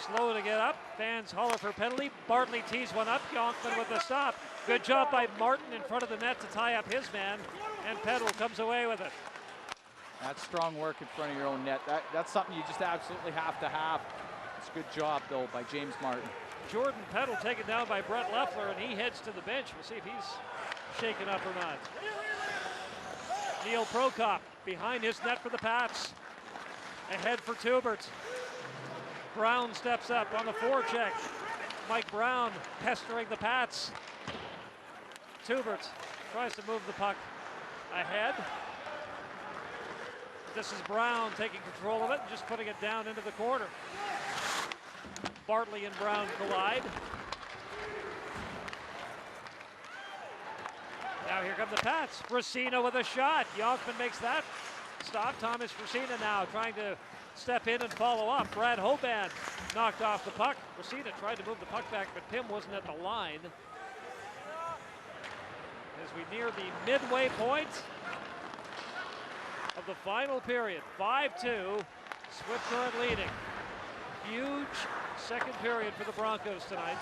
Slow to get up. Fans holler for penalty. Bartley tees one up. Jonkman with the stop. Good job by Martin in front of the net to tie up his man. And Peddle comes away with it. That's strong work in front of your own net. That's something you just absolutely have to have. It's a good job, though, by James Martin. Jordan Peddle taken down by Brett Leffler, and he heads to the bench. We'll see if he's shaken up or not. Neil Prokop behind his net for the Pats. Ahead for Tubert. Brown steps up on the forecheck. Mike Brown pestering the Pats. Tubert tries to move the puck ahead. This is Brown taking control of it and just putting it down into the corner. Bartley and Brown collide. Now here come the Pats. Brasina with a shot. Jonkman makes that stop. Thomas Brasina now trying to step in and follow up. Brad Hoban knocked off the puck. Brasina tried to move the puck back, but Pym wasn't at the line. As we near the midway point of the final period, 5-2, Swift Current leading. Huge second period for the Broncos tonight.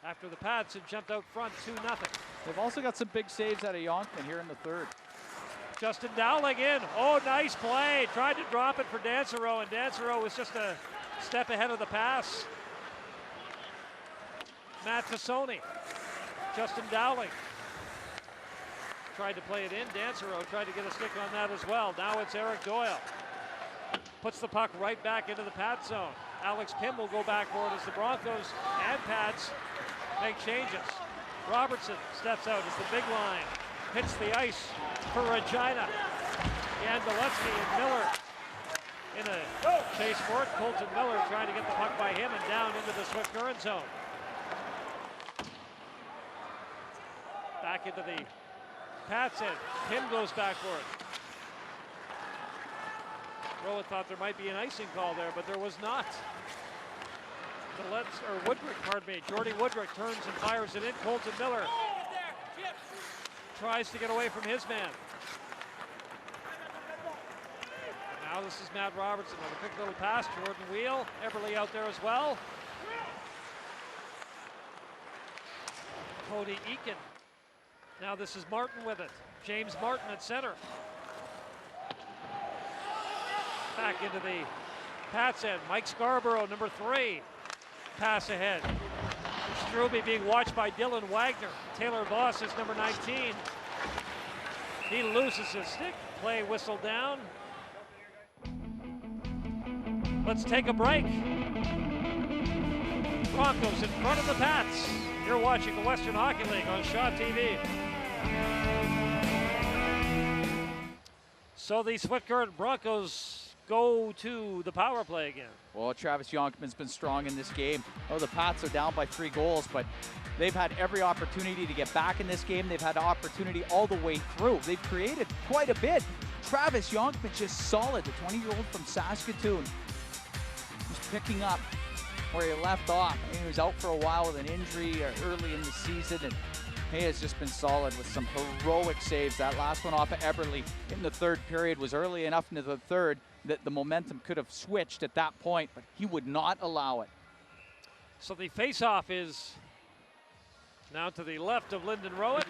After the Pats had jumped out front 2-0. They've also got some big saves out of Jonkman here in the third. Justin Dowling in. Oh, nice play. Tried to drop it for Dansereau, and Dansereau was just a step ahead of the pass. Matt Tassoni. Justin Dowling tried to play it in. Dansereau tried to get a stick on that as well. Now it's Eric Doyle. Puts the puck right back into the Pat zone. Alex Pym will go back for it as the Broncos and Pats make changes. Robertson steps out as the big line hits the ice for Regina. Yandoletsky and Miller in a chase for it. Colton Miller trying to get the puck by him and down into the Swift Current zone. Back into the Pats end. Pym goes back for it. Rowan thought there might be an icing call there, but there was not. Jordy Woodrick turns and fires it in. Colton Miller tries to get away from his man. Now this is Matt Robertson with a quick little pass. Jordan Wheel, Eberle out there as well. Cody Eakin. Now this is Martin with it. James Martin at center. Back into the Pats end. Mike Scarborough, number 3. Pass ahead. Struby being watched by Dylan Wagner. Taylor Voss is number 19. He loses his stick. Play whistle down. Let's take a break. Broncos in front of the Pats. You're watching the Western Hockey League on Shaw TV. So the Swift Current Broncos go to the power play again. Well, Travis Jonkman's been strong in this game. Oh, the Pats are down by 3 goals, but they've had every opportunity to get back in this game. They've had an opportunity all the way through. They've created quite a bit. Travis Jonkman just solid, the 20-year-old from Saskatoon. He's picking up where he left off. I mean, he was out for a while with an injury early in the season, and he has just been solid with some heroic saves. That last one off of Eberle in the third period was early enough into the third that the momentum could have switched at that point, but he would not allow it. So the face-off is now to the left of Lyndon Rowett.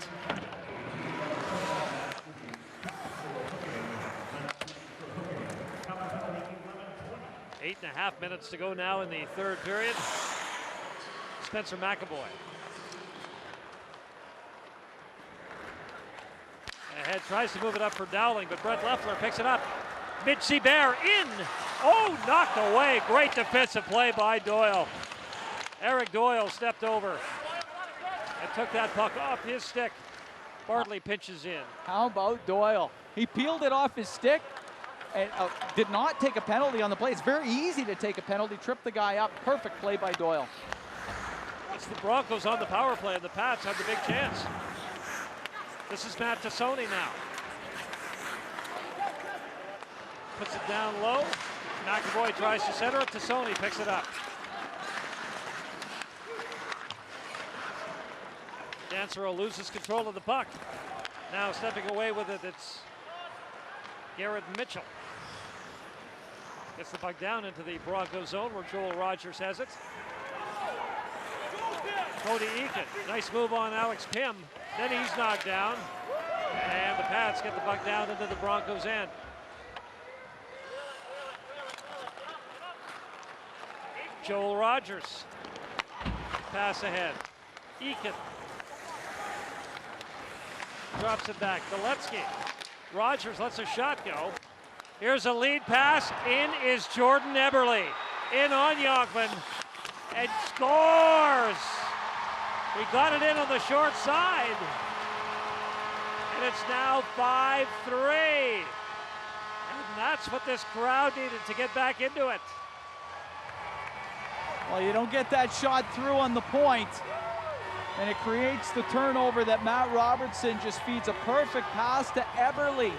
Eight and a half minutes to go now in the third period. Spencer McAvoy. Ahead, tries to move it up for Dowling, but Brett Leffler picks it up. Mitchie Bear in. Oh, knocked away. Great defensive play by Doyle. Eric Doyle stepped over and took that puck off his stick. Bartley pinches in. How about Doyle? He peeled it off his stick and did not take a penalty on the play. It's very easy to take a penalty, trip the guy up. Perfect play by Doyle. It's the Broncos on the power play, and the Pats have the big chance. This is Matt Tassoni now. Puts it down low. McAvoy tries to center it. Tassoni picks it up. Dancero loses control of the puck. Now stepping away with it, it's Garrett Mitchell. Gets the puck down into the Broncos zone where Joel Rogers has it. Cody Eakin, nice move on Alex Pym. Then he's knocked down. And the Pats get the puck down into the Broncos' end. Joel Rogers. Pass ahead. Eakin. Drops it back. Galetsky. Rogers lets a shot go. Here's a lead pass. In is Jordan Eberle. In on Yonkman. And scores! We got it in on the short side. And it's now 5-3. And that's what this crowd needed to get back into it. Well, you don't get that shot through on the point, and it creates the turnover that Matt Robertson just feeds a perfect pass to Eberle.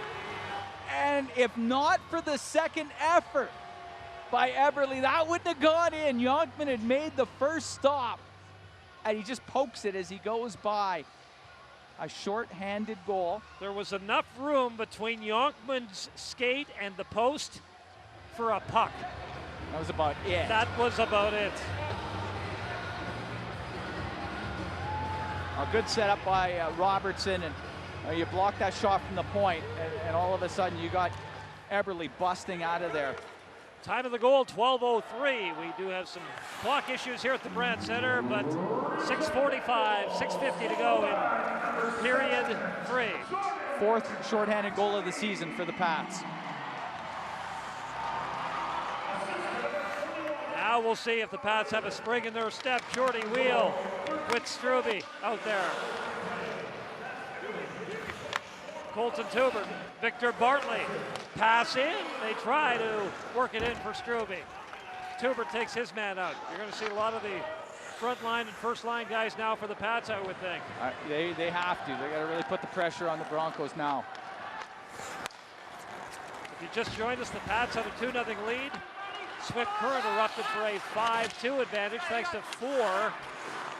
And if not for the second effort by Eberle, that wouldn't have gone in. Yonkman had made the first stop, and he just pokes it as he goes by. A short-handed goal. There was enough room between Yonkman's skate and the post for a puck. That was about it. That was about it. A good setup by Robertson, and you block that shot from the point, and all of a sudden you got Eberle busting out of there. Time of the goal, 12:03. We do have some clock issues here at the Brandt Center, but 6:45, 6:50 to go in period 3. Fourth shorthanded goal of the season for the Pats. Now we'll see if the Pats have a spring in their step. Jordy Wheel with Strube out there. Colton Tuber, Victor Bartley, pass in. They try to work it in for Strube. Tuber takes his man out. You're going to see a lot of the front line and first line guys now for the Pats, I would think. They have to. They got to really put the pressure on the Broncos now. If you just joined us, the Pats have a 2-0 lead. Swift Current erupted for a 5-2 advantage thanks to 4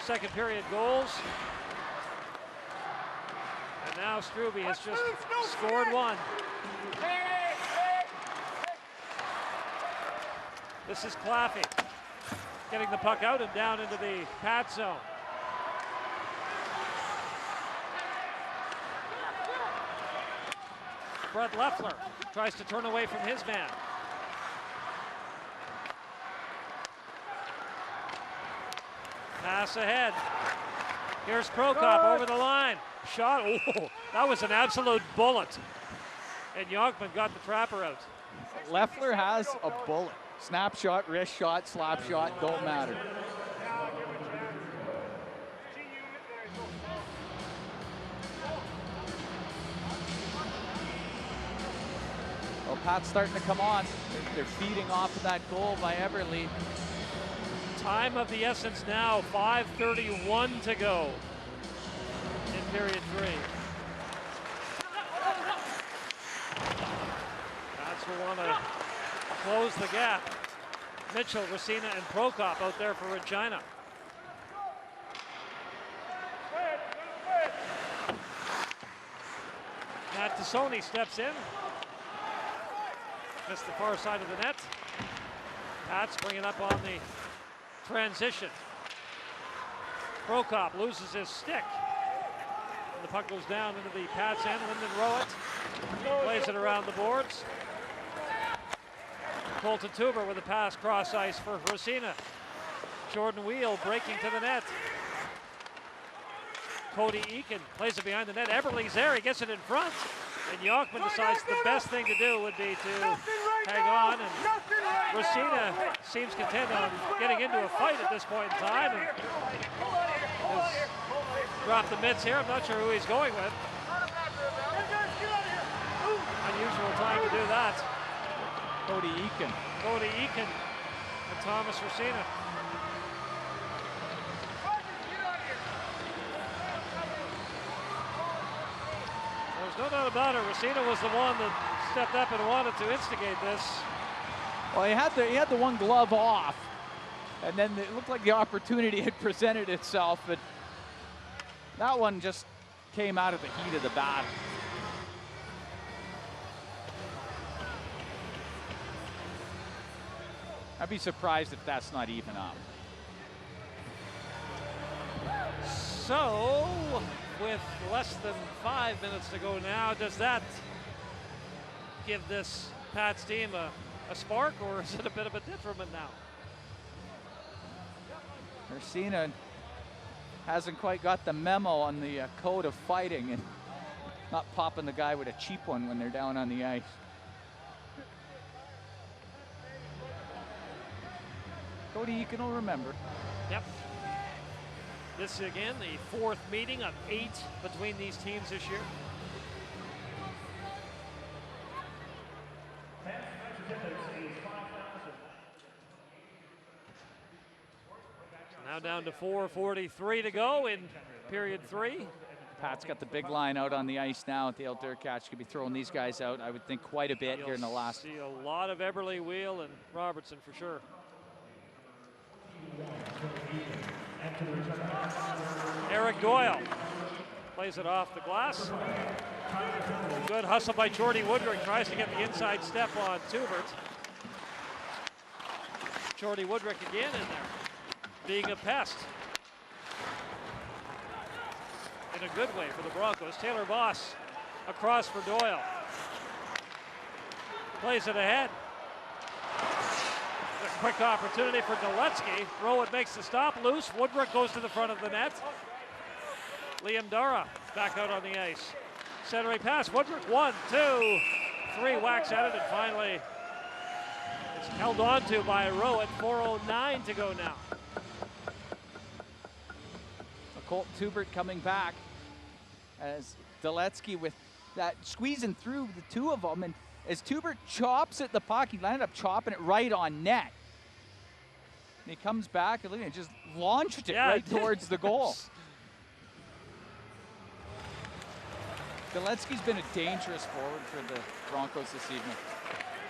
second period goals. And now Strube has just scored 1. This is Claffey getting the puck out and down into the Pat zone. Brett Leffler tries to turn away from his man. Pass ahead. Here's Prokop over the line. Shot. Oh, that was an absolute bullet. And Yonkman got the trapper out. Leffler has a bullet. Snapshot, wrist shot, slap shot, don't matter. Well, Pat's starting to come on. They're feeding off of that goal by Eberle. Time of the essence now, 5:31 to go in period 3. Pats will want to close the gap. Mitchell, Racina, and Prokop out there for Regina. Matt Tassoni steps in. Missed the far side of the net. Pats bring it up on the transition. Prokop loses his stick. And the puck goes down into the Pats end. Lyndon Rowett plays it around the boards. Colton Tuber with a pass cross ice for Racina. Jordan Wheel breaking to the net. Cody Eakin plays it behind the net. Eberle's there, he gets it in front. And Yachman decides the best thing to do would be to hang on. And Racina seems content on getting into a fight at this point in time. And has dropped the mitts here. I'm not sure who he's going with. Unusual time to do that. Cody Eakin. Cody Eakin and Thomas Racina. There's no doubt about it. Racina was the one that stepped up and wanted to instigate this. Well, he had the one glove off, and then it looked like the opportunity had presented itself, but that one just came out of the heat of the battle. I'd be surprised if that's not even up. So, with less than 5 minutes to go now, does that give this Pats team a spark, or is it a bit of a detriment now? Racina hasn't quite got the memo on the code of fighting and not popping the guy with a cheap one when they're down on the ice. Cody Eakin will remember. Yep. This is again the 4th meeting of 8 between these teams this year. Now down to 4:43 to go in period 3. Pat's got the big line out on the ice now at the El Derkach. Could be throwing these guys out, I would think, quite a bit here in the last. See a lot of Eberle, Wheel, and Robertson for sure. Eric Doyle plays it off the glass. Good hustle by Jordy Woodrick. Tries to get the inside step on Tubert. Jordy Woodrick again in there, being a pest. In a good way for the Broncos. Taylor Voss across for Doyle. Plays it ahead. A quick opportunity for Daletsky. Rowett makes the stop, loose. Woodrick goes to the front of the net. Liam Dara back out on the ice. Centering pass, Woodrick, 1, 2, 3, whacks at it, and finally it's held on to by Rowett. 4:09 to go now. Colt Tubert coming back as Daletsky with that squeezing through the two of them, and as Tubert chops at the puck, he landed up chopping it right on net. And he comes back and look at it, just launched it right towards the goal. Daletsky's been a dangerous forward for the Broncos this evening.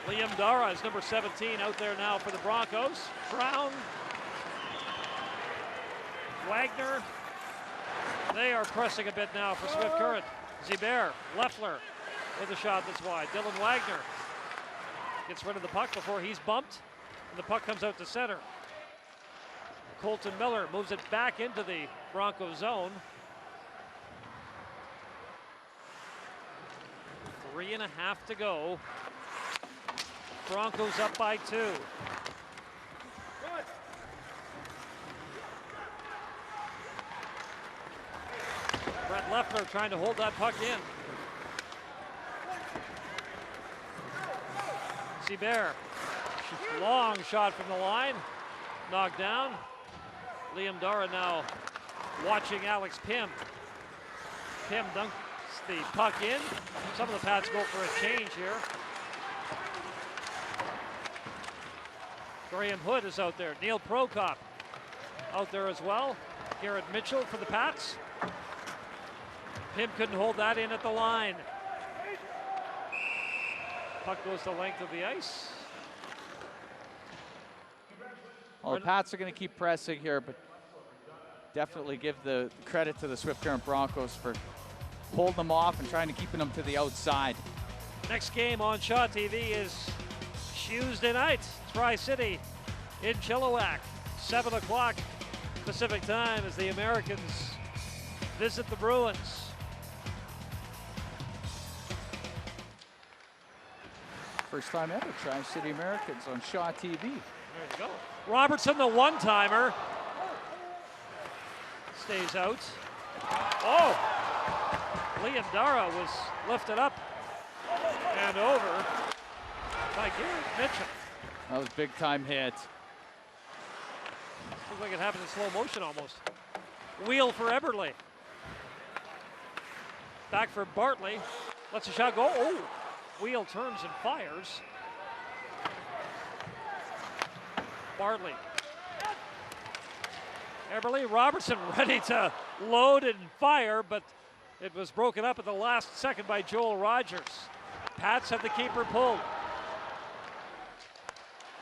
Liam Dara is number 17 out there now for the Broncos. Brown, Wagner, they are pressing a bit now for Swift Current. Zibert, Leffler with a shot that's wide. Dylan Wagner gets rid of the puck before he's bumped, and the puck comes out to center. Colton Miller moves it back into the Bronco zone. 3.5 to go. Broncos up by 2. Brett Leffler trying to hold that puck in. Zibert, long shot from the line, knocked down. Liam Dara now watching Alex Pym. Pym dunks the puck in. Some of the Pats go for a change here. Graham Hood is out there. Neil Prokop out there as well. Garrett Mitchell for the Pats. Pym couldn't hold that in at the line. Puck goes the length of the ice. Well, the Pats are going to keep pressing here, but definitely give the credit to the Swift Current Broncos for holding them off and trying to keep them to the outside. Next game on Shaw TV is Tuesday night, Tri-City in Chilliwack, 7 o'clock Pacific time as the Americans visit the Bruins. First time ever, Tri-City Americans on Shaw TV. There you go. Robertson, the one-timer. Stays out. Oh! Liam Dara was lifted up and over by Garrett Mitchell. That was a big-time hit. Looks like it happened in slow motion almost. Wheel for Eberle. Back for Bartley. Lets the shot go. Oh! Wheel turns and fires. Bartley. Eberle, Robertson ready to load and fire, but it was broken up at the last second by Joel Rogers. Pats have the keeper pulled.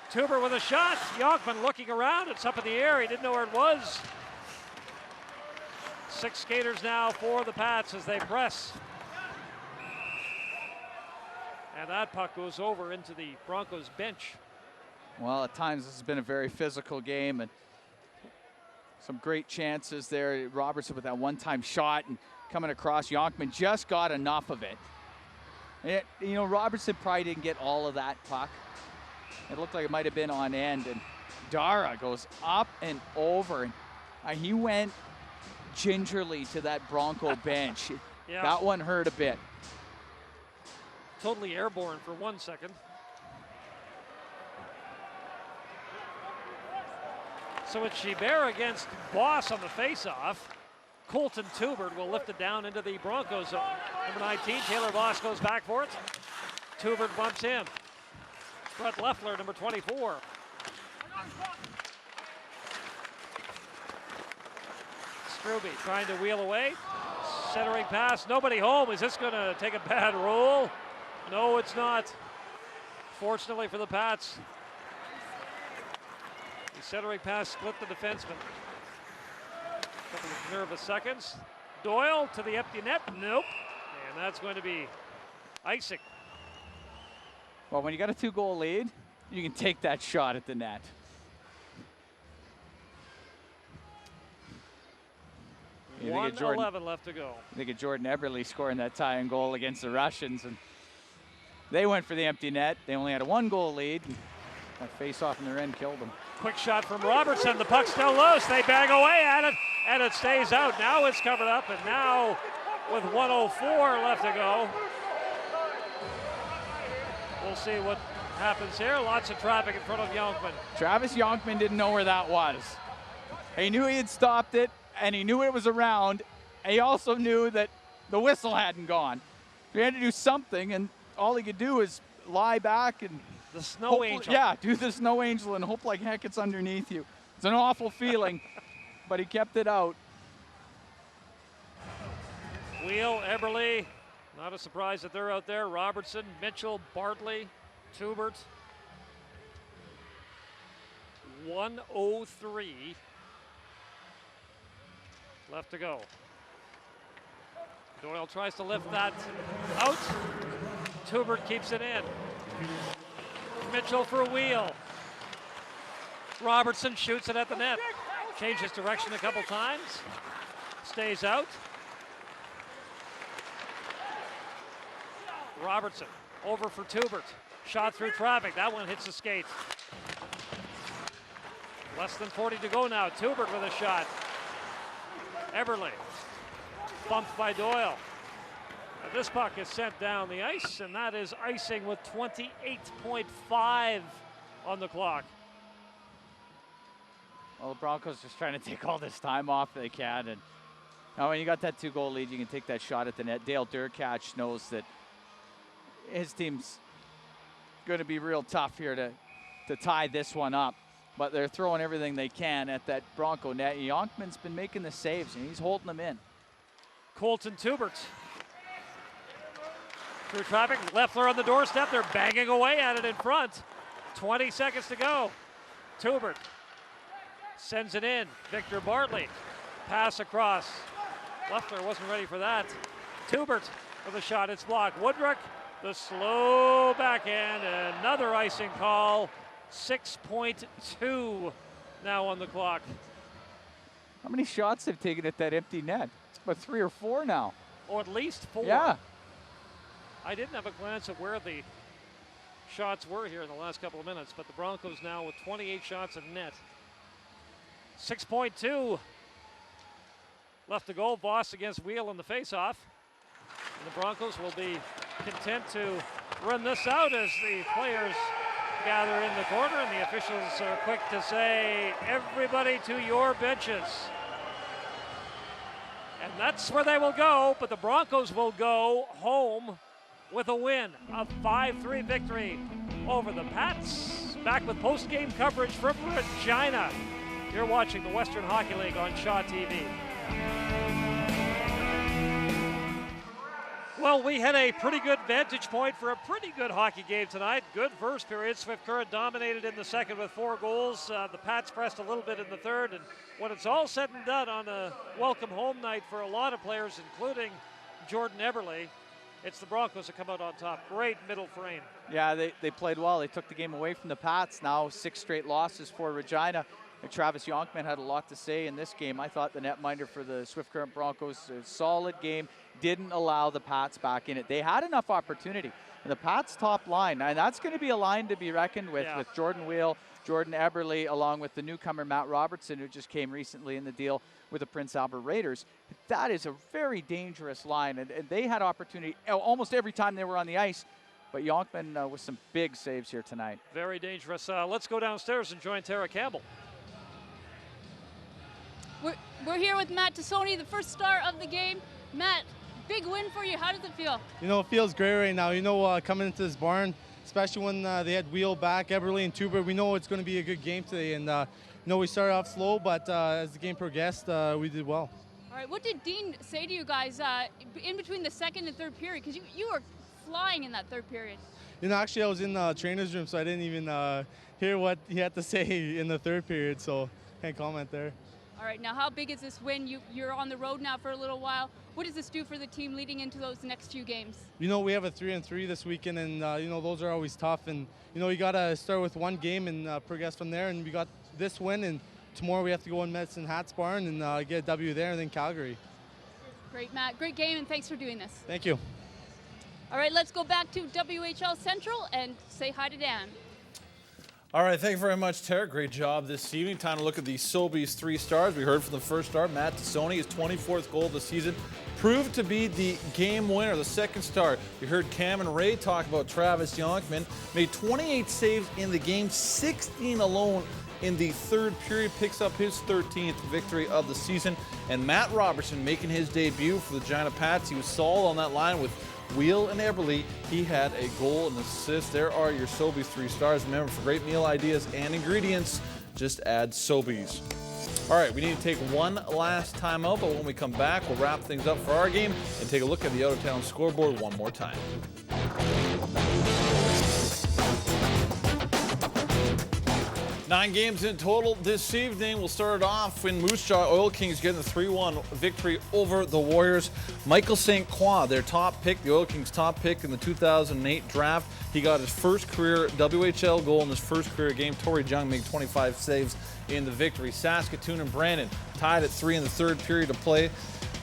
Tuber with a shot. Yonkman looking around. It's up in the air. He didn't know where it was. 6 skaters now for the Pats as they press. And that puck goes over into the Broncos bench. Well, at times this has been a very physical game and some great chances there. Robertson with that one-time shot and coming across. Yonkman just got enough of it. You know, Robertson probably didn't get all of that puck. It looked like it might have been on end, and Dara goes up and over, and he went gingerly to that Bronco bench. Yeah. That one hurt a bit. Totally airborne for 1 second. So it's Gibert against Boss on the face-off. Colton Tubert will lift it down into the Broncos zone. Number 19, Taylor Boss goes back for it. Tubert bumps him. Brett Leffler, number 24. Struby trying to wheel away. Centering pass, nobody home. Is this going to take a bad roll? No, it's not. Fortunately for the Pats. The centering pass split the defenseman. Couple of nervous seconds. Doyle to the empty net. Nope. And that's going to be icing. Well, when you got a 2-goal lead, you can take that shot at the net. 1:11 left to go. I think of Jordan Eberle scoring that tying goal against the Russians, and they went for the empty net. They only had a 1-goal lead. That face-off in their end killed them. Quick shot from Robertson. The puck's still loose. They bang away at it, and it stays out. Now it's covered up, and now with 1:04 left to go, we'll see what happens here. Lots of traffic in front of Yonkman. Travis Yonkman didn't know where that was. He knew he had stopped it, and he knew it was around. And he also knew that the whistle hadn't gone. He had to do something, and all he could do is lie back and the snow angel. Yeah, do the snow angel and hope like heck it's underneath you. It's an awful feeling, but he kept it out. Wheel, Eberle, not a surprise that they're out there. Robertson, Mitchell, Bartley, Tubert. 1:03 left to go. Doyle tries to lift that out. Tubert keeps it in. Mitchell for Wheel. Robertson shoots it at the net. Changes direction a couple times. Stays out. Robertson over for Tubert. Shot through traffic. That one hits the skate. Less than 40 to go now. Tubert with a shot. Eberle. Bumped by Doyle. This puck is sent down the ice, and that is icing with 28.5 on the clock. Well, the Broncos just trying to take all this time off they can. And now when you got that 2-goal lead, you can take that shot at the net. Dale Durkach knows that his team's going to be real tough here to tie this one up. But they're throwing everything they can at that Bronco net. Yonkman's been making the saves, and he's holding them in. Colton Tubert. Through traffic, Leffler on the doorstep. They're banging away at it in front. 20 seconds to go. Tubert Sends it in. Victor Bartley. Pass across. Leffler wasn't ready for that. Tubert with a shot. It's blocked. Woodruck, the slow backhand. Another icing call. 6.2 now on the clock. How many shots they've taken at that empty net? It's about 3 or 4 now. Oh, at least 4. Yeah. I didn't have a glance at where the shots were here in the last couple of minutes, but the Broncos now with 28 shots in net. 6.2 left to go. Voss against Wheel in the faceoff. And the Broncos will be content to run this out as the players gather in the corner, and the officials are quick to say, everybody to your benches. And that's where they will go, but the Broncos will go home with a win, a 5-3 victory over the Pats. Back with post-game coverage from Regina. You're watching the Western Hockey League on Shaw TV. Well, we had a pretty good vantage point for a pretty good hockey game tonight. Good first period. Swift Current dominated in the second with 4 goals. The Pats pressed a little bit in the third. And when it's all said and done on a welcome home night for a lot of players, including Jordan Eberle, it's the Broncos that come out on top. Great middle frame. Yeah, they played well. They took the game away from the Pats. Now 6 straight losses for Regina. And Travis Yonkman had a lot to say in this game. I thought the netminder for the Swift Current Broncos, a solid game, didn't allow the Pats back in it. They had enough opportunity. And the Pats' top line, and that's going to be a line to be reckoned with Jordan Wheel, Jordan Eberle, along with the newcomer Matt Robertson, who just came recently in the deal with the Prince Albert Raiders. That is a very dangerous line, and they had opportunity almost every time they were on the ice. But Yonkman with some big saves here tonight. Very dangerous. Let's go downstairs and join Tara Campbell. We're here with Matt Tassoni, the first star of the game. Matt, big win for you. How does it feel? You know, it feels great right now. You know, coming into this barn, especially when they had Wheel back, Eberle and Tuber, we know it's going to be a good game today. And, you know, we started off slow, but as the game progressed, we did well. All right, what did Dean say to you guys in between the second and third period? Because you were flying in that third period. You know, actually, I was in the trainer's room, so I didn't even hear what he had to say in the third period, so can't comment there. All right, now how big is this win? You're on the road now for a little while. What does this do for the team leading into those next 2 games? You know, we have a 3-3 this weekend, and, you know, those are always tough. And, you know, you got to start with 1 game and progress from there. And we got this win, and tomorrow we have to go in Medicine Hats Barn and get a W there, and then Calgary. Great, Matt. Great game, and thanks for doing this. Thank you. All right, let's go back to WHL Central and say hi to Dan. All right, thank you very much, Tara. Great job this evening. Time to look at the Sobeys 3 stars. We heard from the first star, Matt Tassoni, his 24th goal of the season, proved to be the game winner. The second star, you heard Cam and Ray talk about Travis Yonkman, made 28 saves in the game, 16 alone in the third period, picks up his 13th victory of the season. And Matt Robertson making his debut for the Regina Pats. He was solid on that line with Wheel and Eberle. He had a goal and assist. There are your Sobeys 3 stars. Remember, for great meal ideas and ingredients, just add Sobeys. All right, we need to take one last timeout, but when we come back, we'll wrap things up for our game and take a look at the out-of-town scoreboard one more time. 9 games in total this evening. We'll start it off when Moose Jaw Oil Kings getting the 3-1 victory over the Warriors. Michael St. Croix, their top pick, the Oil Kings' top pick in the 2008 draft. He got his first career WHL goal in his first career game. Torrey Jung made 25 saves in the victory. Saskatoon and Brandon tied at 3 in the third period of play.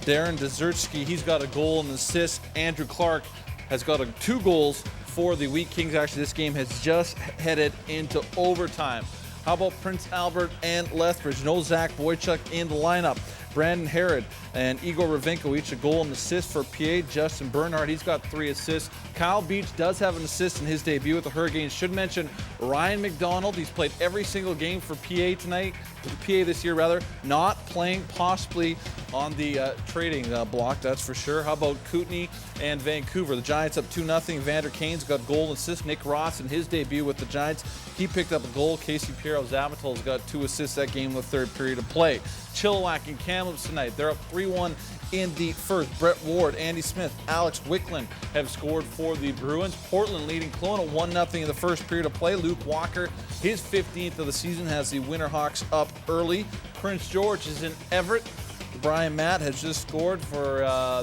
Darren Dezertsky, he's got a goal and an assist. Andrew Clark has got 2 goals for the Wheat Kings. Actually, this game has just headed into overtime. How about Prince Albert and Lethbridge? No Zach Boychuk in the lineup. Brandon Herod and Igor Ravenko each a goal and assist for PA. Justin Bernhardt, he's got 3 assists. Kyle Beach does have an assist in his debut with the Hurricanes. Should mention Ryan McDonald. He's played every single game for PA tonight, PA this year rather, not playing possibly on the trading block, that's for sure. How about Kootenay and Vancouver? The Giants up 2-0. Vander Kane's got goal and assist. Nick Ross in his debut with the Giants, he picked up a goal. Casey Piero-Zavatol's got 2 assists that game in the third period of play. Chilliwack and Kamloops tonight, they're up 3-1 in the first. Brett Ward, Andy Smith, Alex Wickland have scored for for the Bruins. Portland leading Kelowna 1-0 in the first period of play. Luke Walker, his 15th of the season, has the Winterhawks up early. Prince George is in Everett. Brian Matt has just scored for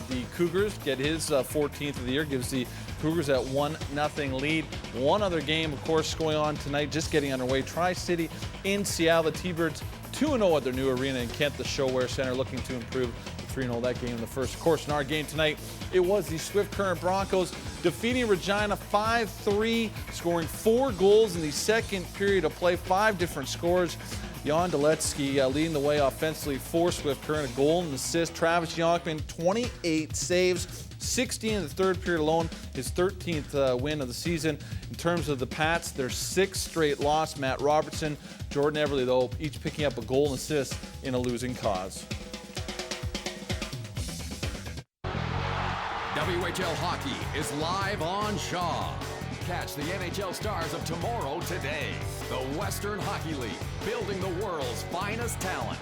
the Cougars, get his 14th of the year, gives the Cougars that 1-0 lead. One other game, of course, going on tonight, just getting underway. Tri-City in Seattle. The T-Birds 2-0 at their new arena in Kent, the ShoWare Center, looking to improve 3-0 that game in the first. Of course, in our game tonight, it was the Swift Current Broncos defeating Regina 5-3, scoring 4 goals in the second period of play, 5 different scores. Jan Deletsky leading the way offensively for Swift Current, a goal and an assist. Travis Yonkman, 28 saves, 16 in the third period alone, his 13th win of the season. In terms of the Pats, their 6th straight loss. Matt Robertson, Jordan Everly, though, each picking up a goal and assist in a losing cause. WHL Hockey is live on Shaw. Catch the NHL stars of tomorrow today. The Western Hockey League, building the world's finest talent.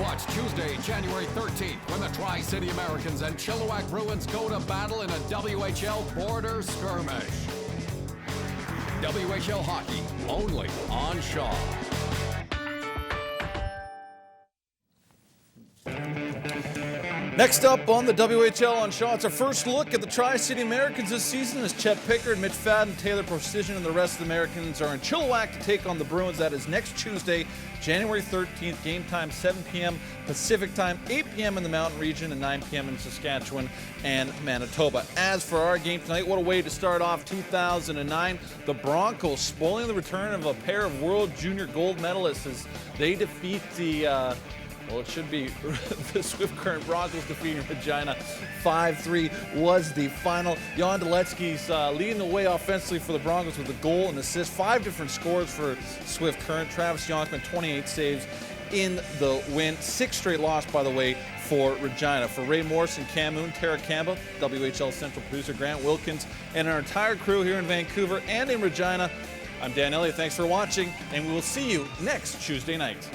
Watch Tuesday, January 13th, when the Tri-City Americans and Chilliwack Bruins go to battle in a WHL border skirmish. WHL Hockey, only on Shaw. Next up on the WHL on Shaw, it's our first look at the Tri-City Americans this season as Chet Pickard, Mitch Fadden, Taylor Precision, and the rest of the Americans are in Chilliwack to take on the Bruins. That is next Tuesday, January 13th. Game time 7 p.m. Pacific time, 8 p.m. in the Mountain Region, and 9 p.m. in Saskatchewan and Manitoba. As for our game tonight, what a way to start off 2009. The Broncos spoiling the return of a pair of World Junior gold medalists as they defeat the well, it should be the Swift Current Broncos defeating Regina 5-3 was the final. Jan Deletsky's leading the way offensively for the Broncos with a goal and assist. 5 different scores for Swift Current. Travis Yonkman, 28 saves in the win. 6 straight loss, by the way, for Regina. For Ray Morrison, Cam Moon, Tara Campbell, WHL Central Producer Grant Wilkins, and our entire crew here in Vancouver and in Regina, I'm Dan Elliott. Thanks for watching, and we will see you next Tuesday night.